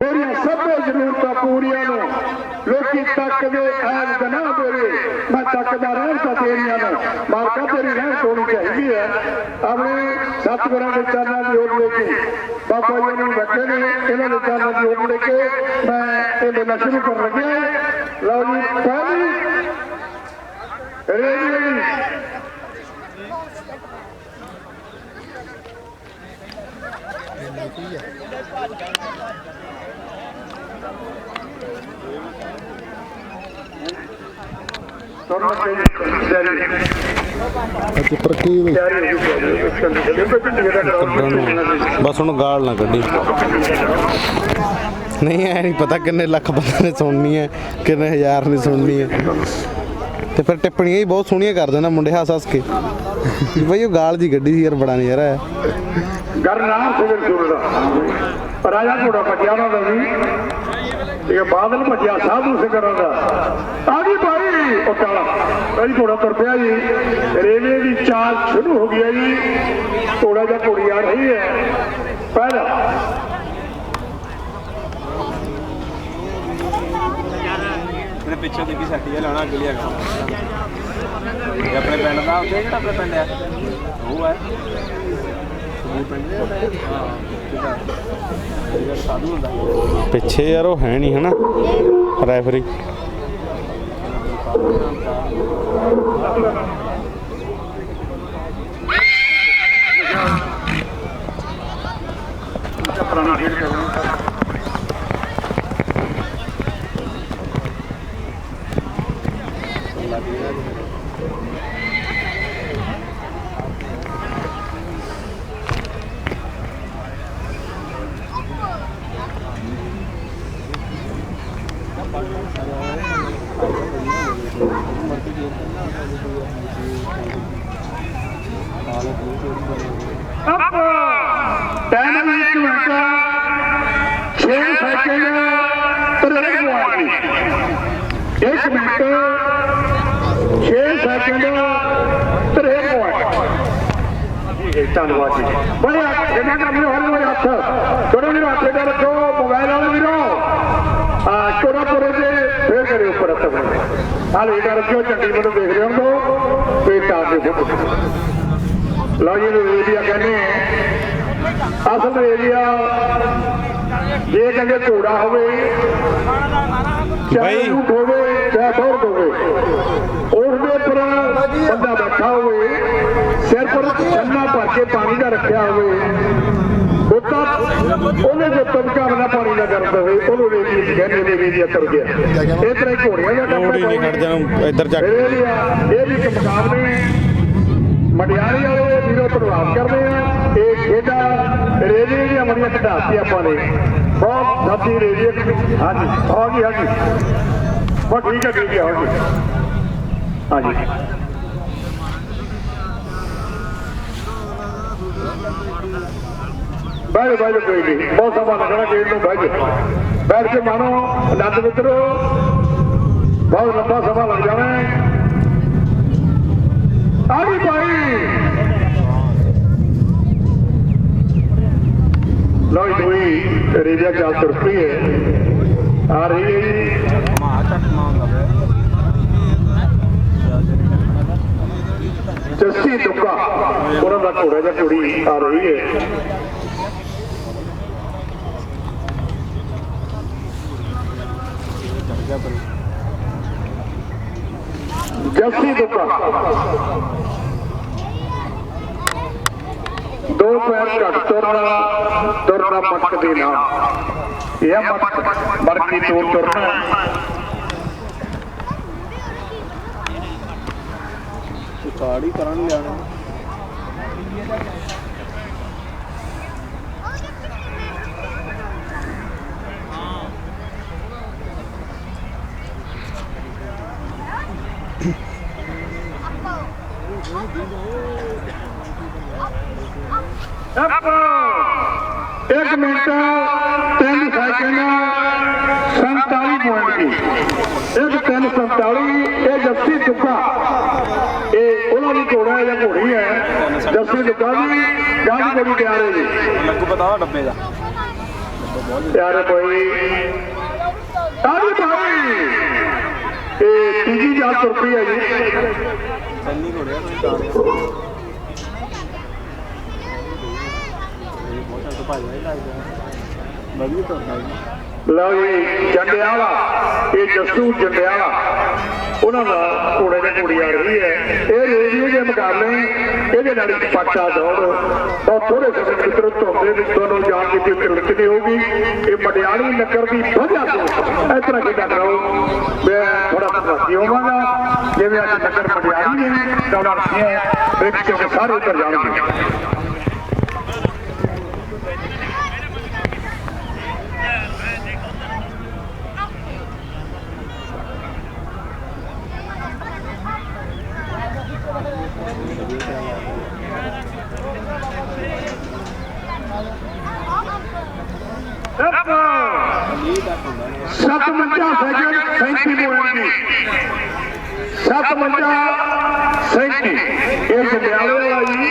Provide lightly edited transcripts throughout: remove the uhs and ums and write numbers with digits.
तेरिया सब जरूरत पूरिया लोग तकते ऐन गना तेरे मैं तकदा रहता तेरिया मालका तेरी रहत होनी चाहिए है अपने सतगुरां के चरणों की ओर लेके बाबा जी ने बैठे ने इन्होंने चरणों की ओर लेके मैं ये मेला शुरू कर लगे। लो जी पहली रेडी बस हुण गाल ना कड्डी नहीं है नहीं पता किन्ने लख बंदे ने सुननी है किन्ने हज़ार ने सुननी है तो फिर टिप्पणियां ही बहुत सोहणियां कर देना मुंडे हस हस के बई वो गाल जी कड्डी सी यार बड़ा नज़ारा है राजा घोड़ा भजिया ये बादल भजिया साधु सिखर आगे भाई उटाला भाई घोड़ा तुर पिया जी रेलवे की चाल शुरू हो गया जी थोड़ा जा घोड़ी आ रही है पहला पिछले देखी सैटी है लाना अगली अपने पिंड का उत्थे किहड़ा अपने पिंड है वो है पिछे यार वो है नहीं है ना रैफरी धन्यवाद जी बड़े हथ थोड़े मेरे हथ का रखो मोबाइल वाले भी रहो थोड़ा पूरे से फिर करे ऊपर हाल इधर रखियो झंडी मैं देख रहे हो लो जी एरिया कहने असल एरिया जे कहते घोड़ा हो चाहे ऊँट हो चाहे दौड़ हो उसके पर बंदा बैठा हो सिर पर छन्ना भर के पानी का रखा हो जो तबका बना पानी का करता हो कर गया इस तरह घोड़िया ये भी एक मुकाबले मटियारी वाले वीरों प्रभाव करते हैं ये खेडा रेडियो दी बड़िया कढ़ाती अपने बहुत साथी रेडियो हाँ जी हाँ जी हाँ जी बहुत ठीक है हाँ जी हाँ जी बैठ बैठ कोई नहीं बहुत समा लगना खेल लो बैठ के मानो आनंद मित्रों बहुत लंबा समा लग जाना है आगे भाई लो दुई रेडिया चाल तुरती है आ रही है जस्सी दुक्का उन्होंने घोड़े का कुड़ी आ रही है जस्सी दुक्का दो पैर घट तुरना मटक देना यह मटकी तोड़ तुरना गाड़ी करन लिया एक मिनट 3 सेकंड 47 पॉइंट की एक 3:47 ये जस्सी दुक्का ये उन्होंने घोड़ा है या घोड़ी है जस्सी दुक्का भी गाड़ी बड़ी तैयार है जी लगू पता डब्बे का प्यारे भाई ताली भाई ये तीजी जान तुर पई है जी चन्नी घोड़े बहुत तो भाई लगी तो लो जी जंडियाला ये जस्सू जंडियाला उन्होंने घोड़े ने घोड़ी आ रही है ये रेडियो के मुकाबले ये पाचा दौड़ और थोड़े समय मित्र धोते दोनों जान की तिलक नहीं होगी ये मडियाली नगर की वजह से इस तरह की करो मैं थोड़ा प्रवासी होवागा जिम्मे अज नगर मडियाली ने दौड़ा सारे उतर जाएंगे सतवंजा सैकंड 37 पॉइंट 37 ये जंडियाले वाला जी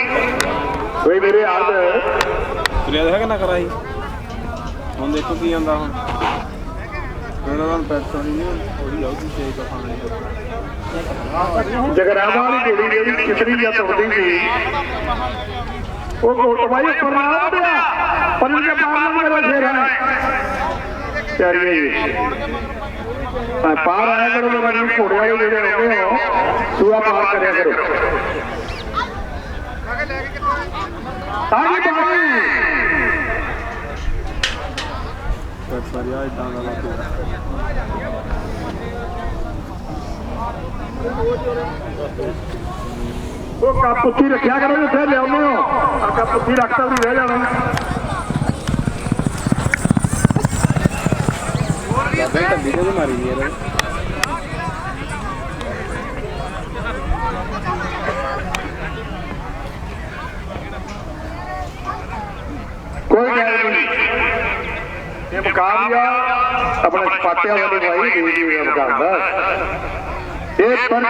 कोई मेरे याद तुलिया देखा कितना करा ਸੀ ਹੁਣ ਦੇਖੋ ਕੀ ਆਉਂਦਾ ਹੁਣ ਇਹਨਾਂ ਦਾ ਪੈਟਰੋਲ ਨਹੀਂ ਥੋੜੀ ਆਉਗੀ ਛੇ ਦਾ ਖਾਣੇ जगरावा वाली घोड़ी ਜਿਹੜੀ ਕਿਤਰੀ ਜਾਂ ਤੁਰਦੀ ਸੀ ਉਹ ਘੋਟ ਭਾਈ ਉੱਪਰ ਨਾ ਉੱਡਿਆ ਪਰ ਇਹਦੇ ਪਾਰ ਨੂੰ ਮੇਰਾ ਸ਼ੇਰ ਹੈ प्यारी पार आया करो तो मैं घोड़े वाले जेडे होंगे हो सूआ पार करया करो आगे भाई सरिया इतना का लगा वो कप पुत्ती रखा करो फिर ले आने हो कप पुत्ती रखता भी रह जाना ढंडी से मारी है कोई गल नहीं ये मुकाबला अपने पाटिया वाली भाई देवी का मुकाबला एक पर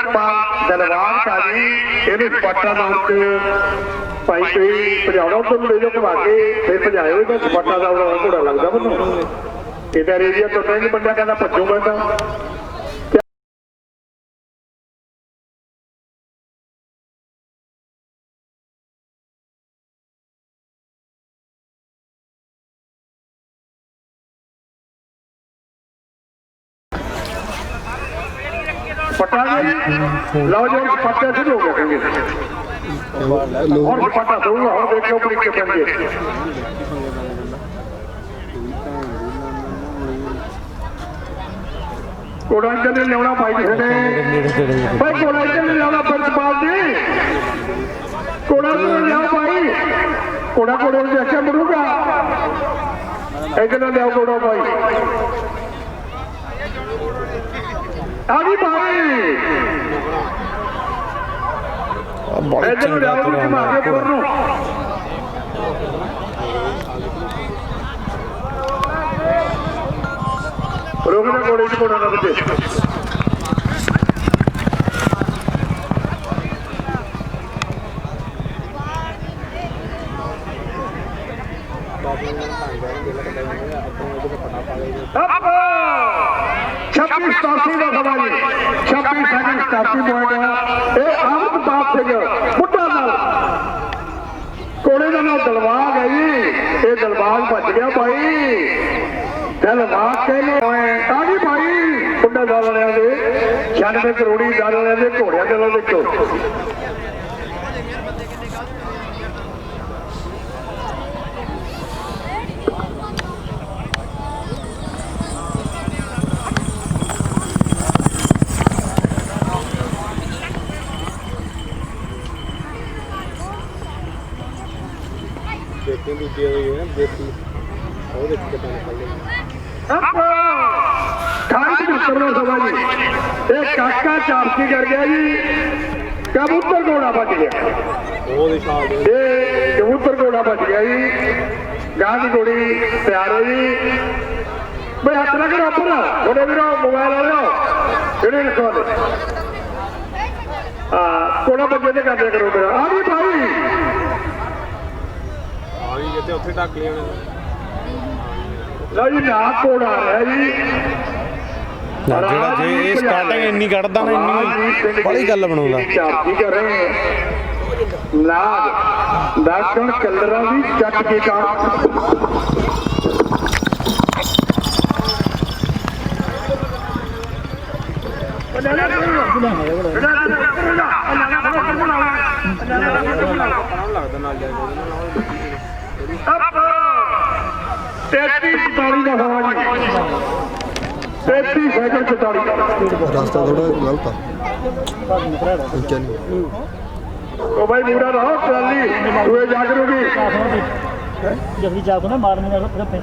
दलवार का जी ये पाटा नाम के भाई कोई भजाना उधर ले जाओ घुमा के फिर भजाए तो पाटा का घोड़ा लगता मैं इधर एरिया तो नहीं बंदा कहना भजू मैं पटा लो जो पट्टे शुरू हो गए और पट्टा दूंगा और देखो तरीके बन गए कोड़ा इधर नहीं लिया भाई भाई कोड़ा इधर नहीं लिया प्रिंसिपाल जी कोड़ा तो नहीं लिया भाई कोड़ा कोड़े जैसे मुड़ूगा इधर लिया कोड़ा भाई आगे भाई इधर लिया आगे बढ़ रोकना घोड़े की घोड़ा ना बचे छब्बीस 87 का सवाल 26 सेकंड 87 पॉइंट ये आमद बात से मुद्दा नाल घोड़े का नाम दलबाग है जी ये दलबाग बच गया भाई दलबाग कहने आगे भाई बुढ़ा दल वाले 96 करोड़ी दल वाले घोड़िया दलों देखो देखते दूसरी हुई है देसी और देख के पता निकल काका चापसी कर गया जी कबूतर घोड़ा बच गया कबूतर घोड़ा बच गया जी गां की घोड़ी तैयार है जी भाई हाथ ना करो उपर थोड़े भी मोबाइल आ रहे रखवा दे घोड़ा बच्चे से कर दिया करो मेरा आ गई भाई उत्थे ढक लिया ਲਓ ਜੀ ਨਾ ਘੋੜਾ ਆ ਰਿਹਾ ਜੀ ਜਿਹੜਾ ਜੇ ਇਹ ਸਟਾਰਟਿੰਗ ਇੰਨੀ ਕੱਢਦਾ ਨਾ ਇੰਨੀ ਬੜੀ ਗੱਲ ਬਣਾਉਂਦਾ ਚਾਬੀ ਕਰ ਰਹੇ ਨਾਗ ਦਰਸ਼ਨ ਕਲਰਾਂ ਦੀ ਚੱਕ ਕੇ ਕੰਮ ਤੇਤੀ 44 ਦਾ ਸਮਾਂ ਜੀ 33 ਸੈਕਿੰਡ 44 ਰਾਸਤਾ ਥੋੜਾ ਗਲਤ ਆ ਠੀਕ ਨਹੀਂ ਉਹ ਭਾਈ ਮੂਰਾ ਰਹੋ ਟਰਾਲੀ ਦੂਏ ਜਾ ਕਰੂਗੀ ਜਫਰੀ ਚਾਪ ਨਾ ਮਾਰਨੇ ਵਾਲਾ ਫਿਰ ਪੈ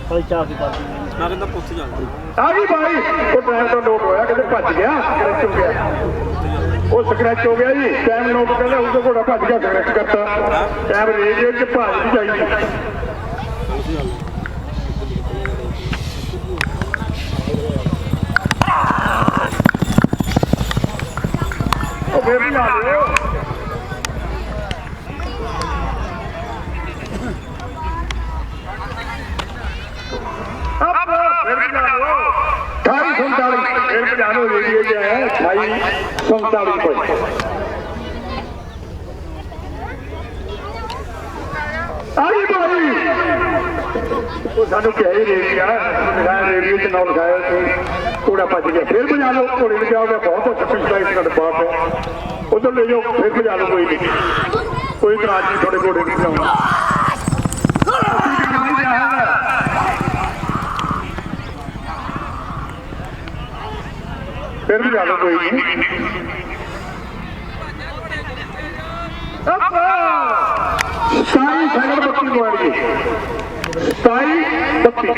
ਕੋਈ ਚਾਪ ਦੀ ਬਾਤ ਨਾ ਕਹਿੰਦਾ ਪੁੱਛ ਜਾਂਦਾ ਆ ਗਈ ਭਾਈ ਉਹ ਟਾਈਮ ਤੋਂ ਲੋਟ ਹੋਇਆ ਕਿਤੇ ਭੱਜ ਗਿਆ ਸਕ੍ਰੈਚ ਹੋ ਗਿਆ ਉਹ ਸਕ੍ਰੈਚ ਹੋ ਗਿਆ ਜੀ ਟਾਈਮ ਲੋਟ ਕਹਿੰਦਾ ਉਸ ਤੋਂ ਘੋੜਾ ਭੱਜ ਗਿਆ ਸਕ੍ਰੈਚ ਕਰਤਾ ਟਾਈਮ ਰੇਡੀਓ 'ਚ ਭੱਜ ਵੀ ਚਾਹੀਦੀ ਉਹ ਫੇਰ ਵੀ ਲਾ ਲਿਓ ਫਿਰ ਵੀ ਲਾ ਲਿਓ 2847 ਫਿਰ ਭਜਾ ਲਓ ਰੇਡੀਓ 'ਚ ਹੈ 2847 ਕੋਈ ਆਈ ਭਾਈ ਉਹ ਸਾਨੂੰ ਕਿਹਾ ਹੀ ਰੇਡੀਓ ਆ ਰੇਡੀਓ 'ਚ ਨਾ ਲਿਖਾਇਆ ਸੀ ਘੋੜਾ ਭੱਜ ਗਿਆ ਫਿਰ ਭਜਾ ਲਓ ਘੋੜੇ ਨੂੰ ਜਾਓਗੇ ਬਹੁਤ ਸਪੀਡ ਦਾ ਬਾਤ ਉਧਰ ਲੈ ਜਾਓ ਫਿਰ ਭਜਾ ਲਓ ਕੋਈ ਨਹੀਂ ਕੋਈ ਇਤਰਾਜ਼ ਨਹੀਂ ਤੁਹਾਡੇ ਘੋੜੇ ਨੂੰ ਜਾਊਗਾ ਫਿਰ ਵੀ ਗੱਲ ਕੋਈ ਨਹੀਂ 27 ਸੈਕਿੰਡ 32 ਪੁਆਇੰਟ ਜੀ 27 32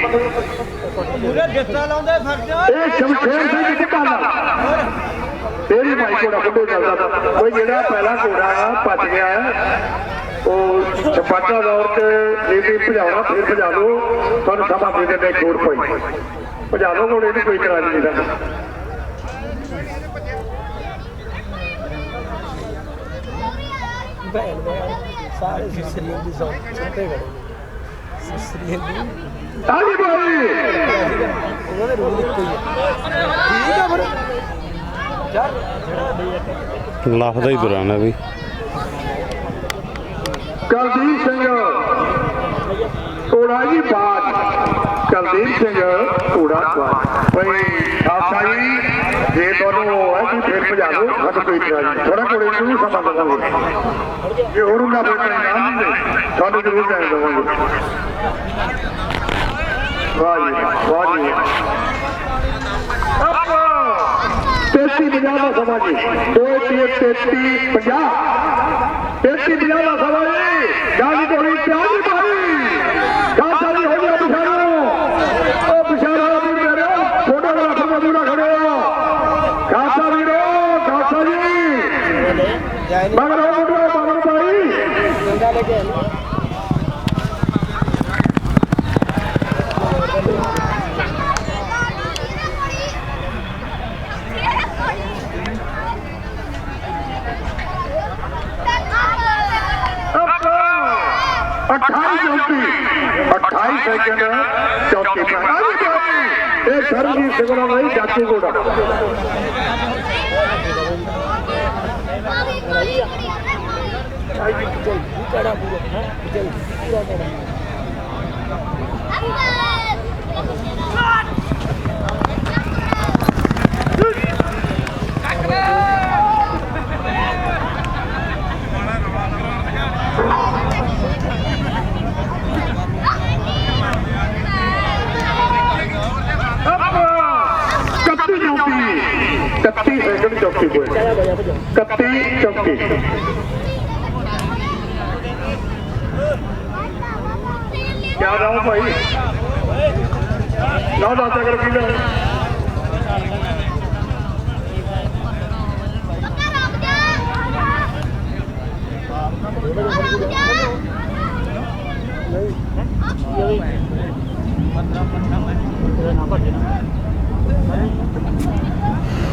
ਪੂਰੇ ਜਿੱਤਾ ਲਾਉਂਦੇ ਫਰਜ ਇਹ ਸ਼ਮਸ਼ੇਰ ਸਿੰਘ ਕਿਤਾਲਾ ਤੇਰੀ ਭਾਈ ਘੋੜਾ ਖੁੱਡੇ ਚੱਲਦਾ ਕੋਈ ਜਿਹੜਾ ਪਹਿਲਾ ਘੋੜਾ ਭੱਜ ਗਿਆ ਉਹ ਛਪਾਟਾ ਦੌਰ ਤੇ ਇਹਦੀ ਭਜਾਉਣਾ ਫਿਰ ਭਜਾ ਲਓ ਤੁਹਾਨੂੰ ਸਮਾਂ ਦੇ ਦਿੰਦੇ ਛੋੜ ਪਈ ਭਜਾ ਲਓ ਘੋੜੇ ਦੀ ਕੋਈ ਇਤਰਾਜ਼ ਨਹੀਂ ਦਾ ਸਾਰੇ ਸਿਸਰੀਆਂ ਦੀ ਛੋਟੇ ਗੜੇ ਸਿਸਰੀਆਂ ਦੀ ਆਲੀ ਭਾਈ ਉਹਨਾਂ ਦੇ ਰੂਲ ਇੱਕੋ ਹੀ ਹੈ ਠੀਕ ਆ ਫਿਰ ਯਾਰ ਜਿਹੜਾ ਦੇ ਲਫਦਾ ਹੀ ਦੁਰਾਨਾ ਵੀ ਕੁਲਦੀਪ ਸਿੰਘ ਘੋੜਾ ਜੀ ਬਾਜ ਕੁਲਦੀਪ ਸਿੰਘ ਘੋੜਾ ਬਾਜ ਬਈ ਆਸਾ ਜੀ ਜੇ ਤੁਹਾਨੂੰ ਹੈ ਕਿ ਫਿਰ ਭਜਾ ਲਓ ਸਾਨੂੰ ਕੋਈ ਇਤਰਾਜ਼ ਨਹੀਂ ਥੋੜਾ ਘੋੜੇ ਨੂੰ ਸਮਾਂ ਦੇਵਾਂਗੇ ਜੇ ਹੋਰ ਉਹਨਾਂ ਕੋਈ ਨਾਮ ਨਹੀਂ ਤੁਹਾਨੂੰ ਜ਼ਰੂਰ ਜਾਣ ਦੇਵਾਂਗੇ ਵਾਹ ਜੀ ਵਾਹ ਜੀ 33-50 ਦਾ ਸਮਾਂ ਜੀ 2-33-50 33-50 ਦਾ ਸਮਾਂ ਜੀ ਗਾਲੀ ਕੋਲੀ ਪਿਆਰੀ ਭਾਈ ਕਾਸਾ ਜੀ ਹੋ ਗਿਆ ਬਿਸ਼ਾਰਾ ਉਹ ਬਿਸ਼ਾਰਾ ਵੀ ਮੇਰੇ ਫੋਟੋਗ੍ਰਾਫਰ ਮੌਜੂਦਾ ਖੜੇ ਹੋ ਕਾਸਾ ਵੀਰੋ ਕਾਸਾ ਜੀ ਮਗਰ ਹੋ ਮੁੰਡਾ ਮਗਰ ਭਾਈ ਡੰਡਾ ਲੈ ਕੇ अट्ठाईस सेकंड चौथी पर सरजीत सिंह भाई जाती घोड़ा सेकंड चौकी को 31 चौकी क्या नाम भाई ना दाता कर पी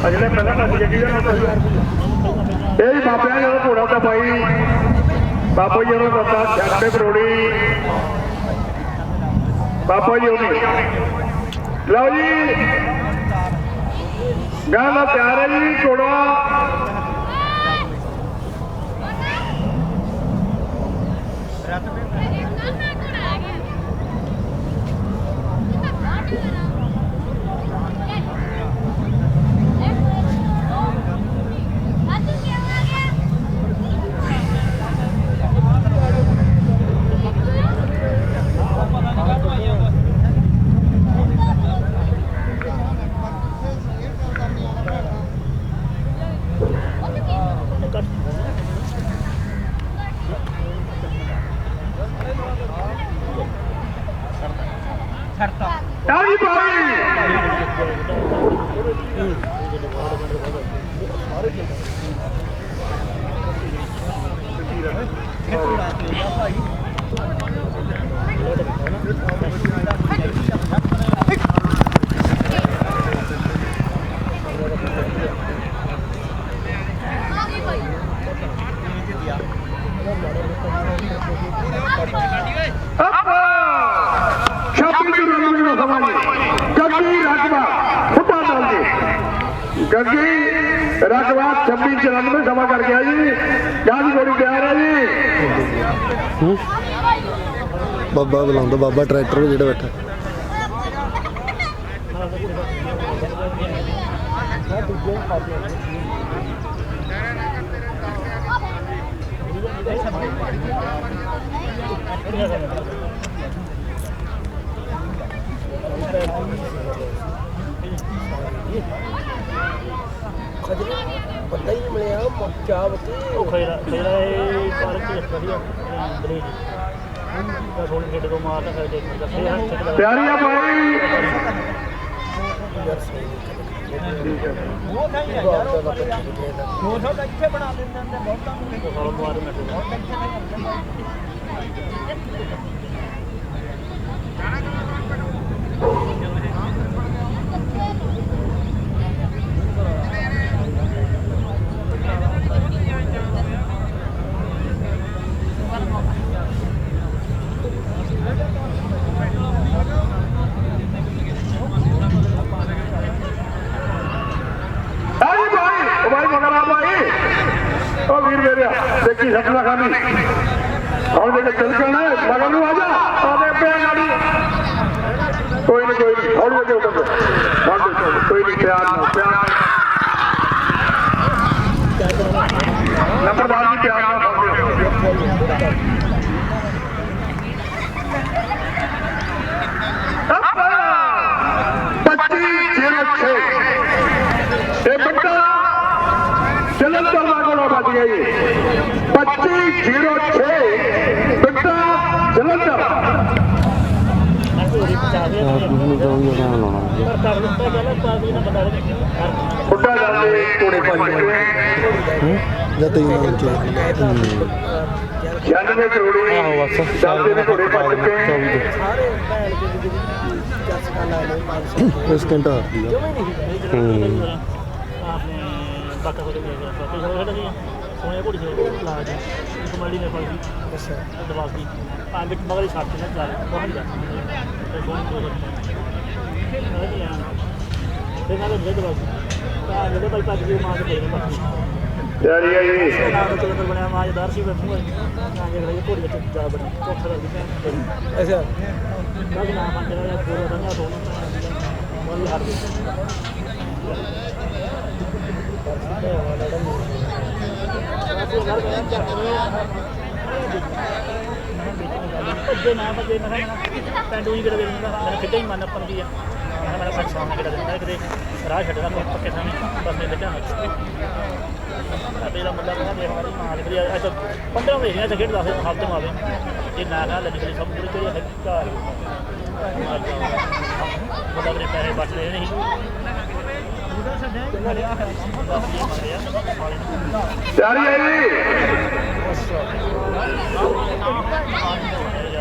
अगले पहला बाबा जो घोड़ा था भाई बाबा जी दता 96 करोड़ी ਬਾਪਾ ਜੀ ਉਹਨੇ ਲਓ ਜੀ ਗਾਂ ਦਾ ਪਿਆਰ ਹੈ ਜੀ ਘੋੜਾ ਤਾਲੀ ਪਾਈ ਗੱਗੀ ਰਕਬਾ 2694 ਸਮਾਂ ਕਰ ਗਿਆ ਜੀ ਜਾਂ ਦੀ ਗੋਲੀ ਤਿਆਰ ਹੈ ਜੀ ਬਾਬਾ ਬੁਲਾਉਂਦਾ ਬਾਬਾ ਟਰੈਕਟਰ ਜਿਹੜਾ ਬੈਠਾ ਬੰਦਾ ਹੀ ਮਿਲਿਆ ਚਾਹ ਬੱਤੀ ਉਹ ਖੇੜਾ ਇਹ ਪਾਰਕ ਚ ਵਧੀਆ ਬਲੇ ਜੀ ਸੋਹਣੇ ਖੇਡ ਤੋਂ ਮਾਰਦਾ ਫਿਰ ਦੇਖਦਾ ਫੇਰ ਪਿਆਰੀਆਂ ਭਾਈ ਉਹ ਨਹੀਂ ਯਾਰ ਉਹ ਤਾਂ ਇੱਥੇ ਬਣਾ ਦਿੰਦੇ ਨੇ ਬਹੁਤਾਂ ਨੂੰ ਮਾਰ ਵੀਰ ਮੇਰਿਆ ਦੇਖੀ ਸਪਨਾ ਖਾਨੀ ਹੁਣ ਜੇ ਚੱਲ ਕਰਨਾ ਮਗਰ ਨੂੰ ਆ ਜਾ ਆਦੇ ਪਿਆ ਗਾੜੀ ਕੋਈ ਨਹੀਂ ਹੌਲੀ ਅੱਗੇ ਉੱਤਰ ਕੋਈ ਨਹੀਂ ਪਿਆਰ ਨੰਬਰਦਾਰ ਜੀ ਪਿਆਰ ਨਾਲ ਇਹ ਬੱਟਾ ਜਲੰਧਰ ਦਾ ਗੋਲਾ ਵੱਜ ਗਿਆ ਜੀ 2506 ਬੱਟਾ ਜਲੰਧਰ ਬੁੱਢਾ ਜਾਂਦੇ ਕੋੜੇ ਪੰਜ ਜਾਂ 3 ਨਾਮ ਚ 96 ਕਰੋੜੀ ਜਾਂਦੇ ਦੇ ਕੋੜੇ ਪੰਜ ਕੇ ਇਸ ਘੰਟਾ ਬਾਕਾ ਕੋਲ ਗਿਆ ਬਾਕੀ ਸਾਡਾ ਨਹੀਂ ਸੋਹਣੇ ਘੋੜੀ ਸੀ ਲਾ ਜੀ ਕਮਲਡੀ ਨੇ ਫੜੀ ਅੱਛਾ ਦਵਾ ਦੀ ਆ ਵਿੱਚ ਮਗਰ ਛੱਡ ਕੇ ਨਾ ਚੱਲ ਬਹੁਤ ਜਾ ਤੇ ਸੋਹਣੇ ਤੇ ਨਾਲ ਦੇ ਦਵਾ ਤਾਂ ਜਿਹੜੇ ਭਾਈ ਭੱਜ ਗਏ ਮਾਰ ਕੇ ਦੇ ਬਾਕੀ ਤਿਆਰੀ ਹੈ ਜੀ ਨਾਮ ਤੋਂ ਬਣਿਆ ਮਾਜਦਾਰ ਸੀ ਬੈਠੂਗਾ ਆ ਕੇ ਘੋੜੀ ਵਿੱਚ ਜਾ ਬਣੀ ਕੋਠਾ ਦਾ ਦੀ ਅੱਛਾ ਬਾਕੀ ਨਾਮ ਅੰਦਰ ਦਾ ਪੂਰਾ ਰੰਗਾ ਸੋਹਣਾ ਬਹੁਤ ਹਰ ਭੱਜੇ ਨਾ ਭੱਜੇ ਮੈਂ ਕਿਹਾ ਪਿੰਡ ਹੀ ਕਿਤੇ ਮੈਨੂੰ ਖਿੱਚੇ ਹੀ ਮਨ ਅੱਪਰ ਦੀ ਆ ਮੈਂ ਮੇਰਾ ਪੰਜ ਸਾਹਮਣੇ ਕਿਤੇ ਦਿੰਦਾ ਕਿਤੇ ਰਾਹ ਛੱਡਦਾ ਮੈਂ ਪੱਕੇ ਸਾਹਮਣੇ ਬਸ ਮੈਂ ਬੈਠਾ ਮੇਰਾ ਮੁੰਡਾ ਕਹਿੰਦਾ ਦੇਖ ਮਾਰੀ ਮਾਰ ਕਰੀ ਅੱਛਾ 15 ਵਜੇ ਨੇ ਖੇਡਦਾ ਹਫਤੇ ਮਾਵੇ ਜੇ ਨਾ ਨਾ ਲੱਗੀ ਸਭ ਪੂਰੀ ਤੇਰੀ ਘਰ ਮੁੰਡਾ ਮੇਰੇ ਪੈਸੇ ਬਚਦੇ ਨਹੀਂ ਤਿਆਰੀ ਹੈ ਜੀ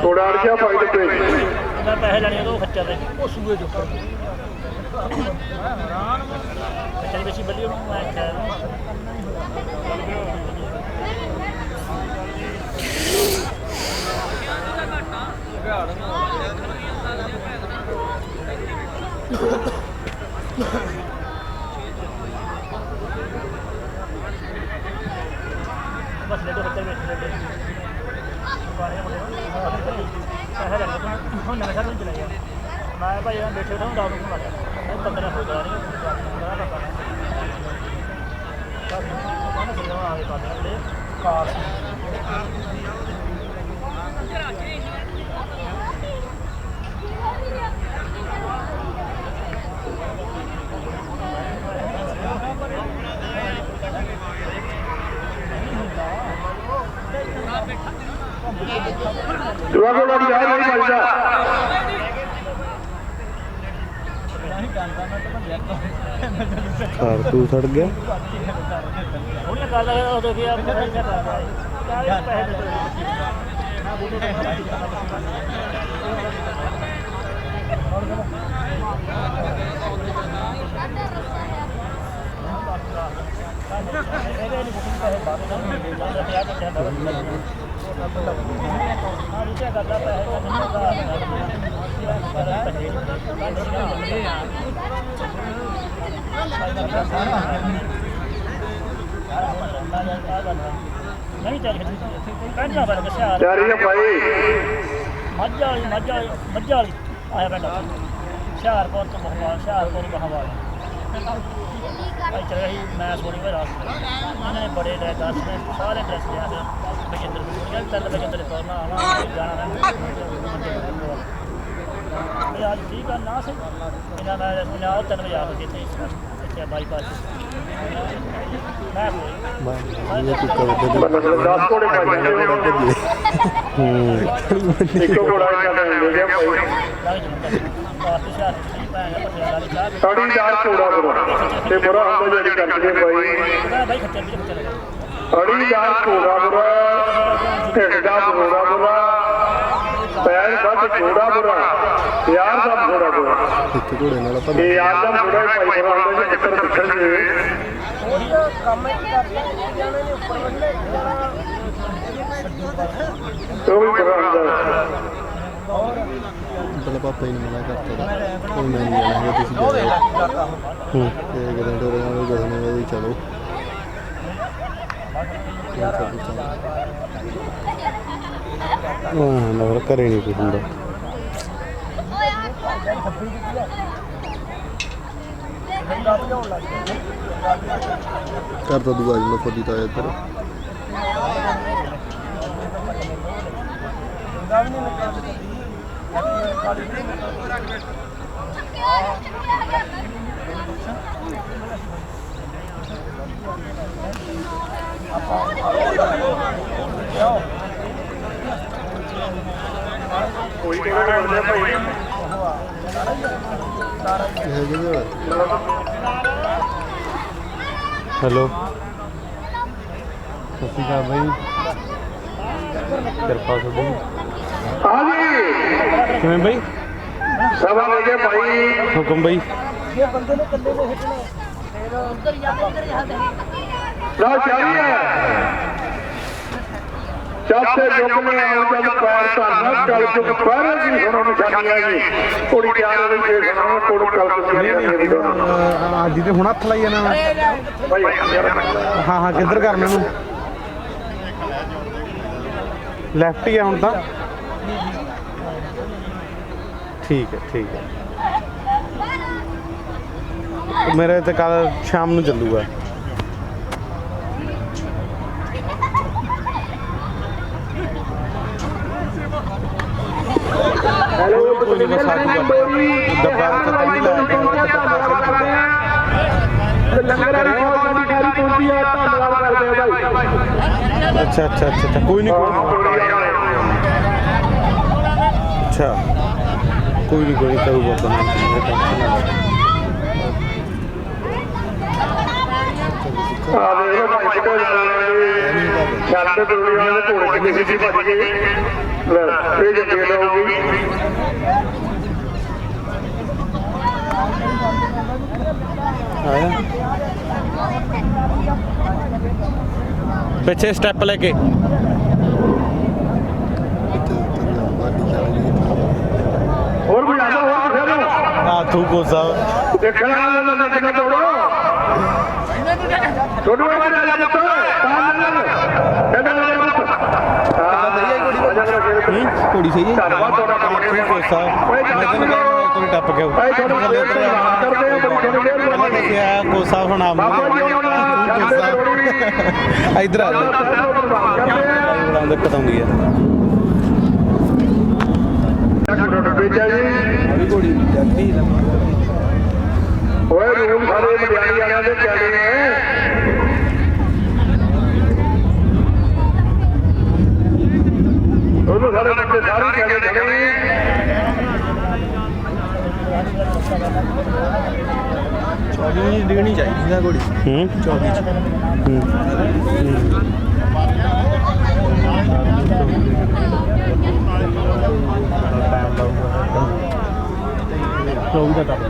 ਥੋੜਾ ਅੜ ਗਿਆ ਭਾਈ ਦੇ ਮੈਂ ਪੈਸੇ ਲੈਣੇ ਉਹ ਖੱਚਾ ਤੇ ਉਹ ਸੂਏ ਦੇ ਉੱਪਰ ਚੱਲ ਬੇਚੀ ਬੱਲੀ ਉਹਨੂੰ ਮੈਂ ਕਿਹਾ बस लेटो बच्चे बैठे लेटे बारे में पैसा लग गया हम नया घर चले गया मैं भाई बैठे थे डाउन को लगा 15 हो जा रही मेरा पता नहीं बस मैं आगे कर ले कार दुआ को लड़ी यार नहीं बचता ਕਾਰ ਤੂੰ ਸੜ ਗਿਆ ਉਹਨੇ ਕਾਲਾ ਉਹ ਦੇਖਿਆ ਪੈਸੇ ਦੇ नहीं चल कहना बड़ा शहर तैयारी है भाई मज्जा वाली आया बेटा शहरपुर तो शहरपुर बहावाल चल रही मैं थोड़ी बार मैंने बड़े दस ने सारे ड्रेस लिया बजिंदर बजिंदर तोड़ना आना जाना आज ठीक है ना सही इन्हें मैं 3 बजे आ गई थी इतने बाईपास मैं ਇਹ ਤੂੰ ਕਰ ਦੇ 10 ਕੋੜੇ ਪੈ ਜਾਂਦੇ ਇੱਕੋ ਕੋੜਾ ਚੱਲ ਗਿਆ ਭਾਈ ਅੜੀਦਾਰ ਕੋੜਾ ਬੁਰਾ ਤੇ ਬੁਰਾ ਹੁੰਦਾ ਜਿਹੜੀ ਕਰਦੇ ਭਾਈ ਅੜੀਦਾਰ ਕੋੜਾ ਬੁਰਾ ਢਿੱਡ ਦਾ ਬੁਰਾ ਬੁਰਾ ਪੈਰ ਦਾ ਕੋੜਾ ਬੁਰਾ ਯਾਰ ਦਾ ਬੁਰਾ ਬੁਰਾ ਇੱਕ ਘੋੜੇ ਨਾਲ ਆਪਾਂ ਇਹ ਯਾਰ ਦਾ ਬੁਰਾ ਭਾਈ ਬੁਰਾ ਹੁੰਦਾ ਜੇ ਪੁੱਤਰ ਦਿਖਣਗੇ ਉਹ ਵੀ ਬੁਰਾ ਹੁੰਦਾ ਪਹਿਲਾਂ ਪਾਪਾ ਹੀ ਨੇ ਮਨਾ ਕਰਤਾ ਉਹ ਮੈਂ ਨਹੀਂ ਜਾਣਾ ਤੁਸੀਂ ਜਾਓ ਇਹ ਗਰਾਂ ਤੋਂ ਰਹਿਣਾ ਉਹ ਗਰਾਂ ਨਾਲ ਚਲੋ ਹਾਂ ਨਵਰ ਕਰੇ ਨਹੀਂ ਕੋਈ ਹੁੰਦਾ ਕਰ ਤਾਂ ਦੂਆ ਜਿਹਾ ਫੋਦੀ ਤਾਂ ਇੱਧਰ ਕੋਈ ਕਿਹੜਾ ਕਰਦੇ ਭਾਈ ਹੈਲੋ ਸਤਿ ਸ਼੍ਰੀ ਅਕਾਲ ਬਾਈ ਕਿਰਪਾ ਤੁਹਾਡੀ ਹਾਂਜੀ ਕਿਵੇਂ ਬਾਈ ਸਭਾ ਲੈ ਕੇ ਭਾਈ ਹੁਕਮ ਬਾਈ ਨਾ ਚਾਹੀਏ ਚਾਹਤੇ ਜੁਗਨੇ ਆਉਂ ਜਦ ਪੈਰ ਧਰਨਾ ਕਲ ਜੁਗ ਪਹਿਰੇ ਦੀ ਸੁਣੋ ਨਿਸ਼ਾਨੀਆਂ ਜੀ ਕੁੜੀ ਤਿਆਰ ਹੋਈ ਜੇ ਸੁਣੋ ਕੋਲ ਕਲ ਅੱਜ ਤੇ ਹੁਣ ਹੱਥ ਲਾਈ ਜਾਣਾ ਭਾਈ ਹਾਂ ਹਾਂ ਕਿੱਧਰ ਕਰਨਾ ਨੂੰ ਲੈਫਟ ਹੀ ਆ ਹੁਣ ਤਾਂ ਠੀਕ ਹੈ ਮੇਰੇ ਤੇ ਕੱਲ ਸ਼ਾਮ ਨੂੰ ਚੱਲੂਗਾ ਹੈਲੋ ਕੋਈ ਨਹੀਂ ਬਸ ਆ ਜੂਗਾ ਡੱਬਾ ਤਾਂ ਨਹੀਂ ਲਾਇਆ ਲੰਗਰ ਵਾਲੀ ਬਹੁਤ ਸਾਡੀ ਗਾੜੀ ਪਹੁੰਚੀ ਆ ਧੰਨਵਾਦ ਕਰਦੇ ਆ ਭਾਈ ਅੱਛਾ ਕੋਈ ਨਹੀਂ ਅੱਛਾ ਕੋਈ ਨਹੀਂ ਕਰੂਗਾ ਤਾਂ ਆ ਦੇਖ ਲਓ ਭਾਈ ਕੋਲ ਛੱਤ ਦੁਨੀਆ ਵਾਲੇ ਘੋੜੇ ਕਿੰਨੀ ਸਿੱਧੀ ਭੱਜ ਗਏ ਲੈ ਇਹ ਜੱਗੇ ਲਾਉਗੀ ਆਇਆ ਪਿੱਛੇ ਸਟੈਪ ਲੈ ਕੇ ਹੋਰ ਕੋਈ ਆਦਾ ਹੋਰ ਫੇਰ ਆ ਬਾਥੂ ਕੋਸਾ ਦੇਖਣਾ ਨਾ ਕਿੰਨਾ ਤੋੜੋ ਛੋਟੂ ਆ ਜਾ ਪੁੱਤ ਪਾਣ ਨਾਲ ਇਹਦਾ ਘੋੜੀ ਸਹੀ ਹੈ ਧੰਨਵਾਦ ਤੁਹਾਡਾ ਬਾਥੂ ਕੋਸਾ ਮੈਂ ਤੈਨੂੰ ਕਹਿੰਦਾ ਤੂੰ ਟੱਪ ਕੇ ਭਾਈ ਤੁਹਾਨੂੰ ਕਰਦੇ ਆ ਬੜੀ ਥੋੜੀ ਦੇਰ ਪਹਿਲਾਂ ਦੱਸਿਆ ਕੋਸਾ ਹੁਣ ਆ ਇਧਰ ਆ ਜਾ ਦਿੱਕਤ ਆਉਂਦੀ ਹੈ ਬੇਚਾ ਜੀ ਘੋੜੀ ਜੱਗੀ ਓਏ ਰੂਮ ਸਾਰੇ ਮੜਿਆਣੀ ਵਾਲਿਆਂ ਦੇ ਚੱਲੇ ਨੇ ਉਹਨੂੰ ਸਾਰੇ ਬੱਚੇ ਸਾਰੇ ਚੱਲੇ ਨੇ ਚੌਵੀ ਡਿਗਣੀ ਚਾਹੀਦੀ ਨਾ ਘੋੜੀ 24 24 ਦਾ ਟੱਪ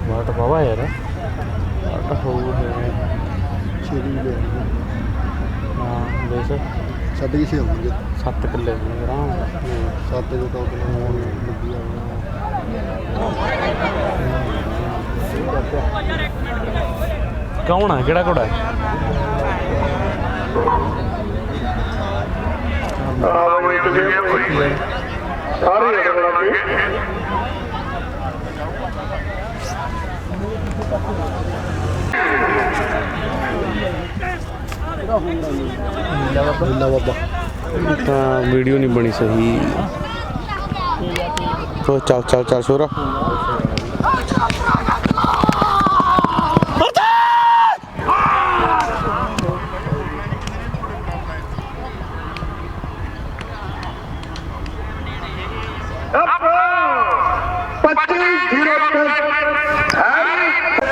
ਵਾਟ ਬਾਵਾ ਯਾਰ ਆਟਾ ਹੋਊ ਹੈ ਛੇੜੀ ਲੈ ਹਾਂ ਬੇਸ ਸਾਡੇ ਕਿਸੇ ਹੋਣਗੇ 7 ਕਿੱਲੇ ਆਰਾਮ ਸਾਤੇ ਜੋ ਟੋਕ ਨੂੰ ਲੱਗੀ ਕੌਣ ਆ ਕਿਹੜਾ ਘੋੜਾ ਆਹ ਬਈ ਤੁਸੀਂ ਸਾਰੇ ਜਗ੍ਹਾ ਤੇ ਨੀਲਾ ਬਾਬਾ ਤਾਂ ਵੀਡੀਓ ਨਹੀਂ ਬਣੀ ਸਹੀ ਤੋ ਚੱਲ ਚੱਲ ਚੱਲ ਸ਼ੋਰਾ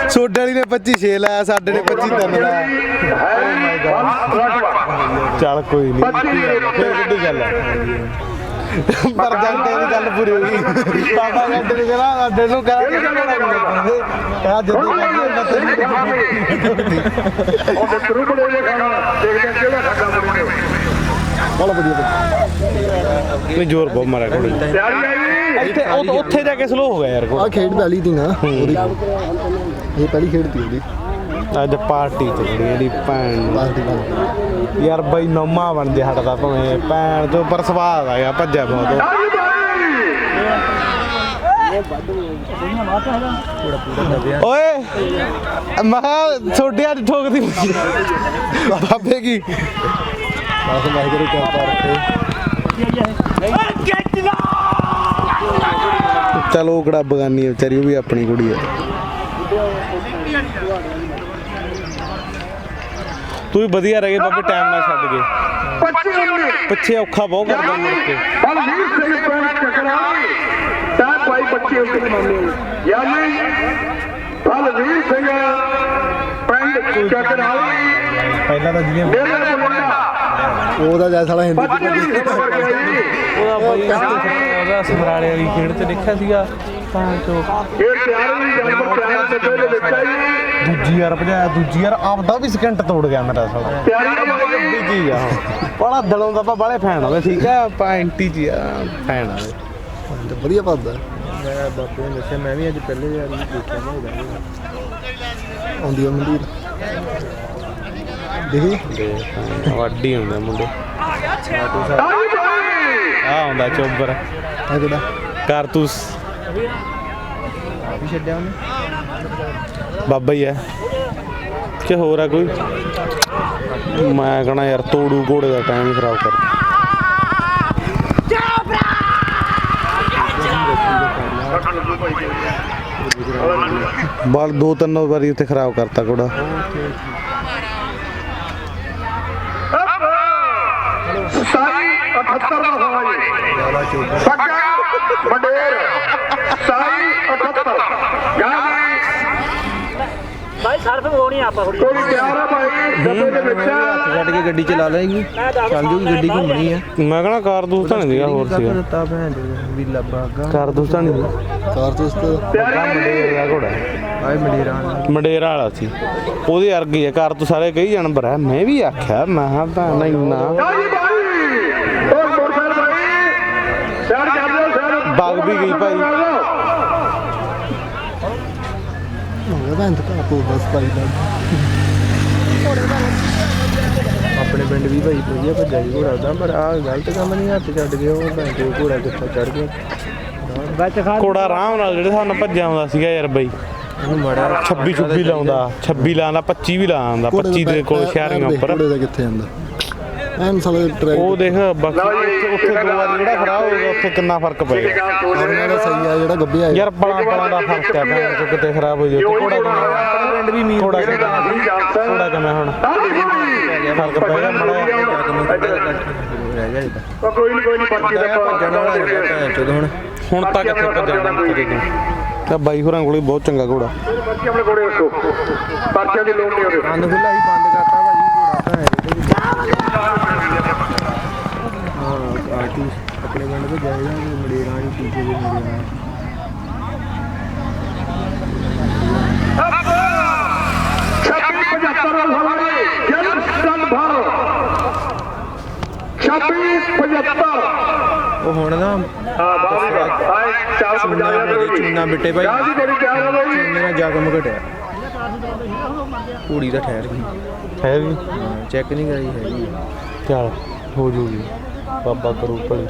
ਸੋਡੇ ਵਾਲੀ ਨੇ 25 6 ਲਾਇਆ ਸਾਡੇ ਨੇ 25 3 ਲਾਇਆ ਚੱਲ ਕੋਈ ਨਹੀਂ ਫੇਰ ਕਿੱਡੀ ਗੱਲ ਹੈ ਪਰ ਜੰਟੇ ਦੀ ਗੱਲ ਪੂਰੀ ਹੋ ਗਈ ਬਾਬਾ ਜੰਟੇ ਨੇ ਕਿਹਾ ਸਾਡੇ ਨੂੰ ਕਰਾ ਕੇ ਕਹਾ ਜਦੋਂ ਉਹ ਸ਼ੁਰੂ ਬੜੇ ਨੇ ਖਾਣਾ ਦੇਖਦੇ ਕਿਹੜਾ ਖਾਣਾ ਬਣਾਉਣੇ ਬਹੁਤ ਵਧੀਆ ਨਹੀਂ ਜ਼ੋਰ ਬਹੁਤ ਮਾਰਿਆ ਕੋਲ ਤਿਆਰੀ ਆਈ ਇੱਥੇ ਉੱਥੇ ਜਾ ਕੇ ਸਲੋ ਹੋ ਗਿਆ ਯਾਰ ਆ ਖੇਡ ਪਹਿਲੀ ਦੀ ਨਾ ਉਹਦੀ ਇਹ ਪਹਿਲੀ ਖੇਡ ਤੀ ਉਹਦੀ ਅੱਜ ਪਾਰਟੀ ਚੱਲਣੀ ਇਹਦੀ ਭੈਣ ਪਾਰਟੀ ਨਾਲ ਯਾਰ ਬਈ ਨੌਮਾ ਬਣਦੇ ਹਟਦਾ ਭਾਵੇਂ ਭੈਣ ਤੋਂ ਪਰ ਸਵਾਦ ਆ ਗਿਆ ਭੱਜਿਆ ਬਹੁਤ ਓਏ ਮਹਾ ਛੋਟਿਆ ਦੀ ਠੋਕਦੀ ਬਾਬੇ ਕੀ ਬਸ ਮੈਂ ਕਰੇ ਕਿਆ ਪਾਰਟੀ ਚਲ ਉਹ ਕਿਹੜਾ ਬਗਾਨੀ ਹੈ ਵਿਚਾਰੀ ਉਹ ਵੀ ਆਪਣੀ ਕੁੜੀ ਹੈ ਤੂੰ ਵੀ ਵਧੀਆ ਰਹਿ ਗਏ ਬਾਬੇ ਟਾਈਮ ਨਾਲ ਛੱਡ ਗਏ ਪਿੱਛੇ ਔਖਾ ਬਹੁਤ ਕਰਦਾ ਮੁੜ ਕੇ ਬਲਵੀਰ ਸਿੰਘ ਪਿੰਡ ਚੱਕਰਾਲੀ ਤਾਂ ਭਾਈ ਬੱਚੇ ਉੱਤੇ ਬਣਾਉਂਦੇ ਯਾਨੀ ਬਲਵੀਰ ਸਿੰਘ ਪਿੰਡ ਚੱਕਰਾਲੀ ਪਹਿਲਾਂ ਤਾਂ ਜਿਹੜੀਆਂ ਮੇਰੇ ਮੁੰਡਾ ਉਹਦਾ ਜੈ ਸਾਲਾ ਹਿੰਦੀ ਬੱਚੇ ਦੀ ਖਬਰ ਗਈ ਉਹਦਾ ਬਈ ਉਹਦਾ ਸਮਰਾਲੇ ਵਾਲੀ ਖੇਡ ਤੇ ਦੇਖਿਆ ਸੀਗਾ ਤਾਂ ਚੋ ਇਹ ਤਿਆਰੀ ਜਨਮ ਤਿਆਰ ਤੇ ਪਹਿਲੇ ਦੇਖਿਆ ਜੀ ਦੂਜੀ ਯਾਰ ਭਜਾਇਆ ਦੂਜੀ ਯਾਰ ਆਪਦਾ ਵੀ ਸਕਿੰਟ ਤੋੜ ਗਿਆ ਮੇਰਾ ਸਾਲਾ ਤਿਆਰੀ ਵੱਡੀ ਚੀਜ਼ ਆ ਬੜਾ ਦਿਲੋਂ ਦਾ ਆਪਾਂ ਬਾਲੇ ਫੈਨ ਹੋਵੇ ਠੀਕ ਹੈ ਆਪਾਂ ਐਂਟੀ ਜੀ ਆ ਫੈਨ ਆ ਤੇ ਵਧੀਆ ਪਾਦਾ ਮੈਂ ਬਾਪੂ ਨੇ ਦੱਸਿਆ ਮੈਂ ਵੀ ਅੱਜ ਪਹਿਲੇ ਵਾਰ ਦੇਖਿਆ ਨਾ ਉਹਦਾ ਆਉਂਦੀ ਆ ਮੰਡੀਰ ਦੇਖੀ ਵੱਡੀ ਹੁੰਦੇ ਮੁੰਡੇ ਤਾਲੀ ਆ ਹੁੰਦਾ ਚੋਬਰ ਆ ਕਿਹੜਾ ਕਾਰਤੂਸ ਵੀ ਛੱਡਿਆ ਉਹਨੇ ਬਾਬਾ ਹੀ ਹੈ ਕਿ ਹੋਰ ਆ ਕੋਈ ਮੈਂ ਕਹਣਾ ਯਾਰ ਤੋੜੂ ਘੋੜੇ ਦਾ ਟਾਈਮ ਹੀ ਖਰਾਬ ਕਰ ਬਾਲ 2-3 ਵਾਰੀ ਉੱਥੇ ਖਰਾਬ ਕਰਤਾ ਘੋੜਾ ਸਾਈ 78 ਦਾ ਸਮਾਂ ਜੀ ਪੱਕਾ ਮੰਡੇਰ ਸਾਈ 78 ਗਾਣੀ ਸਰਫ ਹੋਣੀ ਆਪਾਂ ਥੋੜੀ ਕੋਈ ਤਿਆਰ ਆ ਭਾਈ ਡੱਬੇ ਦੇ ਵਿੱਚ ਛੱਡ ਕੇ ਗੱਡੀ ਚਲਾ ਲੈਗੀ ਚੱਲ ਜੂਗੀ ਗੱਡੀ ਘੁੰਮਣੀ ਆ ਮੈਂ ਕਹਣਾ ਕਾਰਤੂਸ ਤਾਂ ਨਹੀਂ ਸੀਗਾ ਹੋਰ ਸੀਗਾ ਦਿੱਤਾ ਭੈਣ ਦੇ ਵੀ ਲੱਭਾ ਕਾਰਤੂਸ ਤਾਂ ਨਹੀਂ ਕਾਰਤੂਸ ਮੰਡੇਰ ਦਾ ਘੋੜਾ ਆਏ ਮੰਡੇਰਾ ਵਾਲਾ ਸੀ ਉਹਦੀ ਅਰਗੀ ਆ ਕਾਰਤੂਸ ਸਾਰੇ ਕਈ ਜਾਨਵਰ ਹੈ ਮੈਂ ਵੀ ਆਖਿਆ ਮੈਂ ਹਾਂ ਭੈਣ ਇੰਨਾ ਭਾਈ ਉਹ ਮੋਟਰ ਭਾਈ ਸਾਈਡ ਕਰ ਦਿਓ ਸਾਈਡ ਬਾਗ ਵੀ ਗਈ ਭਾਈ ਭੈਣ ਤਾਂ ਕੋ ਬਸ ਪਾਈ ਦਾ ਆਪਣੇ ਪਿੰਡ ਵੀ ਭਾਈ ਵਧੀਆ ਭੱਜਿਆ ਜੀ ਘੋੜਾ ਦਾ ਪਰ ਆਹ ਗਲਤ ਕੰਮ ਨਹੀਂ ਹੱਥ ਛੱਡ ਗਏ ਉਹ ਭੈਣ ਤੇ ਘੋੜਾ ਕਿੱਥੋਂ ਚੜ ਗਿਆ ਘੋੜਾ ਆਰਾਮ ਨਾਲ ਜਿਹੜੇ ਹਿਸਾਬ ਨਾਲ ਭੱਜਿਆ ਆਉਂਦਾ ਸੀਗਾ ਯਾਰ ਬਾਈ ਇਹਨੂੰ ਮਾੜਾ 26 ਲਾਉਂਦਾ 26 ਲਾਉਂਦਾ 25 ਵੀ ਲਾਉਂਦਾ 25 ਦੇ ਕੋਲ ਸ਼ਹਿਰੀਆਂ ਉੱਪਰ ਘੋੜੇ ਦਾ ਕਿੱਥੇ ਆਂਦਾ ਐਨ ਸਾਲੇ ਟਰੈਕ ਉਹ ਦੇਖ ਬਾਕੀ ਉੱਥੇ ਦੋ ਵਾਰ ਜਿਹੜਾ ਖੜਾ ਹੋਊਗਾ ਉੱਥੇ ਕਿੰਨਾ ਫਰਕ ਪਏਗਾ ਉਹਨਾਂ ਦਾ ਸਹੀ ਆ ਜਿਹੜਾ ਗੱਭਿਆ ਯਾਰ ਬੜਾ ਦਾ ਫਰਕ ਹੈ ਭੈਣ ਚੋ ਕਿਤੇ ਖਰਾਬ ਹੋ ਜਾਏ ਤੇ ਘੋੜਾ ਕਿਵੇਂ ਪਿੰਡ ਵੀ ਮੀਂਹ ਘੋੜਾ ਕਿਵੇਂ ਹੁਣ ਫਰਕ ਪਏਗਾ ਮੜਾ ਰਹਿ ਗਿਆ ਇਹਦਾ ਕੋਈ ਨਹੀਂ ਪਰਚੀ ਦਾ ਭੱਜਣ ਵਾਲਾ ਹੈਗਾ ਭੈਣ ਚੋਦ ਹੁਣ ਤੱਕ ਕਿੱਥੇ ਭੱਜਣਾ ਤਾਂ ਬਾਈ ਹੋਰਾਂ ਕੋਲ ਬਹੁਤ ਚੰਗਾ ਘੋੜਾ ਪਰਚੀ ਆਪਣੇ ਕੋਲੇ ਰੱਖੋ ਪਰਚੀਆਂ ਦੀ ਲੋੜ ਨਹੀਂ ਉਹਦੇ ਕੰਨ ਖੁੱਲਾ ਹੀ ਬੰਦ ਕਰਤਾ ਭਾਜੀ ਘੋੜਾ ਹਾਂ ਆਰਟੀ ਆਪਣੇ ਪਿੰਡ ਤੋਂ ਜਾਏਗਾ ਮੜੇਰਾਂ ਦੀ ਪੀਛੇ ਦੇ ਮੜੇਰਾਂ 75 ਹਵਾਲੇ ਜਨ ਸਟਨ ਭਰ 2675 ਉਹ ਹੁਣ ਨਾ ਹਾਂ ਬਾਬਾ ਹਾਏ ਚਾਲ ਬਜਾਇਆ ਕਰੋ ਚੂਨਾ ਬਿੱਟੇ ਭਾਈ ਜੀ ਬੜੀ ਤਿਆਰ ਹੋ ਗਈ ਚੂਨੇ ਨਾਲ ਜ਼ਖਮ ਘਟਿਆ ਕੁੜੀ ਦਾ ਠਹਿਰ ਗਈ ਹੈ ਵੀ ਚੈੱਕ ਨਹੀਂ ਕਰਾਈ ਹੈਗੀ ਚੱਲ ਹੋ ਜੂਗੀ ਬਾਬਾ ਕਰੂ ਭਲੀ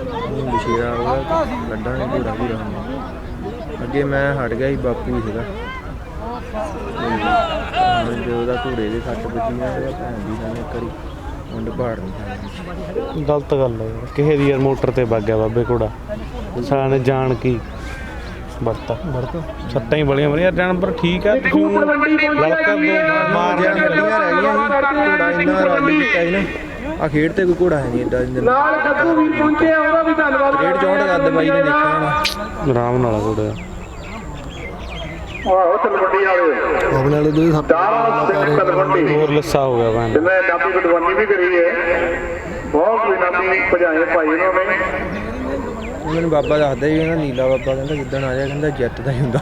ਬਸ਼ੀਰਾ ਉਹਦਾ ਲੱਡਾ ਨੇ ਘੋੜਾ ਵੀ ਰਹਾ ਅੱਗੇ ਮੈਂ ਹਟ ਗਿਆ ਸੀ ਬਾਪੂ ਹੀ ਸੀਗਾ ਤੇ ਜੋ ਉਹਦਾ ਘੋੜੇ ਦੇ ਸੱਟ ਵੱਜੀ ਨਾ ਉਹਦਾ ਭੈਣ ਦੀ ਨਾਲ ਇੱਕ ਵਾਰੀ ਮੁੰਡ ਭਾੜ ਨਹੀਂ ਗਲਤ ਗੱਲ ਹੈ ਯਾਰ ਕਿਸੇ ਦੀ ਯਾਰ ਮੋਟਰ ਤੇ ਵਗ ਗਿਆ ਬਾਬੇ ਘੋੜਾ ਸਾਰਿਆਂ ਨੇ ਜਾਣ ਕੀ ਵਰਤਾ ਛੱਟਾਂ ਹੀ ਬੜੀਆਂ ਬੜੀਆਂ ਜਾਨਵਰ ਠੀਕ ਹੈ ਤੁਸੀਂ ਲੜਕਾ ਦੋ ਮਾਰ ਜਾਂ ਗੱਡੀਆਂ ਰਹਿ ਗਈਆਂ ਸੀ ਘੋੜਾ ਇੰਨਾ ਰਾਜੀ ਕੀਤਾ ਸੀ ਨਾ ਆ ਖੇਡ ਤੇ ਕੋਈ ਘੋੜਾ ਹੈ ਨਹੀਂ ਏਡਾ ਨਾਲ ਕੱਦੂ ਵੀ ਪਹੁੰਚਿਆ ਉਹਦਾ ਵੀ ਧੰਨਵਾਦ ਰੇਡ 64 ਦਾ ਦਵਾਈ ਨੇ ਦੇਖਿਆ ਹੋਣਾ ਆਰਾਮ ਨਾਲ ਘੋੜਾ ਆਹੋ ਤਲਵੰਡੀ ਵਾਲੇ ਆਪਣੇ ਵਾਲੇ ਦੇ ਦਾਰਾ ਸਿੰਘ ਤਲਵੰਡੀ ਹੋਰ ਲੱਸਾ ਹੋ ਗਿਆ ਭੈਣ ਤੇ ਮੈਂ ਨਾਪੀ ਬਦਵਾਨੀ ਵੀ ਕਰੀ ਹੈ ਬਹੁਤ ਵੀ ਨਾਪੀ ਭਜਾਏ ਭਾਈ ਉਹਨਾਂ ਨੇ ਮੈਨੂੰ ਬਾਬਾ ਦੱਸਦਾ ਸੀ ਕਹਿੰਦਾ ਨੀਲਾ ਬਾਬਾ ਕਹਿੰਦਾ ਜਿੱਦਣ ਆ ਜਾ ਕਹਿੰਦਾ ਜਿੱਤ ਦਾ ਹੀ ਹੁੰਦਾ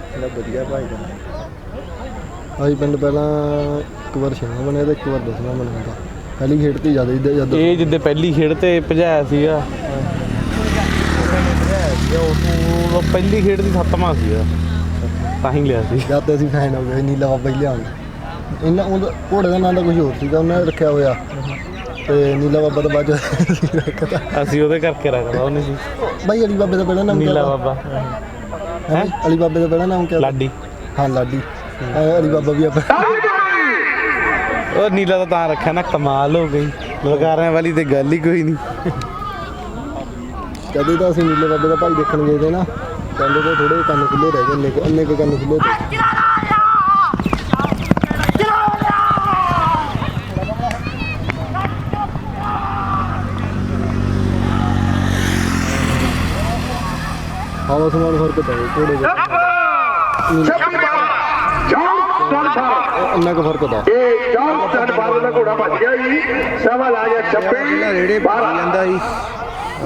ਕਹਿੰਦਾ ਵਧੀਆ ਭਾਈ ਦਾ ਆਈ ਪਿੰਡ ਪਹਿਲਾਂ ਇੱਕ ਵਾਰ 6ਵਾਂ ਬਣਿਆ ਤੇ ਇੱਕ ਵਾਰ 10ਵਾਂ ਬਣਿਆ ਪਹਿਲੀ ਖੇਡ ਤੇ ਜ਼ਿਆਦਾ ਜਦ ਇਹ ਜਿੱਦੇ ਪਹਿਲੀ ਖੇਡ ਤੇ ਭਜਾਇਆ ਸੀਗਾ ਉਹ ਪਹਿਲੀ ਖੇਡ ਦੀ 7ਵਾਂ ਸੀਗਾ ਤਾਂ ਹੀ ਲਿਆ ਸੀ ਜਦ ਤੇ ਅਸੀਂ ਫੈਨ ਹੋ ਗਏ ਨੀਲਾ ਬਾਬਾ ਹੀ ਲਿਆਉਣ ਇਹਨਾਂ ਉਹਦਾ ਘੋੜੇ ਦਾ ਨਾਂ ਤਾਂ ਕੁਝ ਹੋਰ ਸੀਗਾ ਉਹਨੇ ਰੱਖਿਆ ਹੋਇਆ ਤੇ ਨੀਲਾ ਬਾਬਾ ਦਾ ਬਾਅਦ ਰੱਖਤਾ ਅਸੀਂ ਉਹਦੇ ਕਰਕੇ ਰੱਖਦਾ ਉਹਨੇ ਸੀ ਬਾਈ ਅਲੀ ਬਾਬੇ ਦਾ ਪਹਿਲਾ ਨਾਮ ਨੀਲਾ ਬਾਬਾ ਹੈ ਅਲੀ ਬਾਬੇ ਦਾ ਪਹਿਲਾ ਨਾਮ ਕਿਆ ਲਾਡੀ ਹਾਂ ਲਾਡੀ ਅਲੀ ਬਾਬਾ ਵੀ ਆਪਾਂ ਉਹ ਨੀਲਾ ਤਾਂ ਰੱਖਿਆ ਨਾ ਕਮਾਲ ਹੋ ਗਈ ਲਗਾਰਿਆਂ ਵਾਲੀ ਤੇ ਗੱਲ ਹੀ ਕੋਈ ਨਹੀਂ ਕਦੇ ਤਾਂ ਅਸੀਂ ਨੀਲੇ ਬਾਬੇ ਦਾ ਭਾਈ ਦੇਖਣ ਗਏ ਤੇ ਨਾ ਕਹਿੰਦੇ ਤੇ ਥੋੜੇ ਕੰਨ ਖੁੱਲੇ ਰਹਿ ਗਏ ਇੰਨੇ ਕੁ ਕੰਨ ਖੁੱਲੇ ਤੇ ਹਵਾ ਸਮਾਨ ਫਰਕ ਪੈ ਥੋੜੇ ਜਿਹਾ ਇੰਨਾ ਕੁ ਫਰਕ ਦਾ ਇਹ ਜੌਨ ਸਟਨ ਭਰ ਦਾ ਘੋੜਾ ਭੱਜ ਗਿਆ ਜੀ ਸਵਾ ਲਾ ਗਿਆ 26 ਰੇੜੇ ਪਾ ਜਾਂਦਾ ਸੀ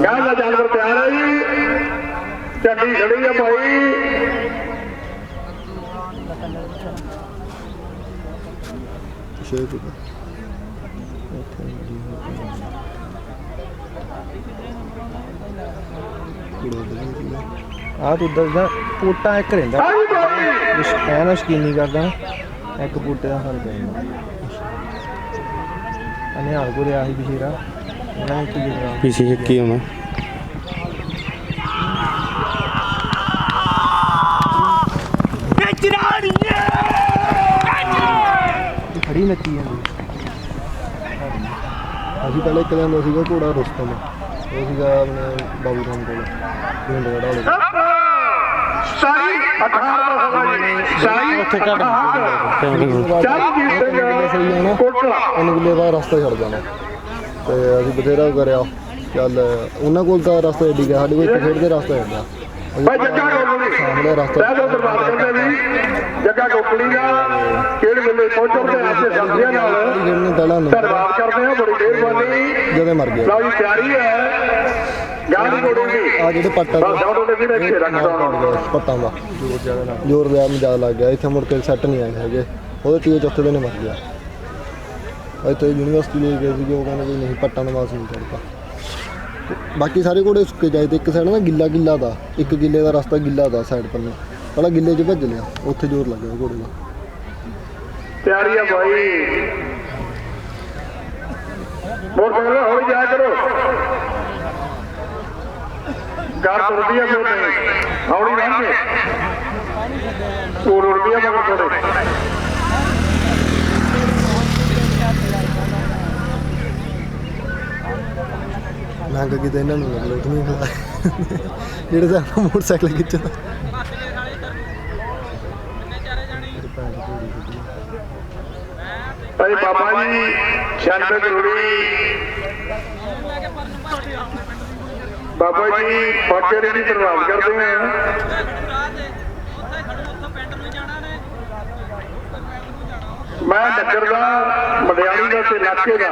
ਗਾਂ ਦਾ ਜਾਨਵਰ ਤਿਆਰ ਹੈ ਜੀ ਚੱਡੀ ਖੜੀ ਆ ਭਾਈ ਸ਼ੇਕ ਆ ਤੂੰ ਦੱਸਦਾ ਪੋਟਾ ਇੱਕ ਰਹਿੰਦਾ ਐ ਨਾ ਸ਼ਕੀਨੀ ਕਰਦਾ ਨਾ ਇੱਕ ਪੋਟੇ ਦਾ ਫਰਕ ਹੈ ਅਨੇ ਹਾਲ ਕੋ ਰਿਆ ਸੀ ਬਿਸ਼ੇਰਾ ਇਹਨਾਂ ਨੇ ਕੀ ਕਰਾ ਪੀਸੀ ਕੀ ਹੋਣਾ ਖੜੀ ਨੱਚੀ ਜਾਂਦੀ ਅਸੀਂ ਪਹਿਲਾਂ ਇੱਕ ਲੈਂਦਾ ਸੀਗਾ ਘੋੜਾ ਰੁਸਤਮ ਉਹ ਸੀਗਾ ਆਪਣੇ ਬਾਬੂ ਰਾਮ ਕੋਲ ਪਿੰਡ ਵਾਲੇ ਸਾਈ 18 ਸਾਈ ਉੱਥੇ ਘੱਟ ਚਰਨਜੀਤ ਸਿੰਘ ਕੋਟਲਾ ਉਹਨੂੰ ਕਿਲੇ ਦਾ ਰਸਤਾ ਛੱਡ ਜਾਣਾ ਤੇ ਅਸੀਂ ਬਥੇਰਾ ਕਰਿਆ ਚੱਲ ਉਹਨਾਂ ਕੋਲ ਤਾਂ ਰਸਤਾ ਏਡੀ ਗਿਆ ਸਾਡੇ ਕੋਲ ਇੱਕ ਖੇਡ ਦੇ ਰਸਤਾ ਹੁੰਦਾ ਭਾਈ ਜੱਗਾ ਕੋਟਲੀ ਸਾਹਮਣੇ ਰਸਤਾ ਪਹਿਲਾਂ ਦਰਬਾਰ ਕਰਦੇ ਵੀ ਜੱਗਾ ਕੋਟਲੀ ਦਾ ਕਿਹੜੇ ਵੇਲੇ ਪਹੁੰਚਣ ਦੇ ਆਸੇ ਸੰਧੀਆਂ ਨਾਲ ਜਿਹਨੇ ਪਹਿਲਾਂ ਨੂੰ ਧੰਨਵਾਦ ਕਰਦੇ ਹਾਂ ਬੜੀ ਮਿਹਰਬਾਨੀ ਜਦੋਂ ਮਰ ਗਿਆ ਲਓ ਜੀ ਤਿਆਰੀ ਹੈ ਗਾੜੀ ਕੋਟਲੀ ਆ ਜਿਹੜੇ ਪੱਟਾਂ ਬਸ ਆਟੋ ਦੇ ਵੀ ਇੱਥੇ ਰੱਖਦਾ ਪੱਟਾਂ ਦਾ ਜ਼ੋਰ ਜ਼ਿਆਦਾ ਲੱਗ ਗਿਆ ਇੱਥੇ ਮੁੜ ਕੇ ਸੈੱਟ ਨਹੀਂ ਆਏ ਹੈਗੇ ਉਹਦੇ ਤੀਏ ਚੌਥੇ ਦਿਨ ਮਰ ਗਿਆ ਇੱਥੇ ਯੂਨੀਵਰਸਿਟੀ ਲੈ ਗਏ ਸੀਗੇ ਉਹ ਕਹਿੰਦੇ ਵੀ ਨਹੀਂ ਪੱਟਾਂ ਦਾ ਮਾਸ ਨਹੀਂ ਚੜਦਾ ਬਾਕੀ ਸਾਰੇ ਘੋੜੇ ਸੁੱਕੇ ਜਾਏ ਤੇ ਇੱਕ ਸਾਈਡ ਨਾ ਗਿੱਲਾ ਦਾ ਇੱਕ ਗਿੱਲੇ ਦਾ ਰਸਤਾ ਗਿੱਲਾ ਦਾ ਸਾਈਡ ਪੰਨੇ ਪਹਿਲਾਂ ਗਿੱਲੇ 'ਚ ਭੱਜ ਲਿਆ ਉੱਥੇ ਜ਼ੋਰ ਲੱਗਿਆ ਘੋੜੇ ਦਾ ਤਿਆਰੀ ਆ ਭਾਈ ਮੋਟਰਸਾਈਕਲ ਹੌਲੀ ਜਾਇਆ ਕਰੋ ਕਾਰ ਤੁਰਦੀ ਆ ਫਿਰ ਨਹੀਂ ਹੌਲੀ ਰਹਿਣਗੇ ਉਹ ਰੁੜਦੀ ਆ ਮਗਰ ਥੋੜੇ ਲੰਘ ਗਈ ਤਾਂ ਇਹਨਾਂ ਨੂੰ ਲੱਗ ਲੋਟ ਨਹੀਂ ਖੜਾ ਜਿਹੜੇ ਦਾ ਮੋਟਰਸਾਈਕਲ ਖਿੱਚਦਾ ਭਾਈ ਬਾਬਾ ਜੀ 96 ਕਰੋੜੀ ਬਾਬਾ ਜੀ ਪੱਕੇ ਦੀ ਧੰਨਵਾਦ ਕਰਦੇ ਹਾਂ ਮੈਂ ਨਗਰ ਦਾ ਮਡਿਆਲੀ ਦਾ ਤੇ ਇਲਾਕੇ ਦਾ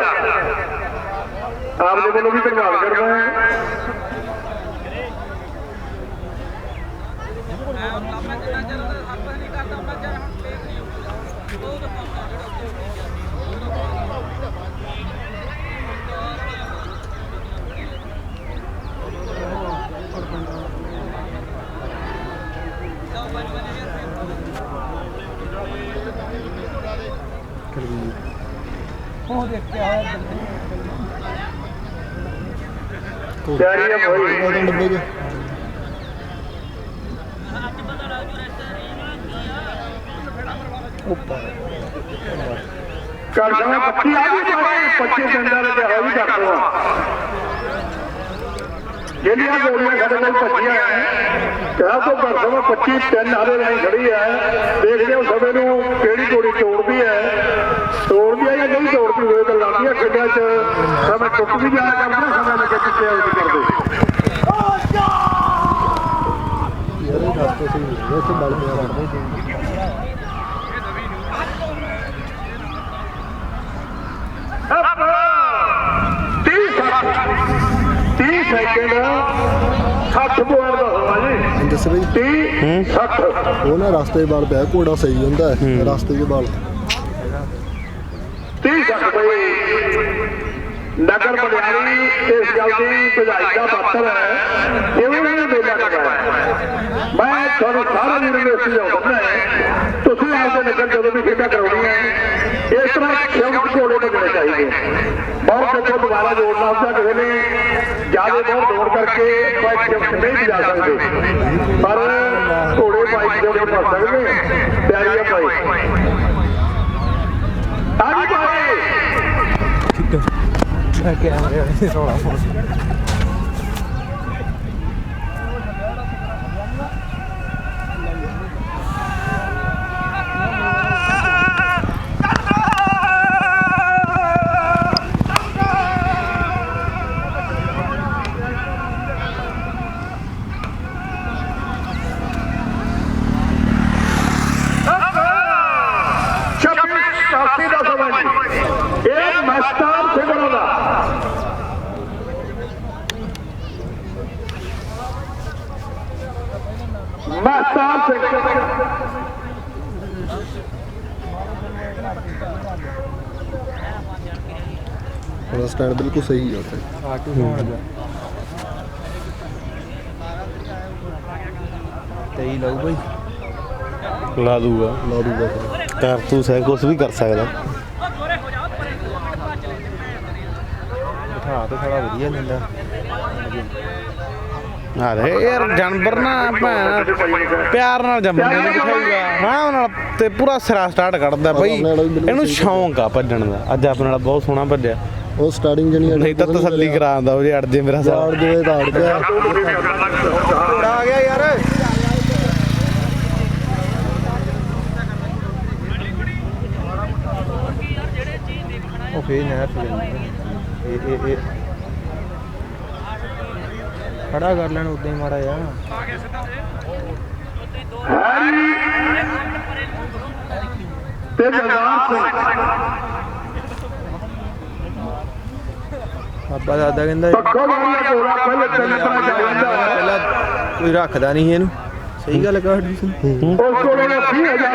ਆਪ ਦੇ ਵੱਲੋਂ ਵੀ ਧੰਨਵਾਦ ਕਰਦਾ ਹਾਂ ਤਿਆਰੀ ਹੈ ਭਾਈ ਡੱਬੇ 'ਚ ਕਰ ਦਵਾਂ 25 ਆ ਗਈ ਭਾਈ 25 ਪਿੰਡਾਂ ਦੇ ਤੇ ਵੀ ਕਰ ਦਵਾਂ ਜਿਹੜੀਆਂ ਗੋਲੀਆਂ ਸਾਡੇ ਕੋਲ ਭੱਜੀਆਂ ਕਿਹਾ ਤੋਂ ਕਰ ਦਵਾਂ 25 ਤਿੰਨ ਆਲੇ ਲਾਈ ਖੜੀ ਹੈ ਦੇਖਦੇ ਹੋ ਸਮੇਂ ਨੂੰ ਕਿਹੜੀ ਗੋਲੀ ਤੋੜਦੀ ਹੈ ਜਾਂ ਨਹੀਂ ਤੋੜਦੀ ਹੋਏ ਤਾਂ ਲਾਦੀਆਂ ਖੇਡਾਂ 'ਚ ਸਮੇਂ ਟੁੱਟ ਵੀ ਜਾਇਆ ਕਰਦਾ ਸਮੇਂ ਲੱਗੇ ਕਿੱਥੇ ਆਉਂ ਨਹੀਂ ਕਰਦੇ ਯਾਰ ਇਹ ਰਸਤੇ ਸਹੀ ਨਹੀਂ ਇੱਥੇ ਬਲ ਪਿਆ ਕਰਦੇ ਸੈਕਿੰਡ 60 ਪੁਆਇੰਟ ਦਾ ਹੋਣਾ ਜੀ ਦੱਸ ਬਈ 30 60 ਉਹ ਨਾ ਰਸਤੇ ਬਲ ਪਿਆ ਘੋੜਾ ਸਹੀ ਹੁੰਦਾ ਰਸਤੇ 'ਚ ਬਲ 30 60 ਬਈ ਨਗਰ ਮਡਿਆਲੀ ਇਸ ਗੱਲ ਦੀ ਭਜਾਈ ਦਾ ਪਾਤਰ ਹੈ ਜਿਵੇਂ ਵੀ ਮੇਲਾ ਲਗਾਇਆ ਮੈਂ ਤੁਹਾਨੂੰ ਸਾਰਾ ਯੂਨੀਵਰਸਿਟੀ ਦਾ ਹੁਕਮ ਹੈ ਤੁਸੀਂ ਆਪਦੇ ਨਗਰ ਜਦੋਂ ਵੀ ਖੇਡਾਂ ਕਰਾਉਣੀਆਂ ਇਸ ਤਰ੍ਹਾਂ ਖੇਡ ਘੋੜੇ ਲੱਗਣੇ ਚਾਹੀਦੇ ਬਹੁਤ ਦੇਖੋ ਦੁਬਾਰਾ ਜੋੜਨਾ ਹੁੰਦਾ ਕਿਸੇ ਨੇ ਜਿਆਦਾ ਬਹੁਤ ਦੌੜ ਕਰਕੇ ਬਾਈਕ ਨਹੀਂ ਜਾ ਸਕਦੇ ਪਰ ਘੋੜੇ ਬਾਈਕ ਦੇ ਉੱਪਰ ਪਾ ਸਕਦੇ ਤਿਆਰੀ ਹੈ ਭਾਈ ਆਜੀ ਭਾਈ ਮੈਂ ਕੈਮਰੇ ਵਾਲੇ ਰੌਲਾ ਪਾਉਂਦਾ ਇਹ ਮਸਤਾਰ ਸਿੰਘਾਂ ਦਾ ਮਸਤਾਰ ਸਿੰਘ ਉਹਦਾ ਸਟੈਂਡ ਬਿਲਕੁਲ ਸਹੀ ਹੈ ਉੱਥੇ ਆਟੂ ਹੋਣ ਲੱਗਾ ਤੇਈ ਲਊ ਬਈ ਲਾ ਦੂਗਾ ਕਰ ਤੂੰ ਸਹਿ ਕੁਛ ਵੀ ਕਰ ਸਕਦਾ ਬਿਠਾ ਤੇ ਥੋੜਾ ਵਧੀਆ ਲੈਂਦਾ ਅਰੇ ਯਾਰ ਜਾਨਵਰ ਨਾ ਭੈਣ ਪਿਆਰ ਨਾਲ ਜੰਮਦੇ ਨੂੰ ਦਿਖਾਊਗਾ ਹਾਂ ਨਾਲ ਤੇ ਪੂਰਾ ਸਿਰਾ ਸਟਾਰਟ ਕੱਢਦਾ ਬਈ ਇਹਨੂੰ ਸ਼ੌਂਕ ਆ ਭੱਜਣ ਦਾ ਅੱਜ ਆਪਣੇ ਨਾਲ ਬਹੁਤ ਸੋਹਣਾ ਭੱਜਿਆ ਉਹ ਸਟਾਰਟਿੰਗ ਜਣੀ ਨਹੀਂ ਤਾਂ ਤਸੱਲੀ ਕਰਾਉਂਦਾ ਉਹ ਜੇ ਅੜ ਜੇ ਮੇਰਾ ਸਾਹ ਅੜ ਜੇ ਤਾਂ ਅੜ ਗਿਆ ਆ ਗਿਆ ਯਾਰ ਉਹ ਫੇਰ ਨਾ ਇਹ ਖੜਾ ਕਰ ਲੈਣ ਉਦਾਂ ਹੀ ਮਾੜਾ ਜਾ ਹੈਰੀ ਤੇ ਜਗਦਾਰ ਸਿੰਘ ਬਾਬਾ ਦਾਦਾ ਕਹਿੰਦਾ ਪੱਖੋ ਵਾਲਾ ਘੋੜਾ ਪਹਿਲੇ 3 ਤਰ੍ਹਾਂ ਜਾਂਦਾ ਪਹਿਲਾਂ ਕੋਈ ਰੱਖਦਾ ਨਹੀਂ ਇਹਨੂੰ ਸਹੀ ਗੱਲ ਕਹ ਹਰਜੀਤ ਸਿੰਘ ਉਸ ਕੋਲੇ 20000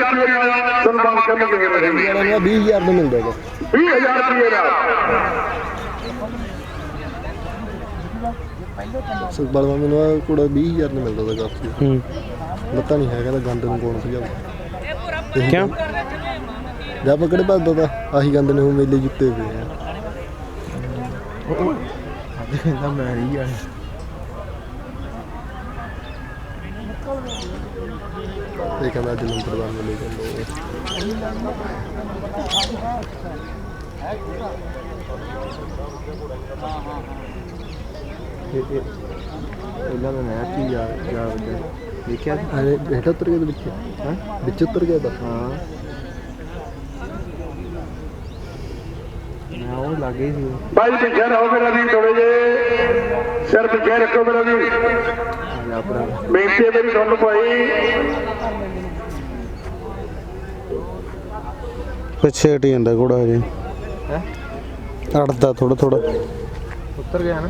ਰੁਪਏ ਨਾਲ ਸਨਮਾਨ ਕਰਨਗੇ ਵਾਲਿਆਂ ਨੂੰ 20000 ਦਾ ਮਿਲਦਾ ਹੈਗਾ 20000 ਰੁਪਏ ਨਾਲ ਸੁਖਬਾਲ ਮਾਮੇ ਨੂੰ ਕੋੜਾ 20000 ਦਾ ਮਿਲਦਾ ਹੈਗਾ ਲੱਤਾਂ ਨਹੀਂ ਹੈਗਾ ਤਾਂ ਗੰਦ ਨੂੰ ਕੋਣ ਭਜਾਊ ਕਿਉਂ ਜਾਂ ਆਪਾਂ ਕਿਹੜੇ ਭੱਜਦਾ ਤਾਂ ਆਹੀ ਗੰਦ ਨੇ ਉਹ ਮੇਲੇ ਜਿੱਤੇ ਪਏ ਆ ਅੱਜ ਕਹਿੰਦਾ ਮੈਂ ਨਹੀਂ ਜਾਣਾ ਇਹ ਕਹਿੰਦਾ ਅੱਜ ਨੰਬਰਦਾਰ ਮਿਲੇ ਜਾਂਦੇ ਇਹਨਾਂ ਦਾ ਨਹਿਰ ਚ ਜਾ ਵੱਜਿਆ ਦੇਖਿਆ ਹੇਠ ਉਤਰ ਗਿਆ ਵਿੱਚ ਹਾਂ ਵਿੱਚ ਉਤਰ ਗਿਆ ਤਾਂ ਹਾਂ ਮੈਂ ਉਹ ਲੱਗੇ ਸੀ ਭਾਈ ਪਿੱਛੇ ਰਹੋ ਮੇਰਾ ਵੀਰ ਥੋੜੇ ਜੇ ਸਿਰ ਪਿੱਛੇ ਰੱਖੋ ਮੇਰਾ ਵੀਰ ਬੇਨਤੀ ਹੈ ਮੇਰੀ ਤੁਹਾਨੂੰ ਭਾਈ ਪਿੱਛੇ ਹਟ ਜਾਂਦਾ ਘੋੜਾ ਹਜੇ ਹੈ ਅੜਦਾ ਥੋੜਾ ਥੋੜਾ ਉਤਰ ਗਿਆ ਨਾ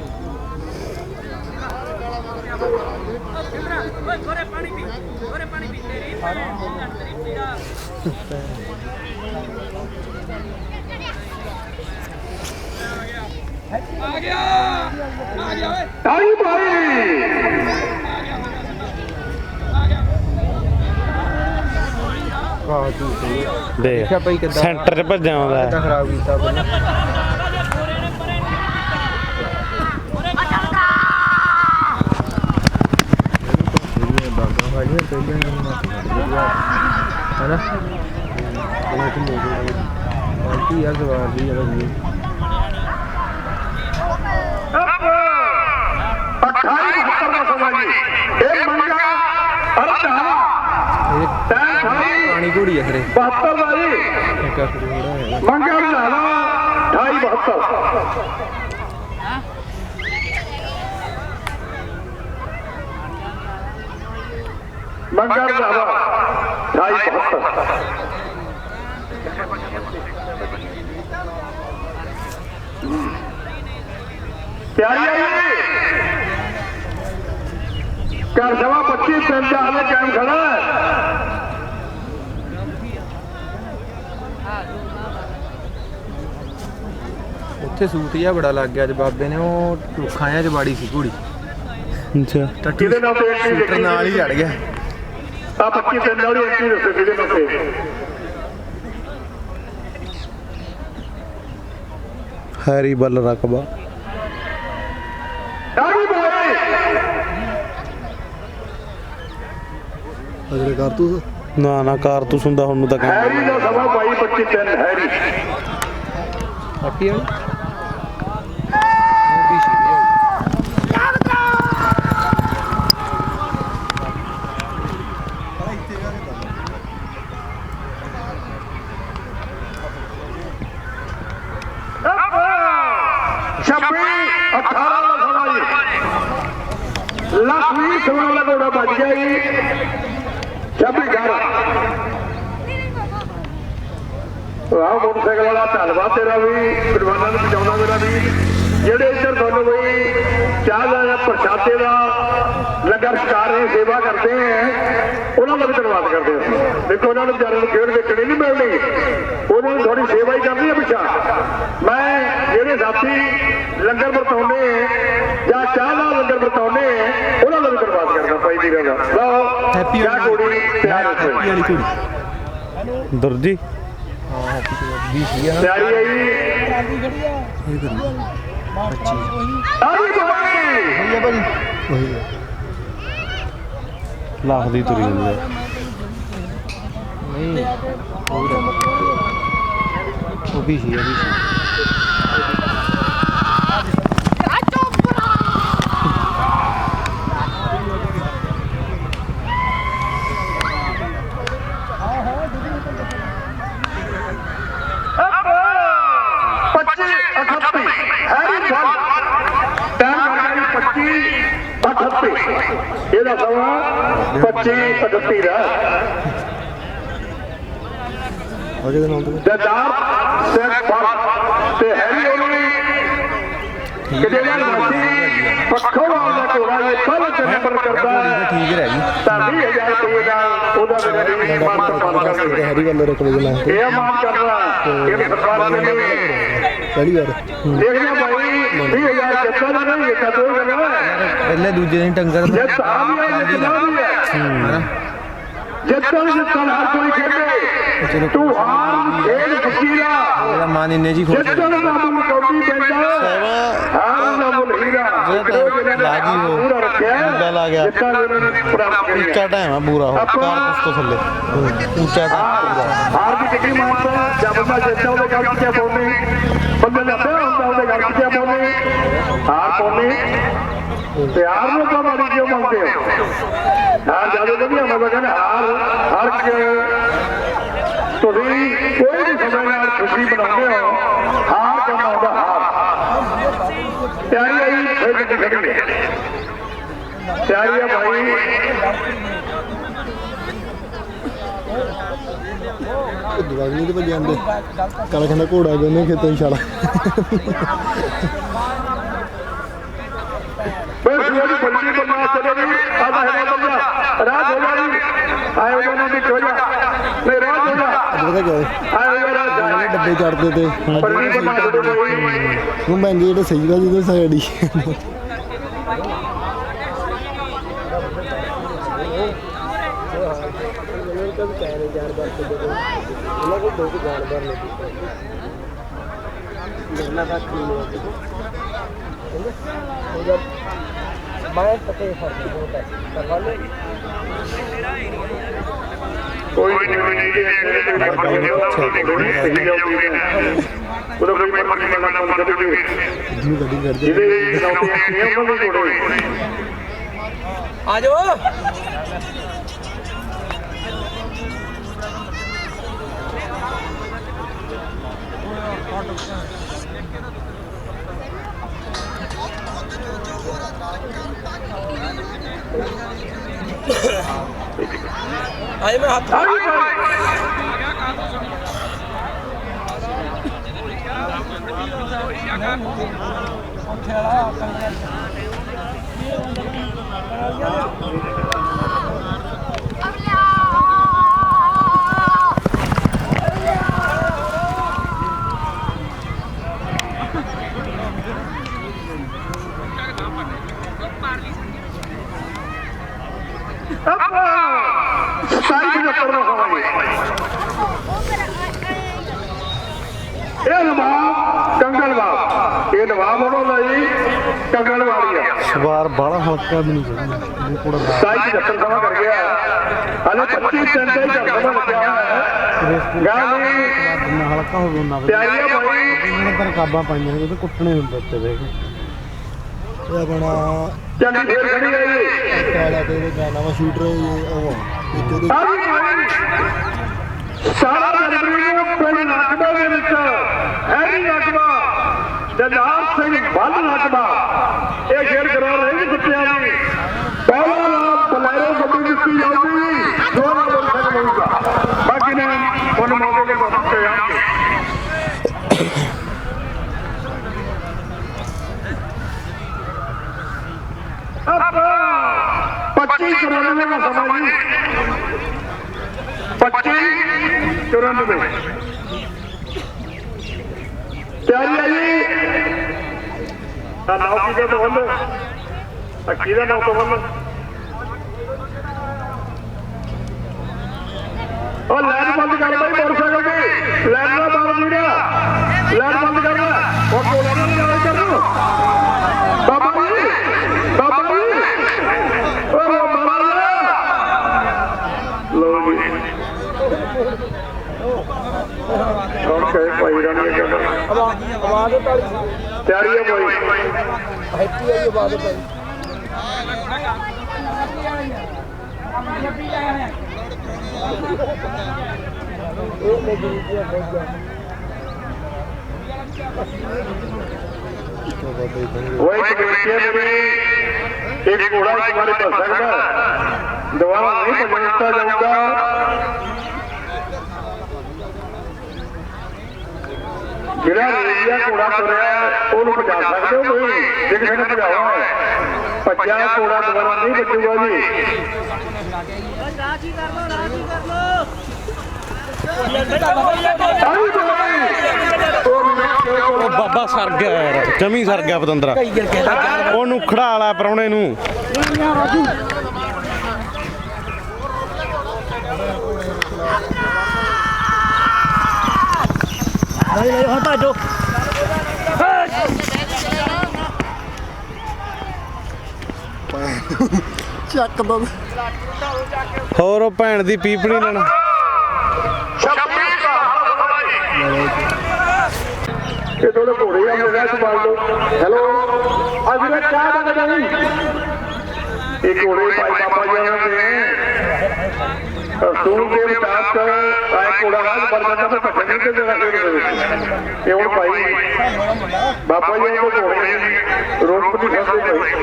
ਤਾਈ ਭਾਈ ਕਾਹ ਤੂੰ ਦੇਖ ਦੇਖਿਆ ਭਾਈ ਕਿੱਦਾਂ ਸੈਂਟਰ 'ਚ ਭੱਜਿਆ ਆਉਂਦਾ ਕਿੱਦਾਂ ਖਰਾਬ ਕੀਤਾ ਪਹਿਲਾਂ ਹੈਨਾ ਆਂਟੀ ਯਾਰ ਜਵਾਰ ਦੀ ਜਰਾ ਜੀ 28 ਦਾ ਸਮਾਂ ਜੀ ਇਹ ਮੰਗਾ ਅਰਧਾਵਾ ਇਹ ਤੈਂ ਖਾਈ ਪਾਣੀ ਘੋੜੀ ਹੈ ਖਰੇ 72 ਦਾ ਜੀ ਇੱਕ ਆ ਫਿਰ ਹੋਣਾ ਹੈਗਾ ਮੰਗਾ ਅਰਧਾਵਾ 28 72 ਮੰਗਾ ਅਰਧਾਵਾ 28 72 ਤਿਆਰੀ ਆਈ ਘਰ ਸਵਾ 25 ਤਿੰਨ ਦਾ ਹਾਲੇ ਟਾਈਮ ਖੜਾ ਹੈ ਉੱਥੇ ਸੂਤ ਜਿਹਾ ਬੜਾ ਲੱਗ ਗਿਆ ਅੱਜ ਬਾਬੇ ਨੇ ਉਹ ਰੁੱਖਾਂ ਚ ਬਾੜੀ ਸੀ ਘੋੜੀ ਅੱਛਾ ਕਿਹਦੇ ਨਾਲ ਤੇ ਐਂਟਰੀ ਸ਼ੂਟਰ ਨਾਲ ਹੀ ਚੜ ਗਿਆ ਆ 25 ਤਿੰਨ ਵਾਲੀ ਐਂਟਰੀ ਦੱਸੋ ਕਿਹਦੇ ਨਾਲ ਤੇ ਹੈਰੀ ਬੱਲ ਰਕਬਾ ਤਾੜੀ ਬੋਲੇ ਅਗਲੇ ਕਾਰਤੂਸ ਨਾ ਨਾ ਕਾਰਤੂਸ ਹੁੰਦਾ ਹੁਣ ਨੂੰ ਤਾਂ ਹੈਰੀ ਕਹਿੰਦੇ ਦਾ ਸਵਾ 22 25 ਤਿੰਨ ਹੈਰੀ ਬਾਕੀ ਵਾਲੀ लक्ष्मी सोना घोड़ा बच गया जी 26 ਆਹ ਮੋਟਰਸਾਈਕਲ ਵਾਲਾ ਧੰਨਵਾਦ ਤੇਰਾ ਵੀ ਪਰਿਵਾਰਾਂ ਨੂੰ ਬਚਾਉਣਾ ਮੇਰਾ ਵੀ ਜਿਹੜੇ ਇੱਧਰ ਤੁਹਾਨੂੰ ਬਈ ਚਾਹ ਦਾ ਪ੍ਰਸ਼ਾਦੇ ਦਾ ਲੰਗਰ ਛਕਾ ਰਹੇ ਸੇਵਾ ਕਰਦੇ ਹੈ ਉਹਨਾਂ ਦਾ ਵੀ ਧੰਨਵਾਦ ਕਰਦੇ ਹਾਂ ਦੇਖੋ ਉਹਨਾਂ ਨੂੰ ਵਿਚਾਰਿਆਂ ਨੂੰ ਖੇਡ ਵੇਖਣੀ ਨਹੀਂ ਮਿਲਣੀ ਉਹਨਾਂ ਨੂੰ ਥੋੜੀ ਸੇਵਾ ਹੀ ਕਰਨੀ ਹੈ ਪਿੱਛਾ ਮੈਂ ਜਿਹੜੇ ਸਾਥੀ ਲੰਗਰ ਵਰਤਾਉਂਦੇ ਜਾਂ ਚਾਹ ਦਾ ਲੰਗਰ ਵਰਤਾਉਂਦੇ ਉਹਨਾਂ ਦਾ ਵੀ ਧੰਨਵਾਦ ਕਰਦਾ ਭਾਈ ਵੀਰਾਂ ਦਾ ਲਓ ਹੈਪੀ ਵਾਲੀ ਤਿਆਰ ਰੱਖੋ ਘੋੜੀ ਦੁਰਜੀ ਹਾਂ ਹੈਪੀ ਵੀ ਸੀ ਆ ਤਿਆਰੀ ਹੈ ਜੀ ਇਹ ਕਰੀ 25 ਤਾੜੀ ਭਾਈ ਹੋਈ ਆ ਭਾਜੀ ਉਹੀ ਆ ਲੱਖ ਦੀ ਤੁਰੀ ਜਾਂਦੀ ਹੈ ਨਹੀਂ ਹੋਰ ਉਹ ਵੀ ਸੀ ਆ ਵੀ ਸੀ 25-31 ਦਾ ਅਗੇ ਦੇ ਨਾਮ ਤੋਂ ਜਦਾਰ ਸਿੰਘ ਫਲ ਤੇ ਹੈਰੀ ਉਹਨੂੰ ਕਿਤੇ ਨਾ ਮਸੀ ਪੱਖੋਂ ਦਾ ਘੋੜਾ ਇਹ ਪਹਿਲੇ ਤੇ ਨੰਬਰ ਕਰਦਾ ਠੀਕ ਰਹਿ ਗਈ ਤਾਂ 20000 ਰੁਪਏ ਦਾ ਉਹਦਾ ਵੀ ਮਾਨ ਕਰਦਾ ਹੈਰੀ ਵੱਲੋਂ ਰੁਕ ਵਜੇ ਲਾ ਇਹ ਮਾਨ ਕਰਦਾ ਇਹ ਸਰਕਾਰ ਨੇ ਪਹਿਲੀ ਵਾਰ ਦੇਖਿਆ ਭਾਈ 20000 ਜੱਟਾਂ ਦਾ ਨਹੀਂ ਇਹ ਦੋ ਜਗ੍ਹਾ ਪਹਿਲੇ ਦੂਜੇ ਦਿਨ ਟੰਗਰ ਜੇ ਤਾਂ ਵੀ ਹੈ ਜਿੱਤਣ ਹਰ ਕੋਈ ਖੇਡੇ ਤੂੰ ਹਾਰ ਖੇਡ ਫਕੀਰਾ ਮੇਰਾ ਮਨ ਇੰਨੇ ਜੀ ਖੁਸ਼ ਜਿੱਤਣ ਦਾ ਮੁੱਲ ਕੌਡੀ ਪੈਂਦਾ ਹਾਰ ਦਾ ਮੁੱਲ ਹੀਰਾ ਲਾਗੀ ਹੋ ਪੂਰਾ ਰੱਖਿਆ ਲਾ ਗਿਆ ਜਿੱਤਣ ਉਹਨਾਂ ਨੇ ਪ੍ਰਾਪਤ ਕਰੀ ਉੱਚਾ ਟਾਈਮ ਆ ਪੂਰਾ ਹੋ ਕਾਰ ਉਸ ਤੋਂ ਥੱਲੇ ਉੱਚਾ ਹਾਰ ਦੀ ਕਿੱਡੀ ਮਾਨਤਾ ਜਦ ਬੰਦਾ ਜਿੱਤਦਾ ਉਹਦੇ ਗੱਲ ਕਿਆ ਪਾਉਣੀ ਬੰਦੇ ਲੱਭਿਆ ਹੁੰਦਾ ਉਹਦੇ ਗੱਲ ਕਿਆ ਪਾਉਣੀ ਹਾਰ ਪਾਉਣੀ ਪਿਆਰ ਨੂੰ ਤਾਂ ਮਾੜੀ ਕਿਉਂ ਮੰਗਦੇ ਹੋ ਹਾਰ ਜਿਆਦਾ ਵਧੀਆ ਮੈਂ ਕਹਿੰਦਾ ਹਾਰ ਤੁਸੀਂ ਕੋਈ ਵੀ ਸਮੇਂ ਨਾਲ ਖੁਸ਼ੀ ਬਣਾਉਂਦੇ ਹੋ ਹਾਰ ਕਮਾਉਂਦਾ ਹਾਰ ਪਿਆਰੀ ਆਈ ਫਿਰ ਕਿੱਥੇ ਖੜੀ ਹੈ ਪਿਆਰੀ ਆ ਭਾਈ ਦਵਾਈ ਤੇ ਭੱਜ ਜਾਂਦੇ ਕਾਲਾ ਕਹਿੰਦਾ ਘੋੜਾ ਗੋਨੇ ਖੇਤਾਂ ਹੀ ਛਾਲਾ ਬਸ ਉਹਦੀ ਬੰਦੀ ਬਣਾ ਚਲੇ ਵੀ ਆਦਾ ਹੈ ਬੰਦਾ ਰਾਜ ਹੋ ਜਾਣੀ ਆਏ ਉਹਨਾਂ ਦੀ ਚੋਲਾ ਨਹੀਂ ਰਾਜ ਹੋ ਜਾ ਪਤਾ ਕਿਉਂ ਆਏ ਰਾਜ ਡੱਬੇ ਚੜਦੇ ਤੇ ਬੰਦੀ ਬਣਾ ਚਲੇ ਕੋਈ ਉਹ ਮਹਿੰਗੇ ਜਿਹੜੇ ਸਹੀ ਵਾ ਜਿਹਦੇ ਸਾਈਡ ਹੀ ਕੋਈ ਨਹੀਂ ਉਹਦਾ ਕੋਈ ਮਰਜ਼ੀ ਨਾਲ ਕੰਮ ਕਰਦੇ ਜਿਹਨੂੰ ਗੱਡੀ ਕਰਦੇ ਜਿਹਦੇ ਨੌਕਰੀਆਂ ਨਹੀਂ ਉਹਨਾਂ ਨੂੰ ਤੋੜੋ ਆ ਜਾਓ ਆਏ ਮੈਂ ਹੱਥ ਇਹ ਨਵਾਬ ਕੰਗਲਵਾਲ ਇਹ ਨਵਾਬ ਉਹਨਾਂ ਲਈ ਕੰਗਲਵਾਲੀਆ ਸਵਾਰ ਬਾਹਲਾ ਹਲਕਾ ਵੀ ਨਹੀਂ ਚਾਹੀਦਾ ਇਹ ਕੋੜਾ ਸਾਈ ਜੱਟਰ ਸਮਾਂ ਕਰ ਗਿਆ ਹਲੇ 25 ਦਿਨ ਦੇ ਜੱਟਰ ਲੱਗਿਆ ਹੋਇਆ ਗਾਲੀ ਜਿੰਨਾ ਹਲਕਾ ਹੋਵੇ ਉਹਨਾਂ ਪਿਆਰੀਆ ਭਾਈ ਇਹਨਾਂ ਪਰ ਕਾਬਾਂ ਪਾਈਆਂ ਨੇ ਤੇ ਕੁੱਟਣੇ ਹੁੰਦੇ ਉੱਤੇ ਵੇਖ ਇਹ ਆਪਣਾ ਚੰਗੀ ਫੇਰ ਖੜੀ ਹੈ ਜੀ ਕਾਲਾ ਤੇ ਗਾਣਾ ਵਾ ਸ਼ੂਟਰ ਉਹ ਇੱਕ ਉਹਦੇ ਸਾਰੀ ਭਾਈ ਸਾਰਾ ਜਨਵਰੀ ਨੂੰ ਪਿੰਡ ਨਕਬਾ ਦੇ ਵਿੱਚ ਹੈਰੀ ਨਕਬਾ ਜਲਾਲ ਸਿੰਘ ਵੱਲ ਨਕਬਾ ਇਹ ਖੇਡ ਕਰਾ ਰਹੇ ਨੇ ਕੁੱਤਿਆਂ ਦੀ ਪਹਿਲਾ ਨਾਮ ਬਲੈਰੋ ਗੱਡੀ ਦਿੱਤੀ ਜਾਊਗੀ ਦੋ ਨੰਬਰ ਤੱਕ ਹੋਊਗਾ ਬਾਕੀ ਨੇ ਉਹਨੂੰ ਮੌਕੇ ਤੇ ਪਹੁੰਚੇ ਆਣਗੇ ਆਪਾਂ 25-94 ਦਾ ਸਮਾਂ ਜੀ 25-94 ਤਿਆਰੀ ਹੈ ਜੀ ਤਾਂ ਨਾਮ ਕੀ ਦਾ ਬੰਦ ਅੱਕੀ ਦਾ ਨਾਮ ਤੋਂ ਬੰਦ ਉਹ ਲਾਈਨ ਬੰਦ ਕਰ ਬਈ ਮੋਟਰਸਾਈਕਲ ਦੀ ਲਾਈਨ ਦਾ ਬੰਦ ਵੀੜਾ ਲਾਈਨ ਬੰਦ ਕਰਨਾ ਉਹ ਕੋਲ ਨਹੀਂ ਆਵੇ ਕਰਨੋ ਬਾਬਾ ਜੀ ਉਹ ਬਾਬਾ ਲੋ ਜੀ ਕੌਣ ਕਹੇ ਭਾਈ ਰਾਣੀ ਕਹਿੰਦਾ ਆਵਾਜ਼ ਤਾਂ ਤਿਆਰੀ ਹੈ ਭਾਈ ਹੈਪੀ ਆਈ ਆਵਾਜ਼ ਤਾਂ वही कमेटियां में भी एक घोड़ा तुम्हारे पास सकता है ਦੁਬਾਰਾ ਨਹੀਂ ਭੱਜਣ ਦਿੱਤਾ ਜਾਊਗਾ। ਜਿਹੜਾ ਰੇਡੀਆ ਘੋੜਾ ਤੁਰਿਆ ਉਹਨੂੰ ਭਜਾ ਸਕਦੇ ਹੋ ਕੋਈ, ਜੇ ਕਿਸੇ ਨੇ ਭਜਾਉਣਾ ਹੈ ਭੱਜਿਆ ਘੋੜਾ ਦੁਬਾਰਾ ਨਹੀਂ ਭੱਜੂਗਾ ਜੀ। ਉਹ ਬਾਬਾ ਸਰ ਗਿਆ ਯਾਰ, ਜਮੀ ਸਰ ਗਿਆ ਪਤੰਦਰਾ, ਉਹਨੂੰ ਖੜਾ ਲਾ ਪਰਾਉਣੇ ਨੂੰ। ਨਹੀਂ ਹੁਣ ਭਾਜੋ ਚੱਕ ਦੋ ਹੋਰ ਉਹ ਭੈਣ ਦੀ ਪੀਪਣੀ ਲੈਣਾ। ਇਹ ਥੋੜੇ ਘੋੜੇ ਆ ਮੇਰੇ ਸੰਭਾਲ ਲਓ। ਹੈਲੋ ਅੱਜ ਮੈਂ ਚਾਹ ਦਾ ਨਹੀਂ ਇਹ ਘੋੜੇ ਭਾਈ ਬਾਬਾ ਜੀ ਦੇ ਸੂਰ ਦੇ ਮੁਤਾਬਕ ਆਏ ਘੋੜਾ ਰਾਜ ਬਣ ਜਾਂਦਾ ਤਾਂ ਭੱਜਣ ਨਹੀਂ ਦੇਣਾ ਦੇ ਵਿੱਚ। ਇਹ ਹੁਣ ਭਾਈ ਬਾਬਾ ਜੀ ਦੇ ਘੋੜੇ ਰੋਕ ਦੀ ਫਸਦੇ ਭਾਈ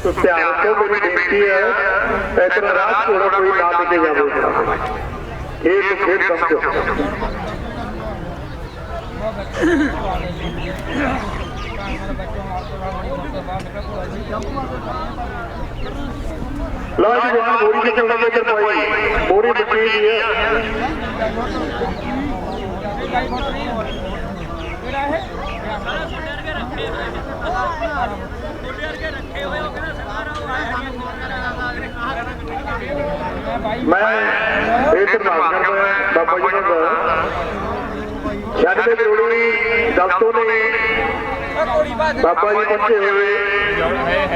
तो ध्यान रखो। मेरी बेनती है इतना रात घोड़ा कोई ना लेके जावे, ये तो फिर समझो। लो जी वहाँ बोरी के चलना लेकर पाई बोरी बची हुई है। मैं एक बात करता बाबा जी ने छे जोड़ी दस्तों ने बाबा जी पहुंचे हुए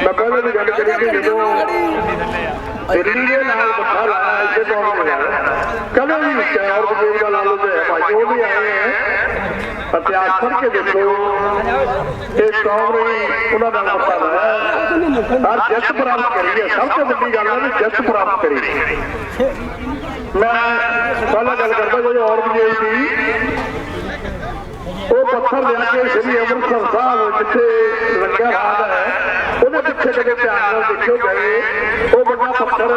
मैं पहले भी गल करी कि जो दिल्ली के नाल बखा लाया इसे दौर में कभी भी और बुजुर्ग का लालू है भाई वो भी आए हैं इतिहास पढ़ के देखो एक कौम ने उन्होंने मौका लाया हर जित प्राप्त करी है। सबसे बड़ी गल है जित प्राप्त करी। मैं पहला गल करता जो और भी थी वो पत्थर लिया के श्री अमृतसर साहब जिथे लंगर हाल है ਉਹਦੇ ਪਿੱਛੇ ਕਦੇ ਧਿਆਨ ਨਾਲ ਦੇਖਿਓ ਗਏ ਉਹ ਵੱਡਾ ਪੱਥਰ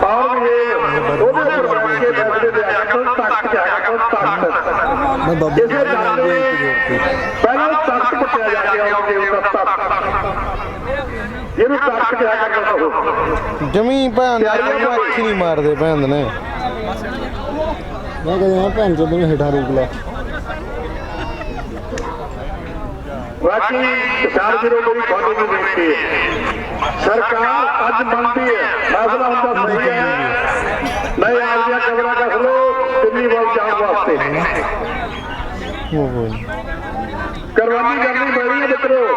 ਔਰ ਵੀ ਉਹਦੇ ਉੱਪਰ ਬੈਠ ਕੇ ਫੈਸਲੇ ਦੇ ਆਇਆ ਕੋਲ ਤਖਤ ਤੇ ਆਇਆ ਕੋਲ ਤਖਤ ਇਸੇ ਕਰਕੇ ਪਹਿਲਾਂ ਤਖਤ ਪੱਟਿਆ ਜਾ ਕੇ ਆਉਂ ਦੇਵਤਾ ਤਖਤ ਇਹਨੂੰ ਤਖਤ ਕਿਹਾ ਕਰਦਾ ਉਹ ਜਮੀ ਭੈਣ ਦਾ ਅੱਖੀ ਨਹੀਂ ਮਾਰਦੇ ਭੈਣ ਨੇ। ਮੈਂ ਕਹਿੰਦਾ ਭੈਣ ਚੋਦ ਨੂੰ ਹੇਠਾਂ ਰੋਕ ਲਾ। बाकी किसान वीरों मेरी बहुत भी बेनती है सरकार अज बनती है फैसला उनका सही है नहीं आज दिया कमरा कस लो दिल्ली वाल जाने वास्ते करवानी करनी पड़ी है मित्रों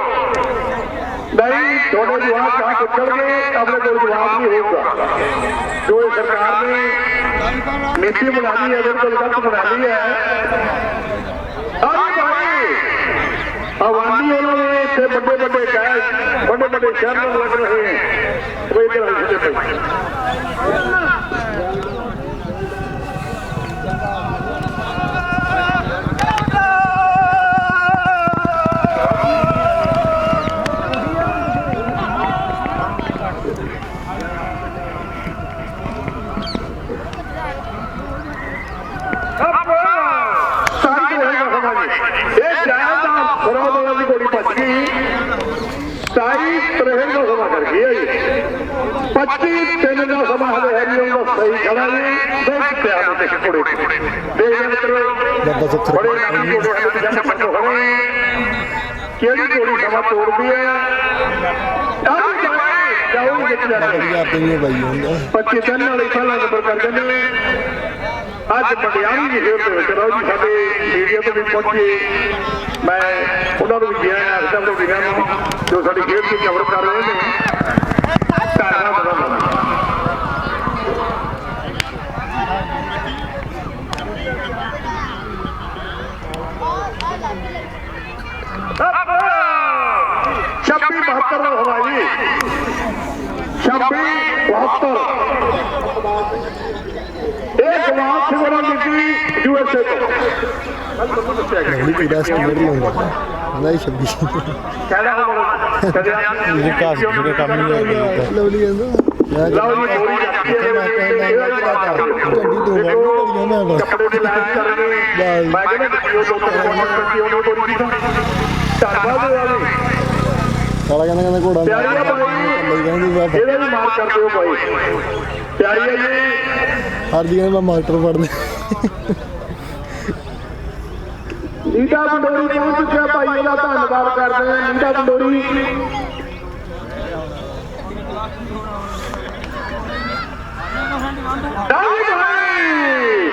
नहीं थोड़े जवाब कहाँ पूछोगे अपने कोई जवाब नहीं होगा। जो सरकार ने नीति बना दी है बिल्कुल गलत बना दी है। आबादी उन्होंने इतने बड़े बड़े गैस बड़े बड़े शहर में लग रहे हैं वो इधर केड़ी घोड़ी सभा तोड़ती है 25 दिन वाले पहला नंबर कर देंगे। अज पटियाली की खेल जी साडे मीडिया तो भी पहुंचे मैं उन्होंने भी गया अफसर वीर जो साड़ी खेल की कवर कर रहे हैं। छब्बी 72 हवाई 26 72 एक जवाब से बड़ा यूएसए को ਨਹੀਂ 26 ਕਹਿਣਾ ਹੁਣ ਕਦੇ ਵਿਕਾਸ ਜਿਹੜੇ ਕੰਮ ਨਹੀਂ ਹੋਏ ਲਵਲੀ ਕਹਿੰਦਾ ਲਓ ਜੀ ਗੋਲੀ ਰੱਖੀ ਹੈ ਝੰਡੀ ਤੋਂ ਵੜਨੀ ਕੱਪੜੇ ਦੀ ਲਾਈਨ ਕਰਨੀ ਮੈਂ ਕਹਿੰਦਾ ਵੀਡੀਓ ਤੋਂ ਕੋਮੈਂਟ ਕਰਕੇ ਉਹਨੂੰ ਗੋਲੀ ਦੀ ਧੰਨਵਾਦ ਵਾਲੀ ਸਾਲਾ ਕਹਿੰਦਾ ਘੋੜਾ ਪਿਆਰੀਆ ਭਾਈ ਕਹਿੰਦੀ ਬਾਬਾ ਇਹਦਾ ਵੀ ਮਾਰ ਕਰ ਦਿਓ ਭਾਈ ਪਿਆਰੀਆ ਜੀ ਹਰਦੀ ਕਹਿੰਦਾ ਮੈਂ ਮਾਸਟਰ ਪੜ੍ਹਦੇ ਨੀਂਦਾ ਪੰਡੋਰੀ ਪਹੁੰਚ ਚੁੱਕਿਆ ਭਾਈ ਇਹਦਾ ਧੰਨਵਾਦ ਕਰਦੇ ਹਾਂ ਨੀਂਦਾ ਪੰਡੋਰੀ ਦਾਈ ਭਾਈ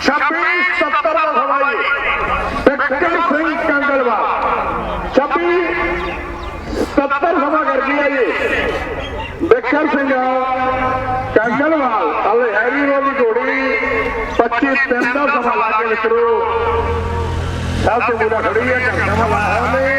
छब्बीस 70 का हवाई विक्रम सिंह कंगलवाल 26-70 सभा कर दिया ये विक्रम सिंह कंगलवाल हले हैरी वाली घोड़ी 25-3 का सभा ला के मित्रों सबसे बुरा खड़ी है सभा लाया हमने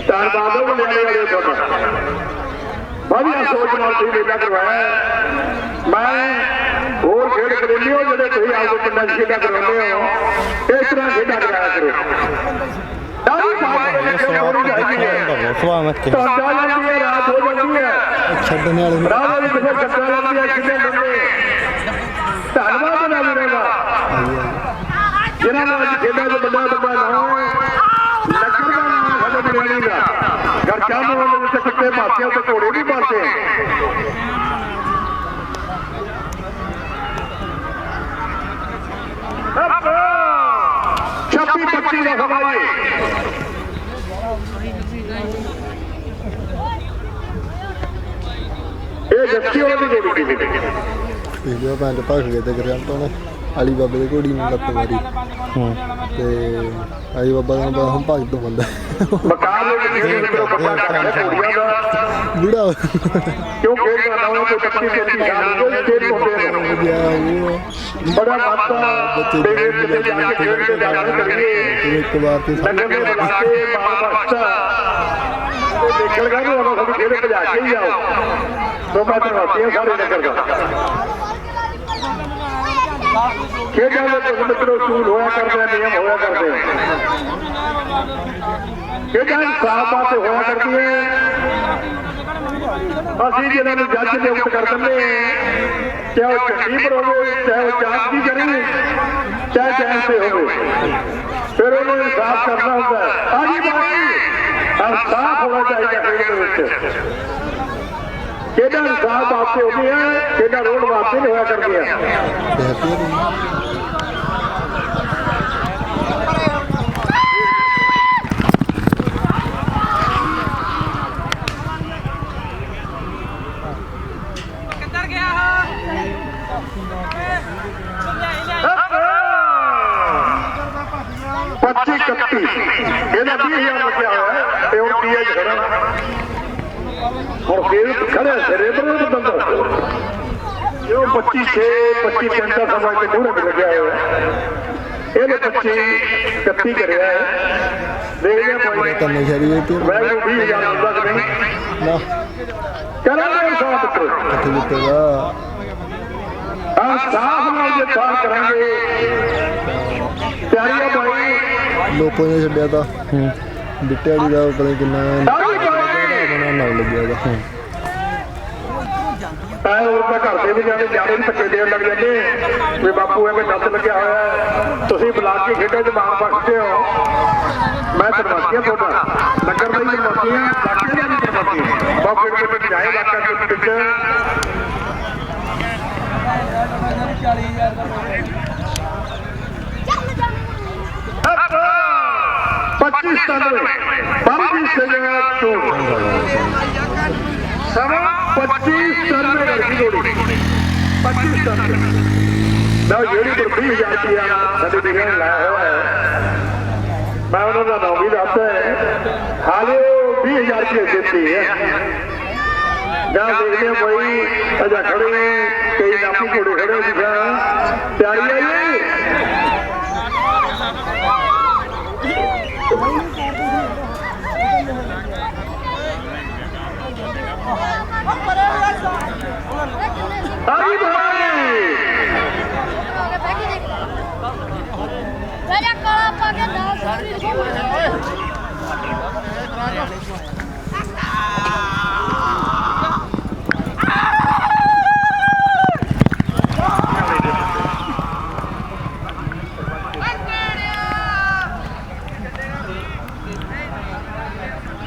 ਧੰਨਵਾਦ ਬੁਲਾਣੇ ਵਾਲੇ ਤੁਹਾਡਾ ਵਧੀਆ ਸੋਚ ਨਾਲ ਤੁਸੀਂ ਮੇਲਾ ਕਰਵਾਇਆ ਮੈਂ ਹੋਰ ਖੇਡ ਪ੍ਰੇਮੀਓ ਜਿਹੜੇ ਤੁਸੀਂ ਆਪਦੇ ਪਿੰਡਾਂ 'ਚ ਖੇਡਾਂ ਕਰਵਾਉਂਦੇ ਹੋ ਇਸ ਤਰ੍ਹਾਂ ਖੇਡਾਂ ਕਰਾਇਆ ਕਰੋ ਦਾਦੀ ਸਾਹਿਬ ਦੇ ਵਿੱਚ ਹੋਣੀ ਚਾਹੀਦੀ ਹੈ ਤੁਹਾਡਾ ਜਾਂਦੀ ਹੈ ਰਾਤ ਹੋ ਜਾਂਦੀ ਹੈ ਛੱਡਣੇ ਵਾਲੇ ਰਾਤ ਦੇ ਵਿੱਚ ਫਿਰ ਕੱਟਾ ਲੱਗਦੀ ਹੈ ਕਿੰਨੇ ਬੰਦੇ ਧੰਨਵਾਦ ਨਾ ਮਿਲੇਗਾ ਜਿਹਨਾਂ ਨਾਲ ਅੱਜ ਖੇਡਾਂ 'ਚ ਬੰਦਾ ਨਾ ਹੋਵੇ ਲੱਕੜ ਦਾ ਨਾਮ ਸਾਡੇ ਬਿਰਿਆਨੀ ਦਾ ਘਰ ਚਾਹ ਦੇ ਵਿੱਚ ਕੁੱਤੇ ਪਾਸੇ ਤੇ ਘੋੜੇ ਵੀ ਪਾਸੇ 26-25 ਦਾ ਸਮਾਂ ਹੈ ਇਹ ਜੱਸੀ ਵਾਲੀ ਜੋੜੀ ਦੀ ਵੀਡੀਓ ਪੈਂਟ ਭੱਜ ਗਏ ਤੇ ਕਰਿਆ ਤੋਂ ਅਲੀ ਬਾਬੇ ਦੀ ਘੋੜੀ ਨੂੰ ਲੱਤ ਮਾਰੀ ਤੇ ਅਲੀ ਬਾਬਾ ਦਾ ਹੁਣ ਭੱਜ ਤੋਂ ਬੰਦਾ ਮਕਾਨ ਦੇ ਵਿੱਚ ਜਿਹੜੇ ਕੋਲ ਪੱਕਾ ਕਰਦਾ ਘੋੜੀਆਂ ਦਾ ਬੁੜਾ ਕਿਉਂ ਖੇਡਦਾ ਨਾ ਉਹ 25-30 ਸਾਲ ਦੇ ਖੇਡ ਹੁੰਦੇ ਨੇ ਗਿਆ ਉਹ ਬੜਾ ਮਾਤਾ ਦੇ ਵਿੱਚ ਤੇ ਜਾ ਕੇ ਖੇਡਦੇ ਜਾਣਾ ਕਰੀਏ ਇੱਕ ਵਾਰ ਤੇ ਨਗਰ ਦੇ ਬਲਾਕੇ ਬਾਬਾ ਤੇ ਦੇਖਣ ਗਾ ਨੂੰ ਉਹਨਾਂ ਨੂੰ ਖੇਡ ਭਜਾ ਕੇ ਹੀ ਆਓ ਸੋ ਬਾਤਾਂ ਹੁੰਦੀਆਂ ਸਾਰੇ ਨਗਰ ਦਾ ਖੇਡਾਂ ਦੇ ਤੋਂ ਮਿੱਤਰੋ ਸੂਲ ਹੋਇਆ ਕਰਦੇ ਨਿਯਮ ਹੋਇਆ ਕਰਦੇ ਖੇਡਾਂ ਸਾਫ ਬਾਤ ਹੋਇਆ ਕਰਦੀ ਹੈ ਅਸੀਂ ਜਿਹਨਾਂ ਨੂੰ ਜੱਜ ਨਿਯੁਕਤ ਕਰ ਦਿੰਦੇ ਚਾਹੇ ਉਹ ਝੰਡੀ ਪਰ ਹੋਵੇ ਚਾਹੇ ਉਹ ਜਾਂਚ ਦੀ ਕਰੇ ਚਾਹੇ ਚੈਨ ਤੇ ਹੋਵੇ ਫਿਰ ਉਹਨੂੰ ਇਨਸਾਫ ਕਰਨਾ ਹੁੰਦਾ ਹੈ ਆਜੀ ਬਾਈ ਇਨਸਾਫ ਹੋਣਾ ਚਾਹੀਦਾ ਖੇਡ ਦੇ ਵਿੱਚ ਖੇਡਾਂ ਇਨਸਾਫ ਵਾਸਤੇ ਹੁੰਦੀਆਂ ਖੇਡਾਂ ਰੋਡ ਵਾਸਤੇ ਨਹੀਂ ਹੋਇਆ ਕਰਦੀਆਂ ਕਿੱਧਰ ਗਿਆ 25-31 ਇਹਦਾ 20,000 ਲੱਗਿਆ ਹੋਇਆ ਤੇ ਹੁਣ ਕੀ ਹੈ ਖੜਾ ਹੁਣ ਫੇਰ ਖੜਾ ਸਿਰੇ ਪਰ ਬੰਦਾ ਇਹ 25-6 ਦਾ ਸਮਾਂ ਤੇ ਪੂਰਾ ਲੱਗਿਆ ਹੋਇਆ ਇਹਦੇ 25-31 ਕਰਿਆ ਹੈ ਦੇਖਦੇ ਆਪਾਂ ਕੰਨੇ ਸ਼ਰੀ ਤੇ ਮੈਂ 20,000 ਲੱਗ ਨਹੀਂ ਨਾ ਕਰਾਂਗੇ ਸਾਥ ਕਿੱਥੇ ਜਿੱਤੇਗਾ ਹਾਂ ਸਾਥ ਨਾਲ ਜੇ ਸਾਥ ਕਰਾਂਗੇ ਪਿਆਰੀਆ ਭਾਈ ਲੋਪੋ ਨੇ ਛੱਡਿਆ ਤਾਂ ਬਿੱਟੇ ਵਾਲੀ ਦਾ ਪਤਾ ਕਿੰਨਾ ਬਣਾ ਨਾ ਲੱਗਿਆ ਉਹਦਾ ਉਹ ਤਾਂ ਘਰ ਦੇ ਵੀ ਜਾਣੇ ਵੀ ਧੱਕੇ ਦੇਣ ਲੱਗ ਜਾਂਦੇ ਵੀ ਬਾਪੂ ਐਵੇਂ ਨੱਥ ਲੱਗਿਆ ਹੋਇਆ ਤੁਸੀਂ ਬੁਲਾ ਕੇ ਖੇਡਾਂ 'ਚ ਮਾਰ ਬਖਸ਼ਦੇ ਹੋ ਮੈਂ ਧੰਨਵਾਦੀਆਂ ਤੁਹਾਡਾ ਨਗਰ ਦਾ ਹੀ ਧੰਨਵਾਦੀਆਂ ਇਲਾਕੇ ਦਾ ਵੀ ਧੰਨਵਾਦੀਆਂ ਬਾਪੂ ਦੇ ਵਿੱਚ ਜਾਏ ਇਲਾਕਾ ਦੇ ਵਿੱਚ 25-97 ਬਾਬੀ ਸਿੰਘ ਤੋਂ ਸਵਾ 25-97 ਲੜਕੀ ਜੋੜੀ 25-97 ਨਾ ਜਿਹੜੀ 20,000 ਰੁਪਇਆ ਸਾਡੇ ਵੀਰਾਂ ਨੇ ਲਾਇਆ ਹੋਇਆ ਹੈ, ਮੈਂ ਉਹਨਾਂ ਦਾ ਨਾਮ ਵੀ ਦੱਸਦਾ ਹੈ, ਹਾਲੇ ਉਹ 20,000 ਰੁਪਏ ਦਿੱਤੀ ਹੈ। ਜਾਂ ਦੇਖਦੇ ਹਾਂ ਕੋਈ ਅਜਾ ਖੜੇ ਨੇ, ਕਈ ਨਾਪੀ ਘੋੜੇ ਖੜੇ ਦਿਖਾ ਤਿਆਰੀ ਹੈ ਜੀ। ਆਈ ਭਾਈ ਰਾਜਾ ਕਾਲਾ ਪਾ ਕੇ 10 ਵੀ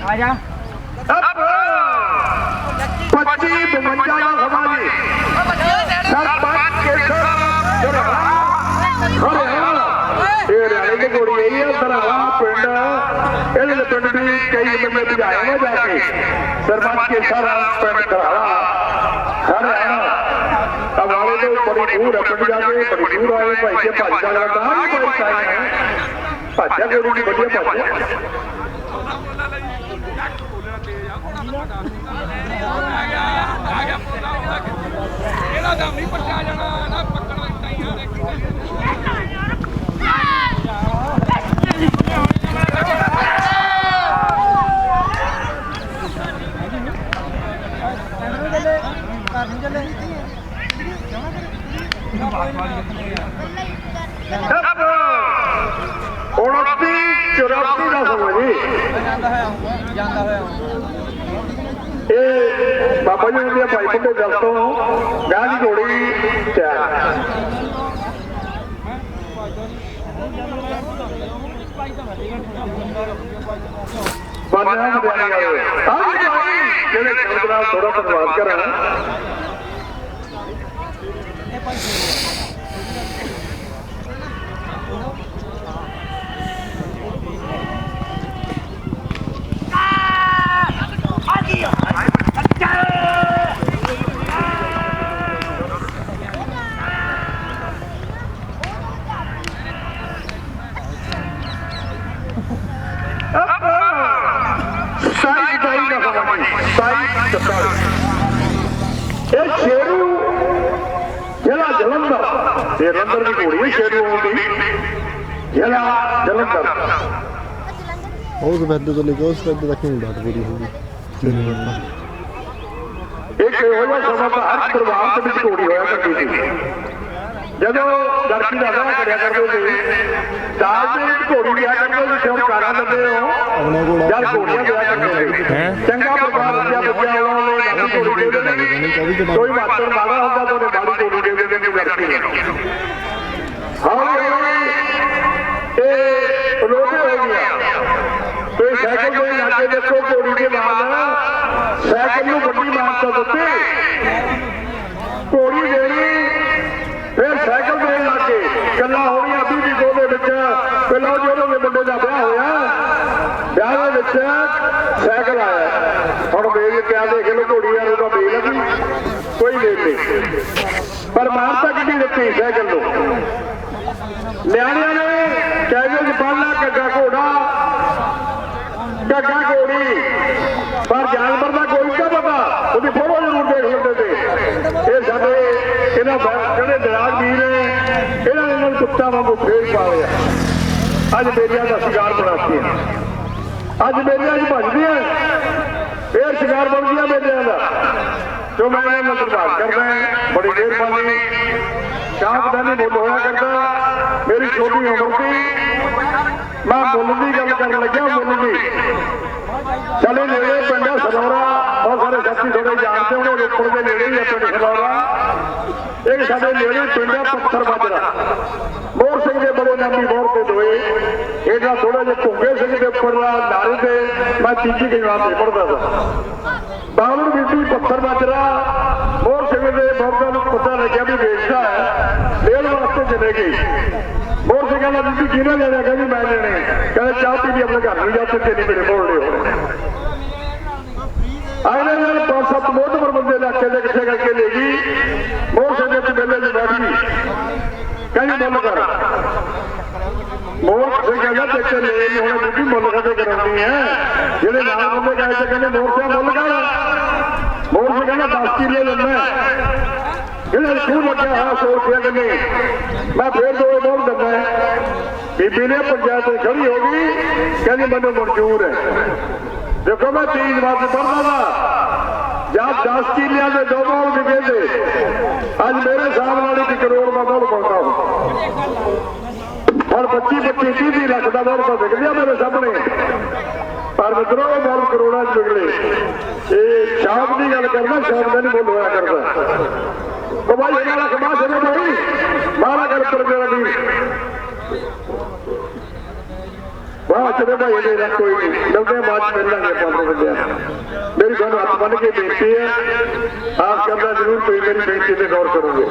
ਆ ਜਾ 25-52 ਦਾ ਸਮਾਂ ਜੀ। ਸਰਪੰਚ ਕੇਸਰ ਇਹ ਰਿਆਲੇ ਦੀ ਗੋੜੀ ਆਈ ਹੈ ਧਰਾਵਾ ਪਿੰਡ, ਇਹਦੇ ਦੇ ਪਿੰਡ ਵੀ ਕਈ ਬੰਦੇ ਭਜਾਏ ਨੇ ਜਾ ਕੇ। ਸਰਪੰਚ ਕੇਸਰ ਪਿੰਡ ਧਰਾਵਾ ਹਰਿਆਣਾ ਅਵਾਲੇ ਤੋਂ ਬੜੀ ਦੂਰ ਹੈ ਪਿੰਡ ਜਾ ਕੇ, ਬੜੀ ਦੂਰ ਆਏ ਭਾਈ ਕੇ ਭੱਜ ਦਾ ਲੱਗਦਾ ਹੀ ਕੋਈ ਸਾਈ ਹੈ ਭਾਜਾ ਗੋੜੀ ਵਧੀਆ ਭਾਜਾ। ਇਹਦਾ ਦਮ ਨਹੀਂ ਪੱਟਿਆ ਜਾਣਾ ਨਾ ਪੱਕੜ ਟਾਈਆਂ ਦੇ ਉਨੱਤੀ 84 ਦਾ ਸਮਾਂ ਜੀ। ਇਹ ਬਾਬਾ ਜੀ ਦੇ ਭਾਈ ਬੰਦੇ ਦਲ ਤੋਂ ਗਾਂ ਦੀ ਘੋੜੀ ਤਿਆਰ। ਬਾਨਾਂ ਮਦਿਆਣੀ ਵਾਲੇ ਆਹ ਭਾਈ ਜਿਹੜੇ ਸ਼ਬਦ ਨਾਲ ਥੋੜਾ ਧੰਨਵਾਦ ਕਰਾਂ। ਇਹ ਸ਼ੇਰੂ ਜਿਹੜਾ ਜਲੰਧਰ ਇਹ ਜਲੰਧਰ ਦੀ ਘੋੜੀ ਹੈ ਸ਼ੇਰੂ ਆਉਂਦੀ ਜਿਹੜਾ ਜਲੰਧਰ ਉਸ ਵੈਦ ਤੋਂ ਲੈ ਕੇ ਉਸ ਵੈਦ ਤੱਕ ਨਹੀਂ ਬਾਤ ਪੂਰੀ ਹੋਊਗੀ। ਇੱਕ ਇਹੋ ਜਿਹਾ ਸਮਾਂ ਤਾਂ ਹਰ ਪਰਿਵਾਰ ਦੇ ਵਿੱਚ ਘੋੜੀ ਹੋਇਆ ਕਰਦੀ ਸੀ। ਜਦੋਂ ਦਰਸ਼ੀ ਦਾ ਵਿਆਹ ਕਰਿਆ ਕਰਦੇ ਸੀ ਦਾਜ ਦੇ ਵਿੱਚ ਘੋੜੀ ਲਿਆ ਕਰਦੇ ਸੀ। ਹੁਣ ਕਾਰਾਂ ਦਿੰਦੇ ਹੋ ਯਾਰ ਘੋੜੀਆਂ ਲਿਆ ਕਰਦੇ ਸੀ। ਚੰਗਾ ਪਰਿਵਾਰ ਰੱਖਿਆ ਬੱਚਿਆਂ ਉਹਨਾਂ ਨੇ ਨਵੀਂ ਘੋੜੀ ਦੇ ਦਿੰਦੇ। ਕੋਈ ਮਾਤਰ ਮਾੜਾ ਹੁੰਦਾ ਤਾਂ ਉਹਨੇ ਬਾੜੀ ਘੋੜੀ ਦੇ ਦਿੰਦੇ ਨੇ ਲੜਕੀ ਨੂੰ। ਹੌਲੀ ਹੌਲੀ ਇਹ ਲੋਕ ਹੋ ਗਿਆ। ਕੋਈ ਸਾਈਕਲ ਦੇ ਲਾਗੇ ਦੇਖੋ ਘੋੜੀ ਦੇ ਨਾਲ ਸਾਈਕਲ ਨੂੰ ਵੱਡੀ ਮਾਨਤਾ ਦਿੱਤੀ। ਘੋੜੀ ਦੇਣੀ ਫਿਰ ਸਾਈਕਲ ਦੇਣ ਲੱਗੇ। ਗੱਲਾਂ ਹੋਣੀਆਂ ਬੀਬੀ ਗੋ ਦੇ ਵਿੱਚ ਪਹਿਲਾਂ ਜਦੋਂ ਦੇ ਮੁੰਡੇ ਦਾ ਵਿਆਹ ਹੋਇਆ, ਵਿਆਹ ਦੇ ਵਿੱਚ ਸਾਈਕਲ ਆਇਆ। ਹੁਣ ਮੇਰੀ ਕਿਆ ਦੇਖ ਲੋ ਘੋੜੀ ਵਾਲੇ ਦਾ ਮੇਲ ਲੱਗੀ ਕੋਈ ਮੇਲ ਨਹੀਂ, ਪਰ ਮਾਨਤਾ ਕਿੰਨੀ ਦਿੱਤੀ ਸਾਈਕਲ ਨੂੰ। ਨਿਆਣਿਆਂ ਨੇ ਕਹਿੰਦੇ ਜੀ ਬਾਲਾ ਕੱਗਾ ਘੋੜਾ ਕੱਗਾ ਘੋੜੀ, ਪਰ ਜਾਨਵਰ ਦਾ ਕੋਈ ਨਹੀਂ ਪਤਾ, ਉਹਦੀ ਫੋਟੋ ਜ਼ਰੂਰ ਦੇਖ ਲੈਂਦੇ ਤੇ। ਇਹ ਸਾਡੇ ਇਹਨਾਂ ਜਿਹੜੇ ਦਰਾਜ ਵੀਰ ਨੇ ਇਹਨਾਂ ਨੇ ਇਹਨਾਂ ਨੂੰ ਕੁੱਤਾ ਵਾਂਗੂ ਫੇਰ ਪਾ ਲਿਆ। ਅੱਜ ਮੇਰੀਆਂ ਦਾ ਸ਼ਿਕਾਰ ਬਣਾਤੀਆਂ, ਅੱਜ ਮੇਰੀਆਂ ਚ ਭੱਜਦੀਆਂ ਫੇਰ ਸ਼ਿਕਾਰ ਬਣ ਗਿਆ ਮੇਰਿਆਂ ਦਾ। ਜੋ ਮੈਂ ਇਹਨਾਂ ਨੂੰ ਧੰਨਵਾਦ ਕਰਦਾ, ਬੜੀ ਮਿਹਰਬਾਨੀ। ਸ਼ਾਹਪਦਾਨੀ ਮੁੱਲ ਹੋਇਆ ਕਰਦਾ। ਮੇਰੀ ਛੋਟੀ ਉਮਰ ਸੀ, ਮੈਂ ਮੁੱਲ ਦੀ ਗੱਲ ਕਰਨ ਲੱਗਿਆ। ਮੁੱਲ ਦੀ ਚਲੇ ਨੇੜੇ ਪਿੰਡ ਸਲੌਰਾ, ਬਹੁਤ ਸਾਰੇ ਸਾਥੀ ਥੋੜੇ ਜਾਣਦੇ ਹੋਣੇ, ਰੋਪੜ ਦੇ ਨੇੜੇ ਹੀ ਹੈ ਪਿੰਡ ਸਲੌਰਾ। ਇੱਕ ਸਾਡੇ ਨੇੜੇ ਪਿੰਡ ਹੈ ਪੱਥਰ ਮਾਜਰਾ, ਮੋਹਰ ਸਿੰਘ ਦੇ ਬੜੇ ਨਾਮੀ ਮੋਹਰ ਤੇ ਦੋਏ। ਇਹਦਾ ਥੋੜਾ ਜਿਹਾ ਭੁੰਗੇ ਸਿੰਘ ਦੇ ਉੱਪਰ ਨਾਰੇ ਤੇ ਮੈਂ ਤੀਜੀ ਗੰਜਵਾਨ ਤੇ ਪੜਦਾ ਸੀ। ਬਾਵਨ ਬੀਬੀ ਪੱਥਰ ਮਾਜਰਾ ਮੋਹਰ ਸਿੰਘ ਦੇ ਮੋਹਰਾਂ ਨੂੰ ਪਤਾ ਲੱਗਿਆ ਵੀ ਵੇਚਦਾ ਹੈ, ਦੇਣ ਵਾਸਤੇ ਚਲੇ ਗਈ। ਮੋਹਰ ਸਿੰਘ ਕਹਿੰਦਾ ਬੀਬੀ ਕਿਹਨੇ ਲੈਣਾ? ਕਹਿੰਦੀ ਮੈਂ ਲੈਣੇ। ਕਹਿੰਦੇ ਚਾਹ ਪੀ ਕੇ ਆਪਣੇ ਘਰ ਨੂੰ ਜਾ, ਤੇ ਨਹੀਂ ਮੇਰੇ ਬੋਲਦੇ ਹੋਣੇ। ਆਇਨੇ ਨਾਲ 5-7 ਮੋਹਤਬਰ ਬੰਦੇ ਇਲਾਕੇ ਦੇ ਇਕੱਠੇ ਕਰਕੇ ਲੈ ਗਈ। ਮੋਹਰ ਸਿੰਘ ਦੇ ਮੇਲੇ 'ਚ ਬੈਠ ਗਈ। ਕਹਿੰਦੀ ਮੁੱਲ ਕਰ ਮੋਰ ਸੇ ਕਹਿੰਦਾ ਤੇ ਲੈ ਨਹੀਂ ਹੋਣਾ ਬੀਬੀ ਮੁੱਲ ਕਦੇ ਕਰਾਉਣੀ ਹੈ ਜਿਹੜੇ ਨਾਲ ਬੰਦੇ ਗਏ ਤੇ ਕਹਿੰਦੇ ਮੋਰ ਸੇ ਮੁੱਲ ਕਰ ਮੋਰ ਸੇ ਕਹਿੰਦਾ 10 ਕਿੱਲੇ ਲੈਣਾ ਜਿਹੜੇ ਖੂਹ ਲੱਗਿਆ ਹੋਇਆ 100 ਰੁਪਏ ਕਿੰਨੇ ਮੈਂ ਫੇਰ 2 ਮੋਰ ਦਿੰਦਾ ਬੀਬੀ ਨੇ ਪੰਚਾਇਤ ਤੇ ਖੜੀ ਹੋ ਗਈ ਕਹਿੰਦੀ ਮੈਨੂੰ ਮਨਜ਼ੂਰ ਹੈ ਦੇਖੋ ਮੈਂ 3 ਵਾਰ ਪੜਦਾ ਵਾ जब 10 किलिया के 2 बॉल विके थे अज मेरे सामने 1 करोड़ का बॉल बनता हूँ और 25-30 लाख का बॉल तो विक गया मेरे सामने पर मित्रों बॉल करोड़ा निकले ये शाम की गल करना शाम का नहीं बोल होया करता तो भाई इन्होंने कमा चलो भाई मारा कर पर मेरा भी वाह चलो भाई ये कोई नहीं मिलते हैं बात मिल लेंगे 5 बजे मेरी दोनों हाथ बन के बेनती है आप करना जरूर कोई मेरी बेनती पे गौर करोगे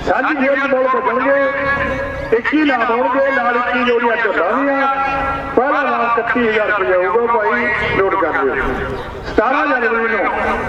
साझी खेल बॉल बचने 21 नाम होंगे नाल 21 जोड़ियां चलानियां पहला नाम 31,000 रुपया होगा भाई नोट कर लो 17 जनवरी को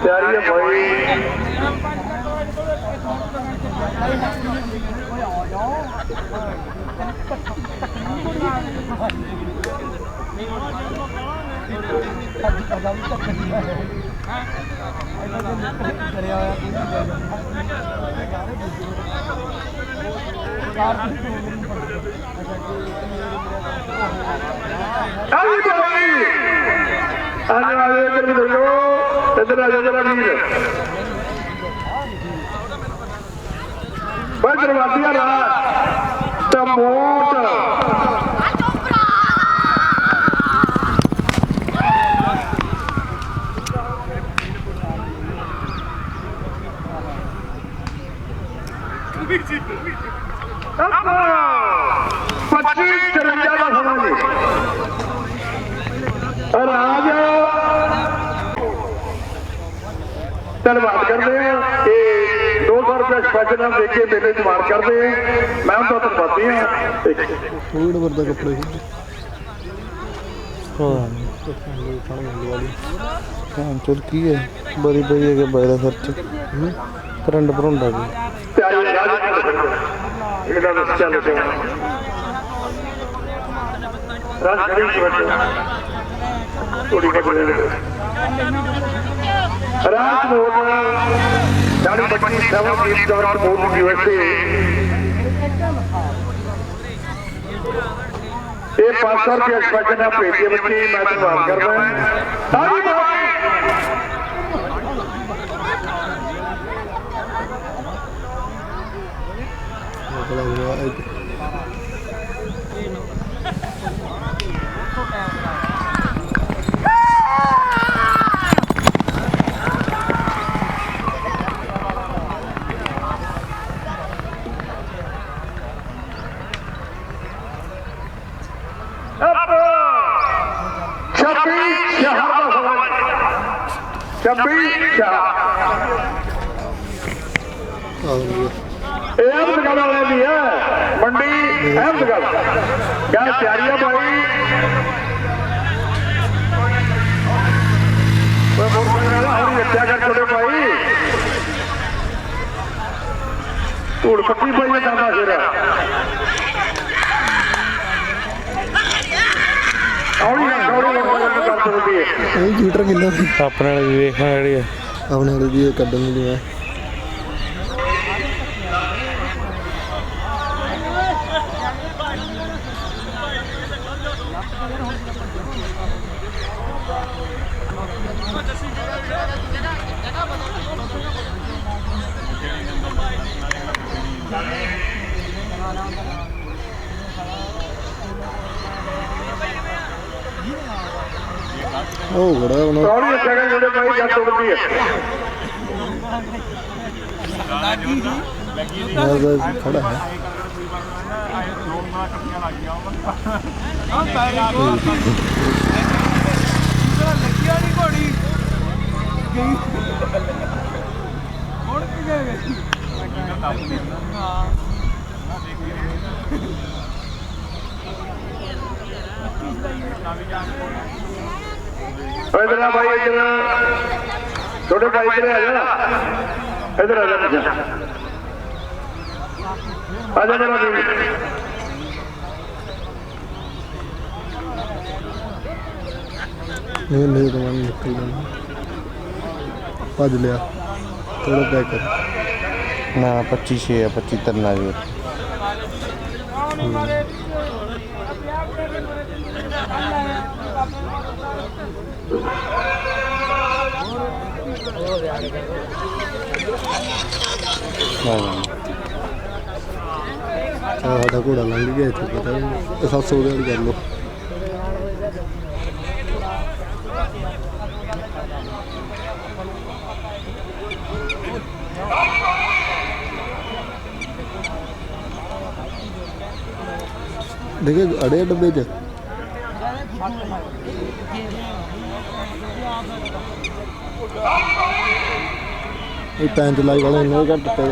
तैयारी है भाई दरवाजिया रात टमोट और आज धन्यवाद करते हैं 200 रुपया स्पेशल हम देखे मेले च मार करते हैं मैं उनका धन्यवादी हाँ कपड़े चल की है बड़ी बड़ी है बाहर खर्च करंट भरौंदा भी राजकोट साढ़े 25 बोर्ड यूएसए ये 500 रुपया स्पेशल आप भेजिए बच्ची मैं धन्यवाद कर रहा हूँ 26-4 ਇਹ ਅਹਿਮਦਗੜ੍ਹ ਵਾਲੇ ਦੀ ਹੈ ਮੰਡੀ ਅਹਿਮਦਗੜ੍ਹ ਕਿਆ ਤਿਆਰੀ ਹੈ ਭਾਈ ਕੋਈ ਮੋਟਰਸਾਈਕਲ ਹੌਲੀ ਰੱਖਿਆ ਕਰ ਛੋਟੇ ਭਾਈ ਧੂੜ ਪੱਕੀ ਪਈ ਹੈ ਦਾਦਾ ਸਿਰ ਹੌਲੀ ਮੋਟਰਸਾਈਕਲ ਕਰ ਸਕਦੀ ਹੈ ਇਹ ਜੂਟਰ ਕਿੰਨਾ ਆਪਣੇ ਵਾਲੇ ਵੀ ਵੇਖਣਾ ਜਿਹੜੀ ਹੈ ਆਪਣੇ ਵਾਲੇ ਦੀ ਕੱਢਣ ਦੀ ਹੈ ਉਹ ਬੜਾ ਉਹਨਾਂ ਹੌਲੀ ਰੱਖਿਆ ਕਰ ਛੋਟੇ ਭਾਈ ਜੱਟ ਉੱਡਦੀ ਹੈ ਦਾ ਖੜਾ ਹੈ ਲੱਗਿਆ ਨਹੀਂ ਘੋੜੀ ਗਈ ਮੁੜ ਕੇ ਗਏ ਹਾਂ इधर आ भाई इधर छोटे भाई इधर आ जा इधर आ जा जरा नहीं तो मन निकल भज लिया थोड़ा पैक कर ਨਾ 25-6 ਆ 25 ਤਰਨਾ ਜੀ ਸਾਡਾ ਘੋੜਾ ਲੰਘ ਗਿਆ ਇੱਥੇ ਪਤਾ ਨਹੀਂ 700 ਦੇ ਕਰ ਲਓ देखिए अड़े डब्बे च पैंच लाई वाले इन्ने घट पे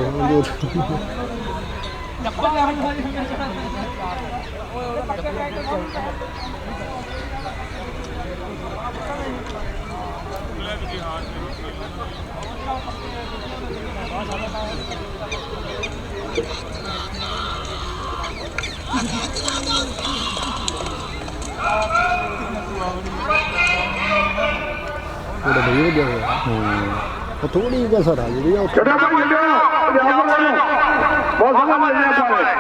थोड़ी का सर आ जी छोटा भाई इधर आओ बहुत सारा मिल जाता है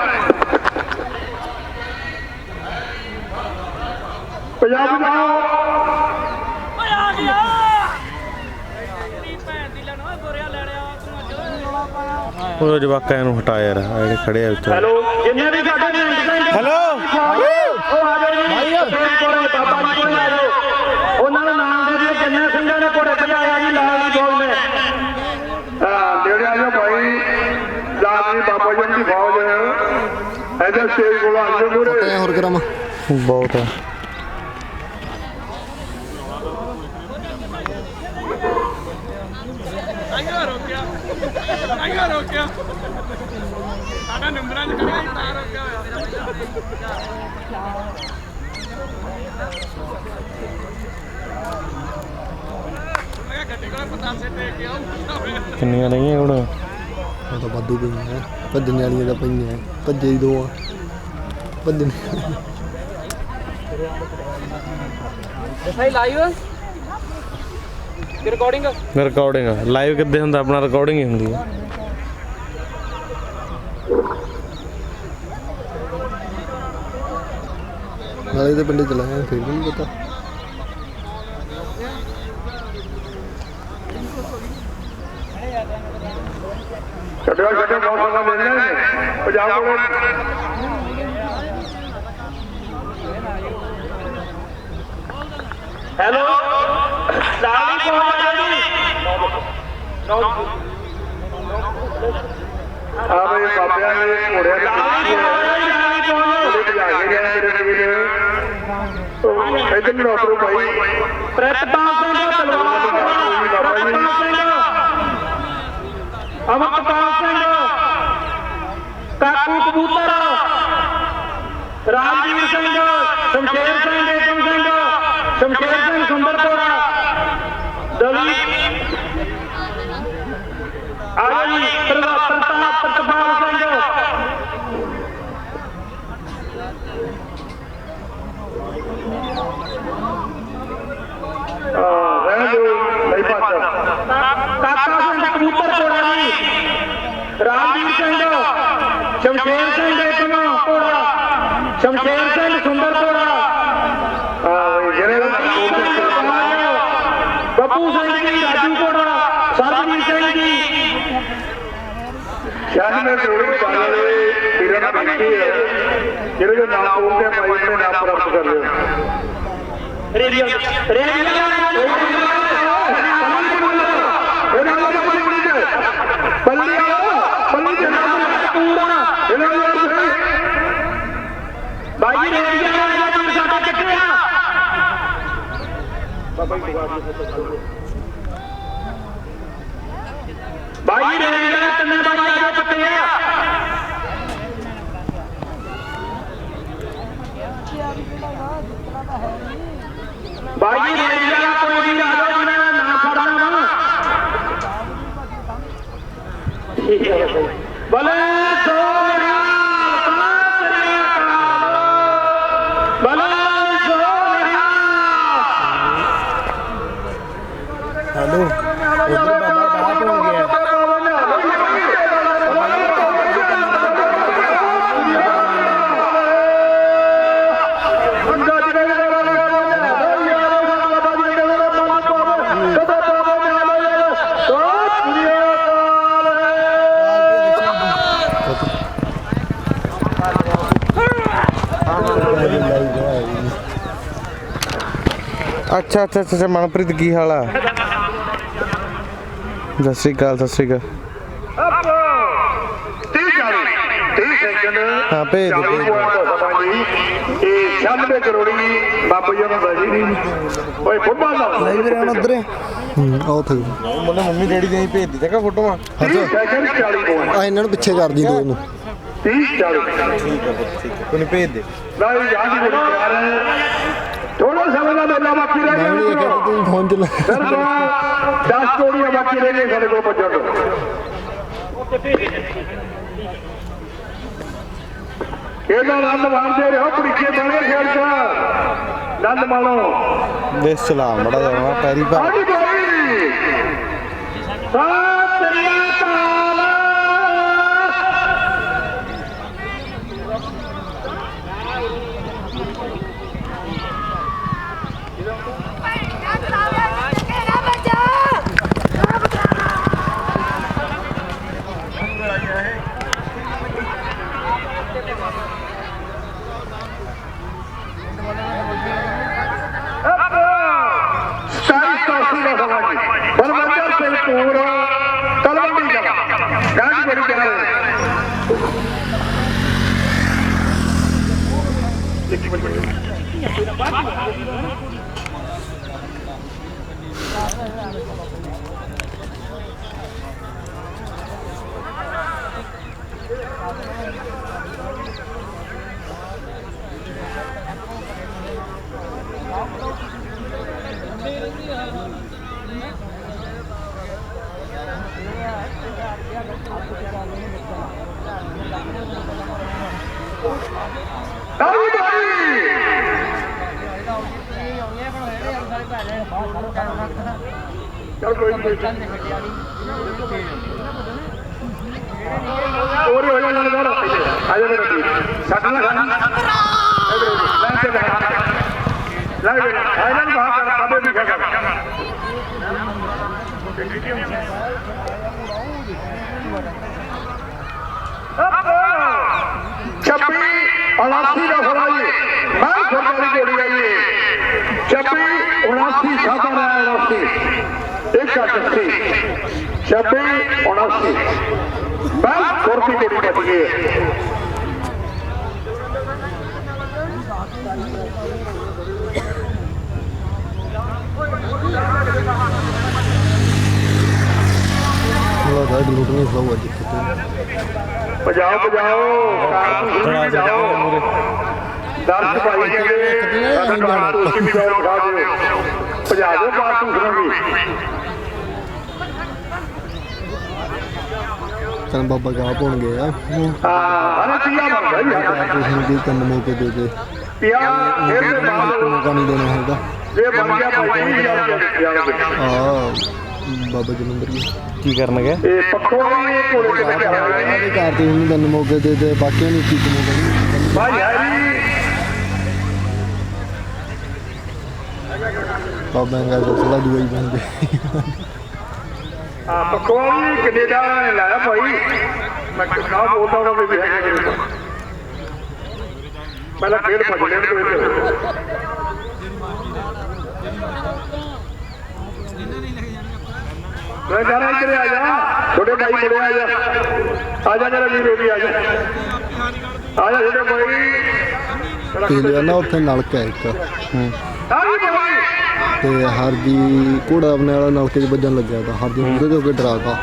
पंजाब जाओ ਓਏ ਆ ਗਿਆ ਨੀ ਭੈਣ ਦੀ ਲੈਣਾ ਗੋਰਿਆ ਲੈ ਲਿਆ ਤੂੰ ਅੱਜ ਉਹ ਜਵਾਕਾਂ ਨੂੰ ਹਟਾ ਯਾਰ ਆਹ ਜਿਹੜੇ ਖੜੇ ਆ ਉੱਥੇ ਹੈਲੋ ਜਿੰਨੇ ਵੀ ਸਾਡੇ ਨੇ ਹੈਲੋ ਉਹ ਆ ਜਾਓ ਜੀ ਭਾਈ ਕੋਲੇ ਬਾਬਾ ਜੀ ਕੋਲ ਆ ਜਾਓ ਉਹਨਾਂ ਦਾ ਨਾਮ ਦੇ ਦਿਓ ਜਿੰਨੇ ਸਿੰਘਾਂ ਨੇ ਕੋੜੇ ਭਜਾਇਆ ਜੀ ਲਾਲ ਦੀ ਫੌਜ ਨੇ ਨੇੜੇ ਆ ਜਾਓ ਭਾਈ ਲਾਲ ਦੀ ਬਾਬਾ ਜੀ ਦੀ ਫੌਜ ਇਹਦੇ ਸਟੇਜ ਕੋਲ ਆ ਜਾਓ ਮੂਰੇ और करामा ਬਹੁਤ ਆ ਆਇਆ ਰੋਕਿਆ ਸਾਡਾ ਨੰਬਰਾਂ 'ਚ ਖੜਿਆ ਸੀ ਤਾਂ ਰੋਕਿਆ ਹੋਇਆ ਮੈਂ ਗੱਡੀ ਕੋਲ ਪਤਾਸੇ ਦੇ ਕੇ ਆਉਂ ਕਿੰਨੀਆਂ ਰਹੀਆਂ ਹੁਣ तो वादू पई है भजने वाली तो पई है भजे ही दो भजने भाई लाइव रिकॉर्डिंग ਰਿਕਾਰਡਿੰਗ ਲਾਈਵ ਕਿੱਦੇ ਹੁੰਦਾ ਆਪਣਾ ਰਿਕਾਰਡਿੰਗ ਹੀ ਹੁੰਦੀ ਹੈ नाले तो पिंड चलाए फिर भी नहीं पता ਛੱਡੋ ਛੱਡੋ ਬਹੁਤ ਸਾਰਾ ਮਿਲ ਜਾਣੇ ਪੰਜਾਬ ਕੋਲ ਹੈਲੋ ਲਾਲੀ ਪਹੁੰਚ ਜਾਣੀ ਆ ਬਈ ਬਾਬਿਆਂ ਨੇ ਘੋੜਿਆਂ ਦੀ ਲਾਲੀ ਪਹੁੰਚ ਜਾਣੀ ਇਧਰ ਨੂੰ ਰੋਕੋ ਭਾਈ ਪ੍ਰਤਪਾਲ ਸਿੰਘ ਦਾ ਤਲਵਾਰ ਅਮਰਪਾਲ ਸਿੰਘ ਕਾਕੂ ਕਬੂਤਰ ਰਾਜਵੀਰ ਸਿੰਘ ਸ਼ਮਸ਼ੇਰ ਸਿੰਘ ਏਕਮ ਸਿੰਘ ਸ਼ਮਸ਼ੇਰ ਸਿੰਘ ਸੁੰਦਰਪੁਰਾ ਦਲੀਪ ਆਇਆ ਜੀ ਪ੍ਰਤਾਪ ਸਿੰਘ ਕਾਕਾ ਸਿੰਘ ਕਬੂਤਰ ਕੋੜਾ ਜੀ ਰਾਜਵੀਰ ਸਿੰਘ ਸ਼ਮਸ਼ੇਰ ਸਿੰਘ ਏਕਮ ਕੋੜਾ ਸ਼ਮਸ਼ੇਰ ਸਿੰਘ ਸੁੰਦਰ ਕੋੜਾ ਬੱਬੂ ਸਿੰਘ ਜੀ ਰਾਜੂ ਕੋੜਾ ਸਰਬਜੀਤ ਸਿੰਘ ਜੀ ਸ਼ਾਨ ਮੈਂ ਜੋੜੀ ਪਾਣੇ ਵੀਰਾਂ ਦਾ ਬੇਨਤੀ ਹੈ ਜਿਹੜੇ ਨਾਮ ਬੋਲਦੇ ਭਾਈ ਆਪਣੇ ਨਾਮ ਪ੍ਰਾਪਤ ਕਰ ਲਿਓ ਰੇਡੀਓ ਬਾਈ ਰੇਡੀਓ ਸਾਡਾ ਕਿੱਥੇ ਆ ਬਾਈ ਰੇਡੀਓ ਤਿੰਨੇ ਬਾਈ ਆ ਕਿੱਥੇ ਆ ਬਾਈ ਰੇਡੀਓ ਕੋਈ ਵੀ ਆ ਜਾਓ ਜਿਹਨਾਂ ਦਾ ਨਾਮ ਫੜਨਾ ਵਾ ਠੀਕ ਹੈ ਬਲੇ हेलो उधर बाबा बात हो गया अच्छा अच्छा अच्छा मनप्रीत की हाल है सत श्री अकाल सत श्री अकाल हाँ भेज दे मम्मी डैडी ने भेज दी था फोटो इन्होंने पिछे कर दी दो कोई भेज दे थोड़ा समय का मेला बाकी रह गया फोन चला 10 जोड़ियां बाकी रह गई साढ़े को बच्चों को नंद मानते रहो परीक्षे बने खेल का नंद मानो देश चला बड़ा जाना पैरी पर चल कोई और हो जाने दो आ जा मेरा साथ में खाना लाइन से खाना लाइन आइलैंड वहां कर बाबे भी खा छब्बी 89 का फराई मैं सरकारी जोड़ी आई है 26 79 7 89 एक 26 79 मैं सरकारी जोड़ी बची है ਲੱਗਦਾ ਡਿਲੂਟ ਨਹੀਂ ਸਲਾਉ ਅੱਜ ਭਜਾਓ ਕਾਰ ਜਾਓ ਦਰਦ ਭਾਈ ਕਹਿੰਦੇ ਸਾਡਾ ਤੁਸੀਂ ਵੀ ਜਾਓ ਖਾ ਦਿਓ ਭਜਾ ਦਿਓ ਕਾਰ ਤੁਸੀਂ ਕਹਿੰਦਾ ਬਾਬਾ ਗਾ ਪਾਉਣ ਗਏ ਆ ਅਰੇ ਪੀਆ ਬਣਦਾ ਯਾਰ ਤੁਸੀਂ ਦੀ ਕੰਨ ਮੌਕੇ ਦੇ ਦੇ ਪੀਆ ਫਿਰ ਦੇ ਬਾਅਦ ਮੌਕਾ ਨਹੀਂ ਦੇਣਾ ਹੈਗਾ ਇਹ ਬਣ ਗਿਆ ਭਾਈ ਬਾਬਾ ਜਲੰਧਰ ਜੀ ਕੀ ਕਰਨਗੇ ਇਹ ਪੱਖੋਂ ਵੀ ਕੋਲੇ ਕਿਤੇ ਗਿਆ ਇਹਦੇ ਘਰ ਤੇ ਉਹਨੂੰ ਕੰਨ ਮੌਕੇ ਦੇ ਦੇ ਬਾਕੀਆਂ ਨੂੰ ਕੀ ਮੌਕਾ ਭਾਈ ਹੈਰੀ ਬਾਬਾ ਦਾ ਸਲਾ ਦੁਆਈ ਬੰਦੇ ਪੱਖੋਂ ਵੀ ਕੈਨੇਡਾ ਨੇ ਲਾਇਆ ਭਾਈ ਮੈਂ ਕਿਹਾ ਬੋਲਦਾ ਉਹਨਾਂ ਵੀ ਹੈਗਾ ਮੇਰੇ ਕੋਲ ਪਹਿਲਾਂ ਫੇਰ ਭੱਜ ਲੈਣ ਤੋਂ ਮੈਂ ਜਾਣਾ ਇੱਧਰ ਆ ਜਾ ਛੋਟੇ ਭਾਈ ਮੁੜੇ ਆ ਜਾ ਮੇਰਾ ਵੀਰ ਹੋ ਆ ਜਾ ਛੋਟੇ ਭਾਈ ਤੇ ਨਾ ਉੱਥੇ ਨਲਕਾ ਇੱਕ ਆ ਗਈ ਭਾਈ ਤੇ ਹਰਦੀ ਘੋੜਾ ਆਪਣੇ ਵਾਲਾ ਨਲਕੇ 'ਚ ਵੱਜਣ ਲੱਗਿਆ ਤਾਂ ਹਰਦੀ ਮੂਹਰੇ ਦੇ ਹੋ ਕੇ ਡਰਾਤਾ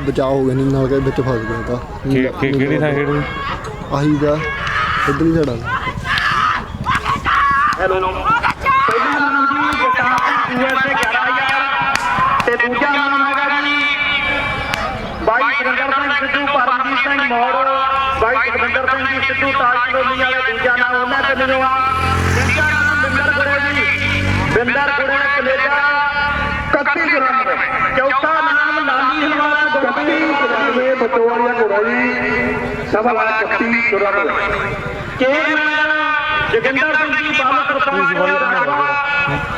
ਬਚਾਅ ਹੋ ਗਿਆ ਨਹੀਂ ਨਲਕੇ ਵਿੱਚ ਫਸ ਗਿਆ ਤਾਂ ਕਿਹੜੀ ਥਾਂ ਖੇਡਦੀ ਆਹੀ ਦਾ ਇੱਧਰਲੀ ਸਾਡਾ ਹੈਲੋ ਪਹਿਲਾ ਨਾਮ ਜੀ ਜਟਾਪ USA 11000 ਤੇ ਦੂਜਾ ਨਾਮ ਹੈਗਾ ਜੀ ਬਾਈ ਸੁਰਿੰਦਰ ਸਿੰਘ ਸਿੱਧੂ ਪਰਮਜੀਤ ਸਿੰਘ ਮੋੜ ਬਾਈ ਸੁਰਿੰਦਰ ਸਿੰਘ ਜੀ ਸਿੱਧੂ ਤਾਜ ਕਲੋਨੀ ਵਾਲੇ ਦੂਜਾ ਨਾਮ ਉਹਨਾਂ ਤੇ ਮੈਨੂੰ ਆ ਤੀਜਾ ਨਾਮ ਬਿੰਦਰ ਗੁੜੇ ਜੀ ਬਿੰਦਰ ਗੁੜੇ ਕੈਨੇਡਾ 3194 ਚੌਥਾ ਨਾਮ ਲਾਲੀ ਹਲਵਾਰਾ ਗੁਰਪ੍ਰੀਤ 91 ਬਤੋੜੀਆ ਘੋੜਾ ਜੀ ਸਭਾ 3194 ਕੇ ਜਗਿੰਦਰ ਸਿੰਘ ਜੀ ਬਾਬਾ ਸਰਪੰਚ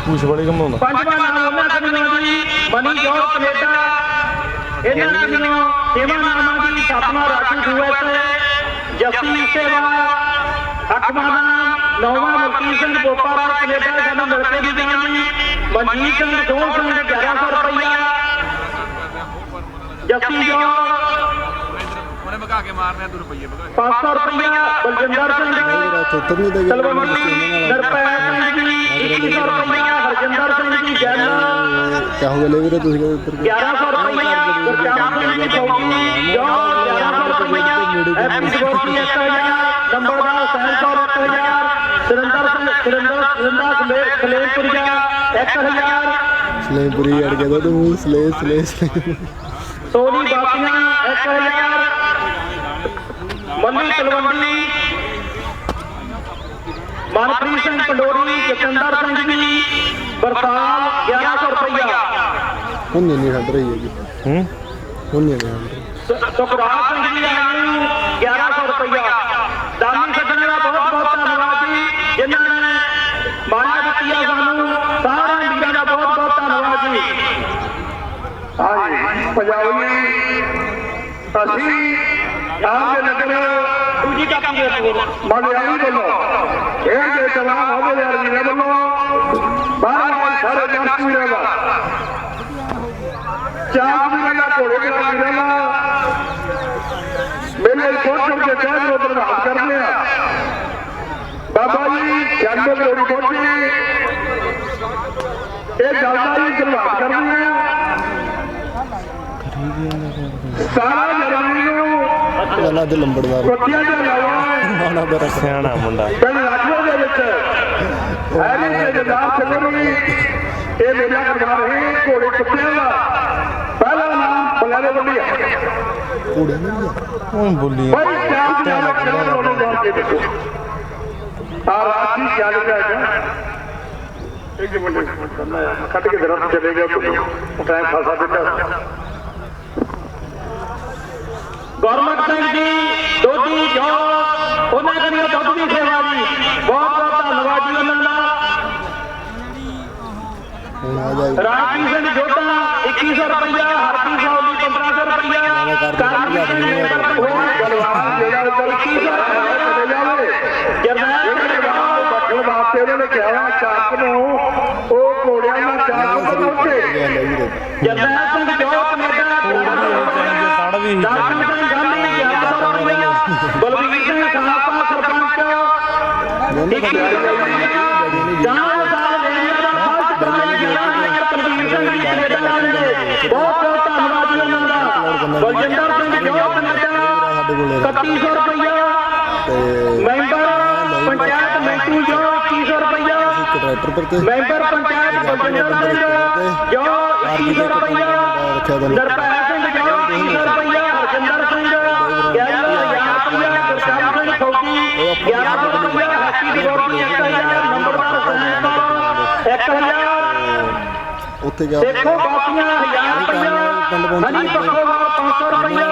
ਪੂਛ ਵਾਲੀ ਘਮਾਉਂਦਾ ਪੰਜਵਾਂ ਨਾਮ ਉਹਨਾਂ ਦਾ ਨਾਮ ਜੀ ਮਨੀ ਜੋਰ ਕੈਨੇਡਾ ਇਹਨਾਂ ਦਾ ਨਾਮ ਛੇਵਾਂ ਨਾਮ ਜੀ ਸਤਨਾ ਰਾਜੂ USA ਜੱਸੀ ਸੇਵਾ ਅੱਠਵਾਂ ਨਾਮ ਨੌਵਾਂ ਮਲਕੀਤ ਸਿੰਘ ਬੋਪਾਰਾ ਕੈਨੇਡਾ ਸਾਨੂੰ ਮਿਲ ਕੇ ਦੀ ਜਾਣੀ ਮਨਜੀਤ ਸਿੰਘ ਦੋਲ ਸਿੰਘ 1100 ਰੁਪਈਆ ਜੱਸੀ ਜੋਰ ਉਹਨੇ ਭਗਾ ਕੇ ਮਾਰਨੇ 2 ਰੁਪਏ 500 ਰੁਪਈਆ ਬਲਜਿੰਦਰ ਸਿੰਘ ਉੱਤਰ ਨਹੀਂ ਦੇ ਤਲਵੰਡੀ ਨਰਪੈ ਸਿੰਘ ਜੀ 2100 ਰੁਪਈਆ ਹਰਜਿੰਦਰ ਸਿੰਘ ਜੀ ਜੈਨ ਕਿਆ ਹੋ ਗਿਆ ਲੈ ਵੀਰੇ ਤੁਸੀਂ ਕਹਿੰਦੇ ਉੱਤਰ 1100 ਰੁਪਈਆ ਗੁਰਚਰਨ ਸਿੰਘ ਜੀ ਫੌਜੀ ਜੋ 1100 ਰੁਪਈਆ ਐਪੀ ਸਗੋਤੀ 1000 ਨੰਬਰਦਾਰ ਸਹਿਨਸੌਰ 1000 ਸੁਰਿੰਦਰ ਸਲੇਮਪੁਰੀਆ 1000 ਸਲੇਮਪੁਰੀ ਅੜ ਗਿਆ ਤੂੰ ਸਲੇ ਸੋਨੀ ਬਾਪੀਆਂ 1000 ਮੰਨੀ ਤਲਵੰਡੀ ਮਨਪ੍ਰੀਤ ਸਿੰਘ ਪੰਡੋਰੀ ਜਤਿੰਦਰ ਸਿੰਘ ਜੀ ਬਰਸਾਲ 1100 ਰੁਪਈਆ ਹੁਣ ਨਹੀਂ ਹਟ ਰਹੀ ਹੈ ਜੀ ਹੁਣ ਨਹੀਂ ਹਟ ਰਹੀ ਸੁਖਰਾਜ ਸਿੰਘ ਜੀ ਆਏ ਨੂੰ 1100 ਰੁਪਈਆ ਦਾਨੀ ਸੱਜਣਾ ਦਾ ਬਹੁਤ ਬਹੁਤ ਧੰਨਵਾਦ ਜੀ ਜਿਨ੍ਹਾਂ ਨੇ ਮਾਇਆ ਦਿੱਤੀ ਆ ਸਾਨੂੰ ਸਾਰਿਆਂ ਵੀਰਾਂ ਦਾ ਬਹੁਤ ਬਹੁਤ ਧੰਨਵਾਦ ਜੀ ਹਾਂਜੀ ਪੰਜਾਬੀ ਅਸੀਂ ਆਪ ਦੇ ਨਗਰ ਦੂਜੀ ਕਾਪੀ ਮਲਿਆਲੀ ਵੱਲੋਂ ਇਹ ਦੇ ਤਲਾਬ ਹੋਵੇ ਯਾਰ ਜੀ ਵੱਲੋਂ ਬਾਹਰ ਸਾਰੇ ਜਨਤਾ ਵੀਰਾਂ ਦਾ ਚਾਰ ਵੀਰਾਂ ਦਾ ਘੋੜੇ ਵੀਰਾਂ ਦਾ ਮੇਰੇ ਛੋਟੇ ਜਿਹੇ ਕਹਿ ਦੋ ਧੰਨਵਾਦ ਕਰਦੇ ਆ ਬਾਬਾ ਜੀ ਕਹਿੰਦੇ ਨੇ ਰਿਪੋਰਟ ਜੀ ਇਹ ਜਲਦਾ ਹੀ ਧੰਨਵਾਦ ਕਰਦੇ ਆ ਸਾਰਾ ਜਰਮਨੀ ਨੂੰ ਇਹਨਾਂ ਦੇ ਲੰਬੜਦਾਰ ਕੋਟੀਆਂ ਦੇ ਇਲਾਵਾ ਮਾਣਾ ਦਾ ਸਿਆਣਾ ਮੁੰਡਾ ਪਿੰਡ ਰਾਜੋ ਦੇ ਵਿੱਚ ਐਰੀ ਤੇ ਜਨਾਬ ਸਿੰਘ ਵੀ ਇਹ ਮੇਲਾ ਕਰਵਾ ਰਹੇ ਘੋੜੇ ਕੁੱਤਿਆਂ ਦਾ ਪਹਿਲਾ ਨਾਮ ਬਲਾਲੇ ਵੱਡੀ ਹੈ ਘੋੜੇ ਨਹੀਂ ਹੁਣ ਬੋਲੀ ਬੜੀ ਚਾਹ ਜਿਆਦਾ ਖੇਡ ਉਹਨੂੰ ਜਾ ਕੇ ਦੇਖੋ ਆ ਰਾਜੀ ਚੱਲ ਜਾਏਗਾ ਇੱਕ ਮਿੰਟ ਕਰਨਾ ਹੈ ਕੱਟ ਕੇ ਦਰਦ ਚਲੇ ਗਿਆ ਉਹ ਟਾਈਮ ਖਾਸਾ ਦਿੱਤਾ ਗੌਰਮਟ ਸਿੰਘ ਜੀ ਦੋਦੀ ਜੋ ਉਹਨਾਂ ਕਰੀਏ ਦੁੱਧ ਦੀ ਸੇਵਾ ਜੀ ਬਹੁਤ ਬਹੁਤ ਧੰਨਵਾਦ ਜੀ ਉਹਨਾਂ ਦਾ ਹੁਣ ਆ ਜਾਏ ਰਾਜਵੀਰ ਸਿੰਘ ਜੋਧਾ 2100 ਰੁਪਈਆ ਹਰਪ੍ਰੀਤ ਸੌਲੀ 1500 ਰੁਪਈਆ ਕਰਮਜੀਤ ਸਿੰਘ ਬਲਵਾਨ ਜਿਹੜਾ ਉੱਪਰ 2100 ਰੁਪਈਆ ਚਲੇ ਜਾਵੇ ਜਰਨੈਲ ਬੱਠਲ ਵਾਸਤੇ ਉਹਨਾਂ ਨੇ ਕਿਹਾ ਚਾਕ ਨੂੰ ਉਹ ਘੋੜਿਆਂ ਨਾਲ ਚਾਕ ਤੋਂ ਪਹੁੰਚੇ ਜਰਨੈਲ ਸਿੰਘ ਜੋ ਕੈਨੇਡਾ ਤੜ ਵੀ ਦਰਸ਼ਨ ਸਿੰਘ ਗਾਂਧੀ 1100 ਰੁਪਈਆ ਬਲਵੀਰ ਸਿੰਘ ਸਾਹਪਾ ਸਰਪੰਚ 2100 ਰੁਪਈਆ ਜਾਨ ਸਾਹਿਬ ਏਰੀਆ ਦਾ first prize Talvir Singh ji Canada ਵਾਲੇ ਬਹੁਤ ਬਹੁਤ ਧੰਨਵਾਦ ਜੀ ਬਲਜਿੰਦਰ ਸਿੰਘ ਜੋ ਕੈਨੇਡਾ ਸਾਡੇ ਕੋਲੇ 3100 ਰੁਪਇਆ ਤੇ ਮੈਂਬਰ ਪੰਚਾਇਤ ਮੈਂਟੂ ਜੋ 2100 ਰੁਪਇਆ ਇੱਕ ਟਰੈਕਟਰ ਪਰ ਤੇ ਮੈਂਬਰ ਪੰਚਾਇਤ ਬਲਜਿੰਦਰ ਸਿੰਘ ਜੋ 2100 ਰੁਪਇਆ ਰੱਖਿਆ ਦਾ ਨਰਪੈਲ ਸਿੰਘ ਜੋ 2100 ਰੁਪਇਆ ਹਰਜਿੰਦਰ ਸਿੰਘ 11,000 ਰੁਪਇਆ ਗੁਰਚਰਨ ਸਿੰਘ ਫੌਜੀ 1100 ਰੁਪਇਆ ਹੈਪੀ ਦਿਵਾਲੀ 1000 ਨੰਬਰਦਾਰ ਸਾਹਿਬ 1000 ਉੱਥੇ ਜਾ ਦੇਖੋ ਬਾਕੀਆਂ 1000 ਰੁਪਇਆ ਹਨੀ ਪੱਖੋਵਾਲ 500 ਰੁਪਇਆ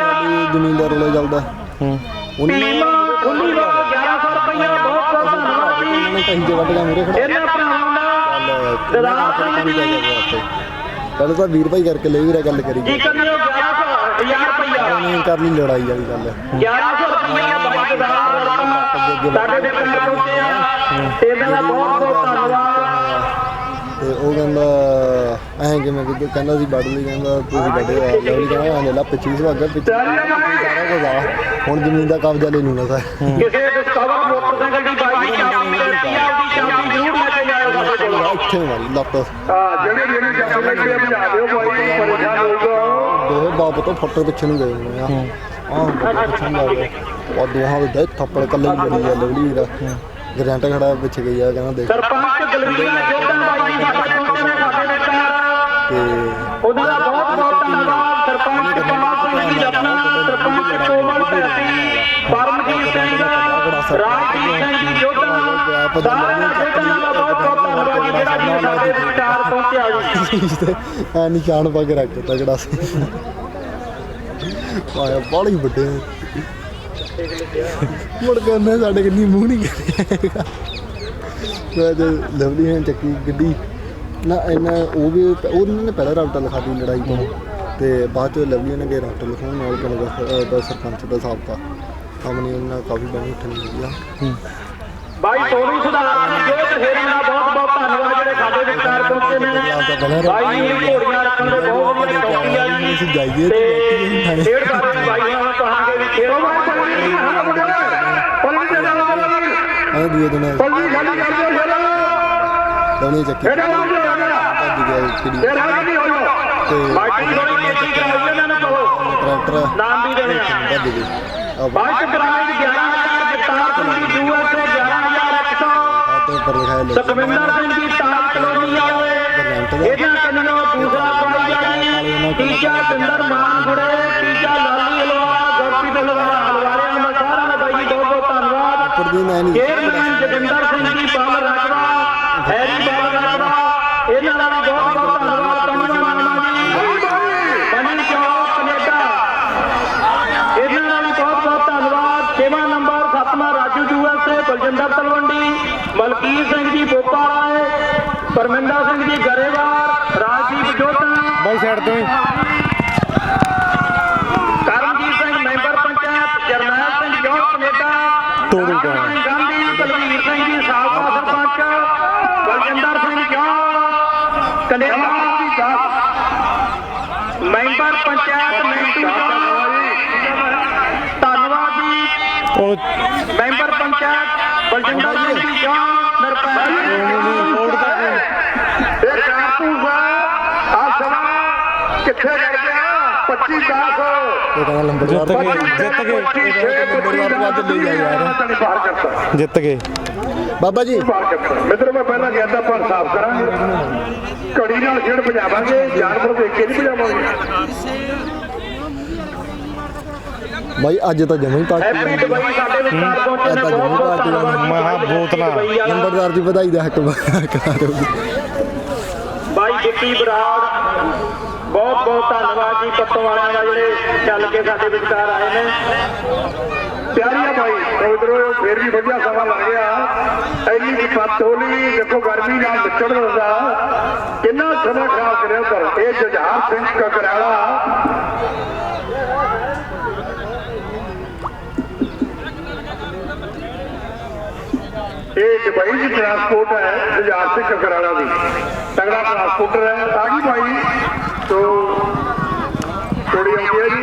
ਜ਼ਮੀਨਦਾਰ ਰੋਲੇ ਚੱਲਦਾ ਟੀਮ ਖੁੱਲੀ ਵਾਲ 1100 ਰੁਪਇਆ ਬਹੁਤ ਬਹੁਤ ਧੰਨਵਾਦ ਜੀ ਉਹਨੇ ਕਹੀ ਜੇ ਵੱਢ ਗਿਆ ਮੂਰੇ ਖੜਾ ਇਹਨਾਂ ਭਰਾਵਾਂ ਦਾ ਦਿਦਾਰ ਸਿੰਘ ਜੀ ਪਹਿਲਾਂ ਤਾਂ 20 ਰੁਪਏ ਕਰਕੇ ਲੈ ਵੀਰਾ ਗੱਲ ਕਰੀ ਕੀ ਕਰਿਓ 11,000 ਰੁਪਇਆ ਉਹਨੇ ਕਰ ਲਈ ਲੜਾਈ ਵਾਲੀ ਗੱਲ 1100 ਰੁਪਇਆ ਬਾਈ ਦਿਦਾਰ ਲੜਕਾ ਸਾਡੇ ਦੇ ਪਿੰਡ ਪਹੁੰਚੇ ਆ ਤੇ ਇਹਨਾਂ ਦਾ ਬਹੁਤ ਬਹੁਤ ਧੰਨਵਾਦ ਤੇ ਉਹ ਕਹਿੰਦਾ ਐਂ ਕਿਵੇਂ ਕਿ ਕਹਿੰਦਾ ਸੀ ਵੱਢ ਲਈ ਕਹਿੰਦਾ ਤੁਸੀਂ ਵੱਢੇ ਆ ਲਵਲੀ ਕਹਿੰਦਾ ਲੈ ਲਾ 25 ਵਗਾ ਪਿੱਛੇ ਸਾਰਾ ਕੁਝ ਆ ਹੁਣ ਜ਼ਮੀਨ ਦਾ ਕਬਜ਼ਾ ਲੈ ਲੂਗਾ ਸਰ ਕਿਸੇ ਡਿਸਕਵਰ ਮੋਟਰਸਾਈਕਲ ਦੀ ਬਾਈ ਦੀ ਚਾਬੀ ਲੈਤੀ ਆ ਉਹਦੀ ਚਾਬੀ ਜ਼ਰੂਰ ਲੈ ਕੇ ਜਾਇਓ ਸਾਡੇ ਕੋਲ ਇੱਥੇ ਮਾਰੀ ਲੱਤ ਹਾਂ ਜਿਹੜੇ ਚਾਬੀ ਲੈ ਕੇ ਭਜਾ ਦਿਓ ਬਾਈ ਪਰੇਸ਼ਾਨ ਹੋਊਗਾ ਦੋਵੇਂ ਬਾਪ ਤੋਂ ਫੋਟੋ ਪਿੱਛੇ ਨੂੰ ਗਏ ਹੋਏ ਆ ਪਿੱਛੇ ਨੂੰ ਲੱਗ ਗਏ ਉਹ ਦੋਹਾਂ ਦੇ ਥੱਪੜ ਕੱਲੇ ਹੀ ਲੜੀ ਆ ਲਵਲੀ ਵੀਰਾ ਗਰੰਟ ਖੜਾ ਪਿੱਛੇ ਗਈ ਆ ਕਹਿੰਦਾ ਦੇਖ ਸਰਪੰਚ ਗਲਵੀਰਾ ਜੋਧਨ ਬਾਈ ਜੀ ਸਾਡੇ ਪਹੁੰਚੇ ਨੇ ਸਾਡੇ ਵਿਚਾਰ ਤੇ ਉਹਨਾਂ ਦਾ ਬਹੁਤ ਬਹੁਤ ਧੰਨਵਾਦ ਸਰਪੰਚ ਕਮਾਲ ਸਿੰਘ ਜੀ ਆਪਣਾ ਸਰਪੰਚ ਕੋਮਲ ਭੈਤੀ ਪਰਮਜੀਤ ਸਿੰਘ ਰਾਜਜੀਤ ਸਿੰਘ ਜੀ ਜੋਧਨ ਸਾਰਿਆਂ ਜੋਧਨਾਂ ਦਾ ਬਹੁਤ ਬਹੁਤ ਧੰਨਵਾਦ ਜੀ ਜਿਹੜਾ ਜੀ ਸਾਡੇ ਵਿਚਾਰ ਪਹੁੰਚਿਆ ਜੀ ਐ ਨਿਸ਼ਾਨ ਪਾ ਕੇ ਰੱਖ ਤਗੜਾ ਸੀ ਆਇਆ ਬਾਲੀ ਵੱਡੇ ਮੁੜ ਕੇ ਉਹਨੇ ਸਾਡੇ ਕਿੰਨੀ ਮੂੰਹ ਨਹੀਂ ਕਰਿਆ ਮੈਂ ਤੇ ਲਵਲੀ ਨੇ ਚੱਕੀ ਗੱਡੀ ਨਾ ਇਹਨਾਂ ਉਹ ਵੀ ਉਹਨਾਂ ਨੇ ਪਹਿਲਾਂ ਰਾਬਤਾ ਲਿਖਾ ਦਿੱਤੀ ਲੜਾਈ ਤੋਂ ਤੇ ਬਾਅਦ ਚ ਲਵਲੀ ਨੇ ਰਾਬਤਾ ਲਿਖਾਉਣ ਨਾਲ ਪਿੰਡ ਦਾ ਸਰਪੰਚ ਦਾ ਸਾਬਕਾ ਸਾਹਮਣੇ ਉਹਨਾਂ ਕਾਫੀ ਬਣੀ ਉੱਠਣੀ ਹੋਈ ਆ ਬਾਈ ਸੋਨੂ ਸੁਧਾਰ ਜੀ ਜੋ ਤੇਰੇ ਦਾ ਬਹੁਤ ਬਹੁਤ ਧੰਨਵਾਦ ਜਿਹੜੇ ਸਾਡੇ ਵਿਚਾਰ ਪਹੁੰਚੇ ਨੇ ਬਾਈ ਜੀ ਘੋੜੀਆਂ ਰੱਖਣ ਦੇ ਬਹੁਤ ਵਧੀਆ ਚੌਕੀ ਆ ਜੀ ਅਸੀਂ ਜਾਈਏ ਤੇ ਡੇਢ ਸਾਰੇ ਬਾਈਆਂ ਨੂੰ ਕਹਾਂਗੇ ਵੀ ਖੇਡੋ ਆ ਦੂਏ ਦਿਨ ਪੱਲੀ ਖਾਲੀ ਕਰ ਦਿਓ ਜਰਾ ਲਵਲੀ ਚੱਕੀ ਇਹਦਾ ਨਾਮ ਜੋ ਹੈਗਾ ਭੱਜ ਗਿਆ ਕਿਹੜੀ ਇਹ ਰਾਜ ਨਹੀਂ ਹੋਇਆ ਤੇ ਬਾਕੀ ਥੋੜੀ ਜਿਹੀ ਕਰਾਈ ਇਹਨਾਂ ਨੂੰ ਕਹੋ ਟਰੈਕਟਰ ਨਾਮ ਵੀ ਦੇਣੇ ਆ ਭੱਜ ਗਈ ਆ ਬਾਈਕ ਕਰਾਈ 11000 ਜਗਤਾਰ ਸਿੰਘ ਦੀ ਯੂਐਸਏ 11100 ਤੇ ਉੱਪਰ ਲਿਖਾਇਆ ਲੈ ਸੁਖਵਿੰਦਰ ਸਿੰਘ ਦੀ ਤਾਲ ਕਲੋਨੀ ਵਾਲੇ ਇਹਨਾਂ ਕੰਨੋਂ ਦੂਸਰਾ ਪਾਈ ਜਾਣੀ ਤੀਜਾ ਪਿੰਦਰ ਮਾਨ ਗੁੜੇ ਤੀਜਾ ਲਾਲੀ ਹਲਵਾਰਾ ਗੁਰਪ੍ਰੀਤ ਹਲਵਾਰਾ ਹਲਵਾਰਿਆਂ ਦਾ ਸਾਰਿਆਂ ਦਾ ਬਾਈ ਬਹੁਤ ਬਹੁਤ ਧੰਨਵਾਦ ਉੱਪਰ ਦੀ ਮੈਂ ਨਹੀਂ ਚੇਅਰਮੈਨ ਜਗਿੰਦਰ ਸਿੰਘ ਜੀ ਬਾਲ ਰਾਜਵਾ ਹੈਰੀ ਬਾਲ ਰਾਜਵਾ ਇਹਨਾਂ ਦਾ ਵੀ ਬਹੁਤ ਬਹੁਤ ਧੰਨਵਾਦ ਧੰਨਵਾਦ ਜੀ ਬਣੀ ਚੌਕ ਕੈਨੇਡਾ ਇਹਨਾਂ ਦਾ ਵੀ ਬਹੁਤ ਬਹੁਤ ਧੰਨਵਾਦ 6ਵਾਂ number 7ਵਾਂ Raju USA Baljinder Talwandi Malkit Singh ji Bopa Rai Parminder Singh ji Grewal Rajdeep ਜੋਧਨ by side ਤੋਂ ਹੀ ਕਰਮਜੀਤ ਸਿੰਘ ਮੈਂਬਰ ਪੰਚਾਇਤ ਜਰਨੈਲ ਸਿੰਘ ਜੋਧ ਕੈਨੇਡਾ ਤੋੜੂ ਸਿੰਘ ਗਾਂਧੀ ਕੁਲਵੀਰ ਸਿੰਘ ਜੀ ਸਾਬਕਾ ਸਰਪੰਚ ਬਲਜਿੰਦਰ ਸਿੰਘ ਜੋਧ ਕੈਨੇਡਾ ਦੀ 10 ਮੈਂਬਰ ਪੰਚਾਇਤ ਮੈਂਟੂ ਧੰਨਵਾਦ ਜੀ ਮੈਂਬਰ ਪੰਚਾਇਤ ਬਲਜਿੰਦਰ ਸਿੰਘ ਜੀ ਜੋਧ ਨਰਪੈਲ ਇਹ ਕਾਰਤੂਸ ਆ ਸਮਾਂ ਕਿੱਥੇ ਰਹਿ ਗਿਆ 25 10 ਇਹ ਕਹਿੰਦਾ ਲੰਬੜਦਾਰ ਜਿੱਤ ਗਏ ਬਾਬਾ ਜੀ ਮਿੱਤਰੋ ਮੈਂ ਪਹਿਲਾਂ ਕਹਿੰਦਾ ਪਰ ਸਾਫ਼ ਕਰਾਂਗੇ ਘੜੀ ਨਾਲ ਖੇਡ ਭਜਾਵਾਂਗੇ ਜਾਨਵਰ ਦੇਖ ਕੇ ਨਹੀਂ ਭਜਾਵਾਂਗੇ ਬਾਈ ਅੱਜ ਤਾਂ ਜਮਾਂ ਹੀ ਹੈਪੀ ਪਾਰਟੀ ਦੁਬਈ ਸਾਡੇ ਵਿਚਾਰ ਪਹੁੰਚੇ ਨੇ ਬਹੁਤ ਬਹੁਤ ਧੰਨਵਾਦ ਮਹਾ ਬੋਤਲਾਂ ਨੰਬਰਦਾਰ ਦੀ ਵਧਾਈ ਦਾ ਹੱਕ ਬਾਈ ਗਿੱਪੀ ਬਰਾੜ ਬਹੁਤ ਬਹੁਤ ਧੰਨਵਾਦ ਜੀ ਪੱਤੋਂ ਵਾਲਿਆਂ ਦਾ ਜਿਹੜੇ ਚੱਲ ਕੇ ਸਾਡੇ ਵਿਚਾਰ ਆਏ ਨੇ ਪਿਆਰੀਆਂ ਬਾਈ ਉਧਰੋਂ ਫੇਰ ਵੀ ਵਧੀਆ ਸਮਾਂ ਲੱਗ ਗਿਆ ਇੰਨੀ ਦੀ ਪੱਤ ਹੋਲੀ ਦੇਖੋ ਗਰਮੀ ਨਾਲ ਵਿਚੜ ਦਿੰਦਾ ਕਿੰਨਾ ਸਮਾਂ ਖਰਾਬ ਕਰਿਆ ਪਰ ਇਹ ਜੁਝਾਰ ਸਿੰਘ ਕਕਰਾਲਾ ਇਹ ਦੁਬਈ ਦੀ ਟਰਾਂਸਪੋਰਟ ਹੈ ਜੁਝਾਰ ਸਿੰਘ ਕਕਰਾਲਾ ਦੀ ਤਗੜਾ ਟਰਾਂਸਪੋਰਟਰ ਹੈ ਆ ਗਈ ਭਾਈ तो थोड़ी आती है जी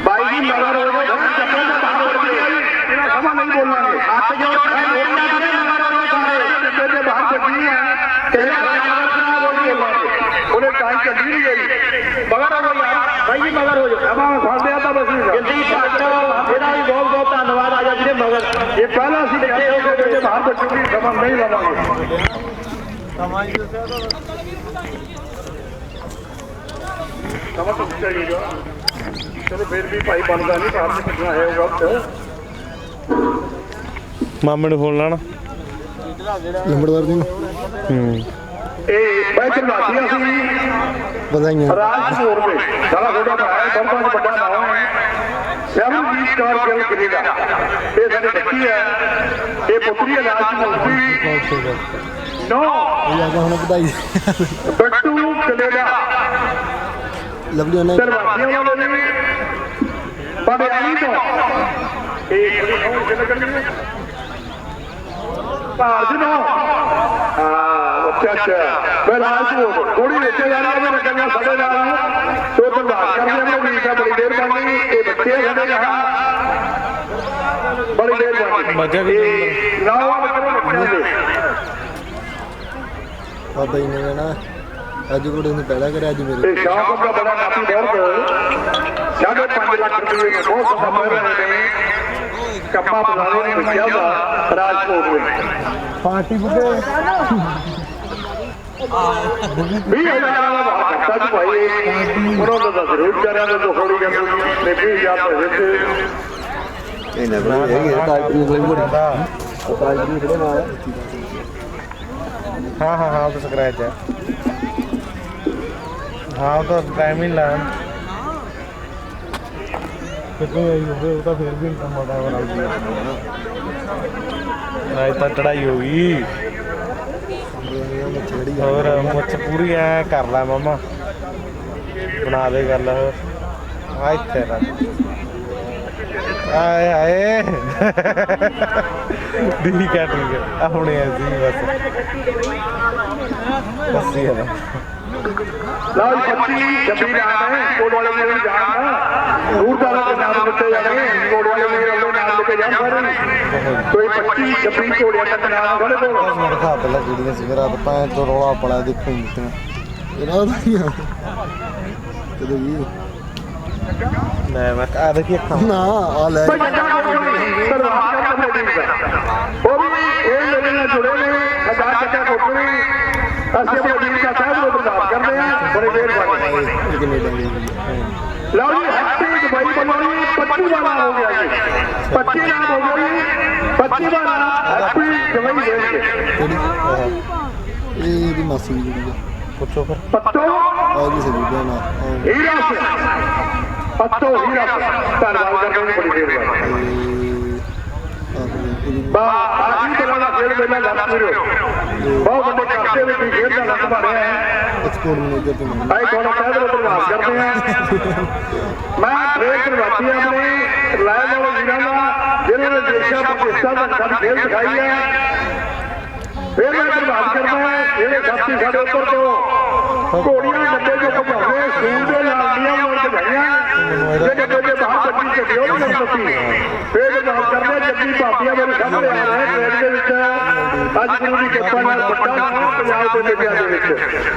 भाई जी मगर हो गए चप्पल से बाहर हो गई ਆਪਾਂ ਨਹੀਂ ਬੋਲਾਂਗੇ ਹੱਥ ਜੋੜ ਕੇ ਬੋਲਣਾ ਸਾਰੇ ਜਿੱਦੇ ਦੇ ਬਾਹਰ ਚੱਲੀ ਹੈ ਕਿਹੜਾ ਬੋਲੀਏ ਉਹਨੇ ਟਾਈਮ ਚੱਲੀ ਨਹੀਂ ਗਈ ਮਗਰ ਹੋ ਯਾਰ ਭਾਈ ਜੀ ਮਗਰ ਹੋ ਜਾ ਆਪਾਂ ਸਾਡੇ ਆ ਤਾਂ ਬਸ ਜਲਦੀ ਭੱਜ ਇਹਦਾ ਵੀ ਬਹੁਤ ਬਹੁਤ ਧੰਨਵਾਦ ਆ ਜਾ ਜਿਹੜੇ ਮਗਰ ਇਹ ਪਹਿਲਾਂ ਅਸੀਂ ਦੇਖੇ ਹੋ ਕਿ ਜਿਹੜੇ ਬਾਹਰ ਬੱਚੂਗੀ ਸਮਾਂ ਨਹੀਂ ਲਵਾਂਗੇ ਸਮਾਂ ਤਾਂ ਚਾਹੀਦਾ ਚਲੋ ਫਿਰ ਵੀ ਭਾਈ ਬਣਦਾ ਨਹੀਂ ਬਾਹਰ ਚ ਕੱਢਣਾ ਹੈ ਉਹ ਗਲਤ ਮਾਮੇ ਨੂੰ ਫੋਨ ਲਾਣਾ ਲੰਬੜਦਾਰ ਜੀ ਨੂੰ ਇਹ ਮੈਂ ਚਲਵਾਤੀਆਂ ਸੀ ਵਧਾਈਆਂ ਰਾਜਪੁਰ ਦੇ ਸਾਰਾ ਤੁਹਾਡਾ ਭਾਈ ਬੰਬਾਂ ਦਾ ਵੱਡਾ ਨਾਮ ਹੈ ਸਿਆਮਜੀਤ ਕੌਰ ਗਿੱਲ ਕੈਨੇਡਾ ਇਹ ਸਾਡੇ ਬੱਚੀ ਹੈ ਇਹ ਪੁੱਤਰੀ ਹੈ ਰਾਜਪੁਰ ਦੀ ਨੋ ਇਹ ਆ ਗਿਆ ਹੁਣ ਵਧਾਈ ਬੱਟੂ ਕੈਨੇਡਾ ਲਵਲੀ ਉਹਨੇ ਚਲਵਾਤੀਆਂ ਵਾਲੇ ਨੇ ਪੜਿਆਣੀ ਤੋਂ ਇਹ ਕੁੜੀ ਹੋਰ ਕਿੰਨੇ ਕਰਨੀ ਹੈ ਭਾਜ ਨੋ ਅੱਛਾ ਮੈਂ ਰਾਜਪੁਰ ਥੋੜੀ ਵਿੱਚ ਜਾਣਾ ਮੈਂ ਕਹਿੰਦਾ ਸਾਡੇ ਨਾਲ ਤੋ ਧੰਨਵਾਦ ਕਰਦੇ ਹਾਂ ਵੀਰ ਦਾ ਬੜੀ ਦੇਰ ਬਾਅਦ ਇਹ ਬੱਚੇ ਸਾਡੇ ਨਾਲ ਬੜੀ ਦੇਰ ਬਾਅਦ ਮਜ਼ਾ ਵੀ ਨਾਮ ਬੱਚਿਆਂ ਦੇ ਬਾਬਾ ਜੀ ਨੇ ਨਾ ਅੱਜ ਕੋੜੇ ਨੇ ਪਹਿਲਾਂ ਕਰਿਆ ਅੱਜ ਮੇਰੇ ਇਹ ਸ਼ਾਮ ਦਾ ਬੜਾ ਕਾਫੀ ਬਹੁਤ 5.5 ਲੱਖ ਰੁਪਏ ਦੇ ਬਹੁਤ ਸਮਝ ਰਹੇ ਨੇ ਕੰਮਾ ਬੁਲਾਣੇ ਨੇ ਬੱਚਿਆਂ ਦਾ ਰਾਜਪੁਰ ਵਿੱਚ ਪਾਰਟੀ ਬੁੱਢੇ 20,000 ਦਾ ਖਰਚਾ ਜੀ ਭਾਈ ਉਹਨਾਂ ਦਾ ਜ਼ਰੂਰ ਕਰਿਆ ਤੇ ਥੋੜੀ ਗੱਲ ਨੇ 20,000 ਪੈਸੇ ਇਹ ਨਾ ਬਣਾ ਇਹ ਟਾਈਪਰੀ ਲਈ ਬੜੀ ਟਾਈਪਰੀ ਕਿਹੜੇ ਨਾਲ ਹਾਂ ਉਹ ਤਾਂ ਸਕ੍ਰੈਚ ਹੈ ਹਾਂ ਉਹ ਤਾਂ ਟਾਈਮ ਹੀ ਲਾਣ ਕਿਤੇ ਆਈ ਹੋਵੇ ਉਹ ਤਾਂ ਫਿਰ ਵੀ ਇਨਕਮ ਮਾੜਾ ਹੋ ਰਹੀ ਹੈ ਤਾਂ ਚੜਾਈ ਹੋ ਗਈ ਹੋਰ ਮੁੱਛ ਪੂਰੀ ਐ ਕਰ ਲੈ ਮਾਮਾ ਬਣਾ ਦੇ ਗੱਲ ਹੋਰ ਆ ਇੱਥੇ ਰੱਖ ਆਏ ਆਏ ਠੀਕ ਹੈ ਹੁਣੇ ਅਸੀਂ ਬਸ ਹੀ ਹੈ ਲਾਲ 25 26 ਨਾਮ ਹੈ ਕੋਡ ਵਾਲੇ ਨੇ ਜਾਣਾ ਦੂਰਦਾਰਾਂ ਦੇ ਨਾਮ ਦਿੱਤੇ ਜਾਣੇ ਕੋਡ ਵਾਲੇ ਨੇ ਵੱਲੋਂ ਨਾਮ ਲਿਖੇ ਜਾਣ ਸਾਰੇ ਕੋਈ 25 26 ਕੋੜਿਆਂ ਤੱਕ ਨਾਮ ਖੜੇ ਕੋਲ ਮੇਰੇ ਖਾ ਪਹਿਲਾਂ ਜਿਹੜੀਆਂ ਸੀ ਰਾਤ ਪਾਏ ਤੋਂ ਰੌਲਾ ਪੜਾ ਦੇਖੋ ਦਿੱਤੀਆਂ ਇਹਨਾਂ ਦਾ ਕੀ ਆ ਕਦੇ ਵੀ ਲੈ ਮੈਂ ਆ ਦੇਖੀ ਅੱਖਾਂ ਨਾ ਆ ਲੈ ਉਹ ਵੀ ਇਹ ਮੇਰੇ ਨਾਲ ਜੁੜੇ ਨੇ ਸਰਦਾਰ ਚੱਕਾ ਕੋਟੜੀ ਅਸੀਂ ਆਪਣੇ ਵੀਰ ਦਾ ਸਾਹਿਬ ਨੂੰ ਬਰਦਾਸ਼ਤ ਕਰਦੇ ਹਾਂ ਬੜੇ ਮਿਹਰਬਾਨੀ ਕੈਨੇਡਾ ਦੀ ਲਓ ਜੀ ਹੈਪੀ ਦੁਬਈ ਬਣਾਉਣੀ 25 ਵਾਲਾ ਹੋ ਗਿਆ ਜੀ 25 ਨਾਮ ਹੋ ਗਿਆ ਜੀ 25 ਵਾਲਾ ਹੈਪੀ ਦੁਬਈ ਦੇ ਕਿਹੜੀ ਇਹ ਇਹਦੀ ਮਾਸੀ ਦੀ ਜਿਹੜੀ ਆ ਪੁੱਛੋ ਫਿਰ ਪੱਤੋ ਆ ਜੀ ਸਭੀ ਨਾ ਹੀਰਾ ਸਿੰਘ ਪੱਤੋ ਹੀਰਾ ਸਿੰਘ ਧੰਨਵਾਦ ਕਰਦੇ ਹਾਂ ਬੜੀ ਮਿਹਰਬਾਨੀ ਬਾ ਆਖਰੀ ਤਰ੍ਹਾਂ ਦਾ ਖੇਡ ਮੇਲਾ ਲੱਗ ਰਿਹਾ ਬਹੁਤ ਵੱਡੇ ਕਾਸੇ ਵਿੱਚ ਖੇਡ ਦਾ ਲੱਗ ਰਿਹਾ ਹੈ ਐਕਸਪੋਰਟ ਮੈਨੇਜਰ ਤੇ ਮੰਨ ਭਾਈ ਤੁਹਾਨੂੰ ਕਹਿ ਦਿਓ ਧੰਨਵਾਦ ਕਰਦੇ ਹਾਂ ਮੈਂ ਫੇਰ ਧੰਨਵਾਦੀ ਆਪਣੇ ਲਾਇਨ ਵਾਲੇ ਵੀਰਾਂ ਦਾ ਜਿਹਨਾਂ ਨੇ ਦੇਸ਼ਾਂ ਪਾਕਿਸਤਾਨ ਦਾ ਸਾਡੀ ਖੇਡ ਸਿਖਾਈ ਹੈ ਫਿਰ ਮੈਂ ਧੰਨਵਾਦ ਕਰਦਾ ਜਿਹੜੇ ਸਾਥੀ ਸਾਡੇ ਉੱਪਰ ਤੋਂ ਘੋੜੀਆਂ ਡੱਬੇ ਜੋ ਭਜਾਉਂਦੇ ਸੂਰ ਦੇ ਨਾਲ ਦੀਆਂ ਮੋੜ ਭਜਾਈਆਂ ਜੇ ਡੱਬੇ ਦੇ ਬਾਹਰ ਬੱਚੀ ਚੱਲਿਓ ਨਹੀਂ ਲੱਤੀ ਫਿਰ ਧੰਨਵਾਦ ਕਰਦੇ ਜੱਗੀ ਭਾਪੀਆਂ ਮੇਰੇ ਸਾਹਮਣੇ ਆ ਰਹੇ ਟ੍ਰੇਨ ਦੇ ਵਿੱਚ ਅੱਜ ਗੁਰੂ ਦੀ ਕਿਰਪਾ ਨਾਲ ਵੱਡਾ ਨਾਮ ਪੰਜਾਬ ਦੇ ਮੇਲਿਆਂ ਦੇ ਵਿੱਚ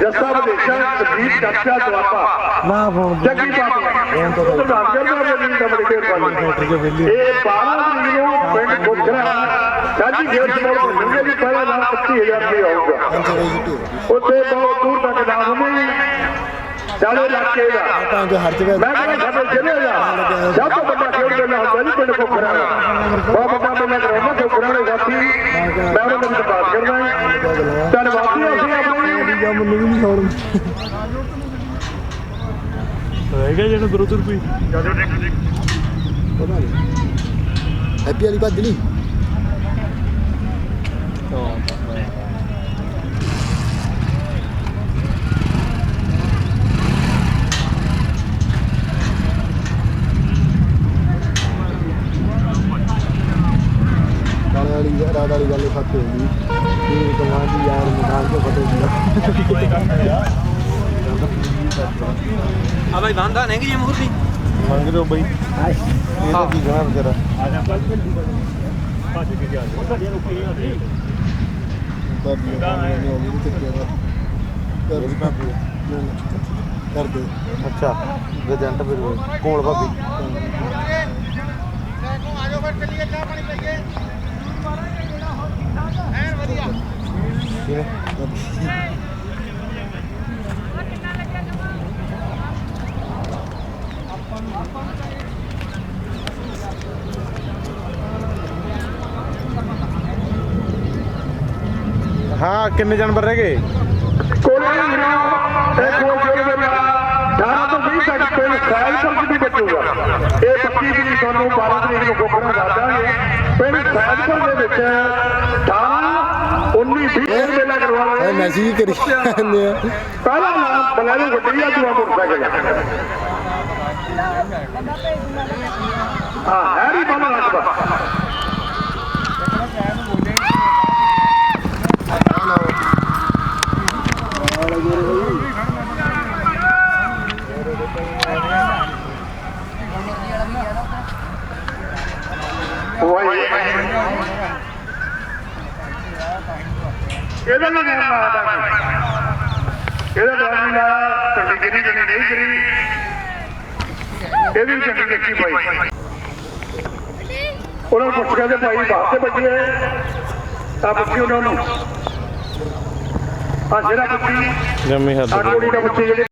ਜੱਸਾ ਵਿਦੇਸ਼ਾਂ ਸੰਦੀਪ ਚਾਚਾ ਦੁਆਬਾ ਨਾ ਫੋਨ ਜੱਗੀ ਭਾਪੀਆਂ ਧੰਨਵਾਦ ਕਰਦਾ ਮੇਰੀ ਦਾ ਬੜੀ ਮਿਹਰਬਾਨੀ ਇਹ 12 ਤਰੀਕ ਨੂੰ ਪਿੰਡ ਕੋਖਰਾ ਸਾਡੀ ਖੇਡ ਸਮੋਲ ਬੰਦੇ ਦੀ ਪਹਿਲਾ ਨਾਮ 25,000 ਰੁਪਏ ਆਊਗਾ ਉੱਥੇ ਬਹੁਤ ਦੂਰ ਤੱਕ ਨਾਮ ਨਹੀਂ ਚਾਲੇ ਇਲਾਕੇ ਦਾ ਤਾਂ ਜੋ ਹਰ ਜਗ੍ਹਾ ਮੈਂ ਕਹਿੰਦਾ ਸਾਡੇ ਜ਼ਿਲ੍ਹੇ ਦਾ ਸਭ ਤੋਂ ਵੱਡਾ ਖੇਡ ਮੇਲਾ ਹੁੰਦਾ ਜੀ ਪਿੰਡ ਕੋਖਰਾ ਬਹੁਤ ਵੱਡਾ ਮੇਲਾ ਕਰਾਉਂਦਾ ਕੋਖਰਾ ਦੇ ਸਾਥੀ ਮੈਂ ਉਹਨਾਂ ਨੂੰ ਧੰਨਵਾਦ ਕਰਦਾ ਧੰਨਵਾਦੀ ਅਸੀਂ ਆਪਣੀ ਜਾਂ ਮੈਨੂੰ ਵੀ ਨਹੀਂ ਖੌੜ ਹੈਗਾ ਜਿਹਨੂੰ ਗੁਰੂਦਰ ਕੋਈ ਪਤਾ ਨਹੀਂ ਹੈਪੀ ਵਾਲੀ ਭੱਜ ਲਈ ਰਾਤ ਵਾਲੀ ਗੱਲ ਸੱਚ ਹੋ ਗਈ ਇਹ ਕਮਾਂ ਦੀ ਯਾਰ ਮੈਦਾਨ ਤੋਂ ਫਟੇ ਆ ਭਾਈ ਬੰਦਾ ਨਹੀਂ ਜੀ ਮੂਰਤੀ ਮੰਗ ਲਓ ਬਈ ਇਹ ਤਾਂ ਕੀ ਕਹਣਾ ਵਿਚਾਰਾ ਉਹ ਸਾਡੀਆਂ ਰੁਕੀ ਨਹੀਂ ਹੁੰਦੀ ਭਾਬੀ ਦਾ ਪਾਣੀ ਨਹੀਂ ਆਉਂਦੀ ਤੇ ਚੱਕਿਆ ਕਰ ਦੇ ਅੱਛਾ ਏਜੰਟ ਫਿਰ ਕੋਲ ਭਾਬੀ ਹਾਂ ਕਿੰਨੇ ਜਾਨਵਰ ਰਹਿ ਗਏ ਕੋਲੇ ਨਾ ਇਹ ਕੋਲ ਜਿਹੜੇ ਮੇਰਾ 18 ਤੋਂ 20 ਤੱਕ ਕੋਈ ਸਾਲ ਤੱਕ ਵੀ ਬਚੂਗਾ ਇਹ 25 ਦੀ ਤੁਹਾਨੂੰ 12 ਤਰੀਕ ਨੂੰ ਗੋਪਨਾ ਦੱਸਾਂਗੇ ਪਿੰਡ ਸੈਦਪੁਰ ਦੇ ਵਿੱਚ 18 19 20 ਮੇਲਾ ਕਰਵਾਵਾਂਗੇ ਇਹ ਮੈਸੇਜ ਹੀ ਕਰੀ ਜਾਂਦੇ ਆ ਪਹਿਲਾ ਨਾਮ ਬਲੈਰੋ ਗੱਡੀ ਆ ਦੂਆ ਮੋਟਰਸਾਈਕਲ ਹਾਂ ਹੈਰੀ ਬੰਦਾ ਰੱਖਦਾ ਇਹਦਾ ਨਾਮ ਆਦਾ ਇਹਦਾ ਨਾਮ ਨਾ ਤੁਹਾਡੀ ਕਿੰਨੀ ਕਿੰਨੀ ਨਹੀਂ ਕਰੀ ਇਹ ਵੀ ਚੰਗੀ ਦੇਖੀ ਭਾਈ ਉਹਨਾਂ ਨੂੰ ਪੁੱਛ ਕੇ ਭਾਈ ਬਾਹਰ ਤੇ ਬੱਜੇ ਤਾਂ ਬੱਚੀ ਉਹਨਾਂ ਨੂੰ ਆ ਜਿਹੜਾ ਬੱਚੀ ਜੰਮੀ ਹੱਦ ਆ ਕੁੜੀ ਦਾ ਬੱਚੀ ਜਿਹੜੇ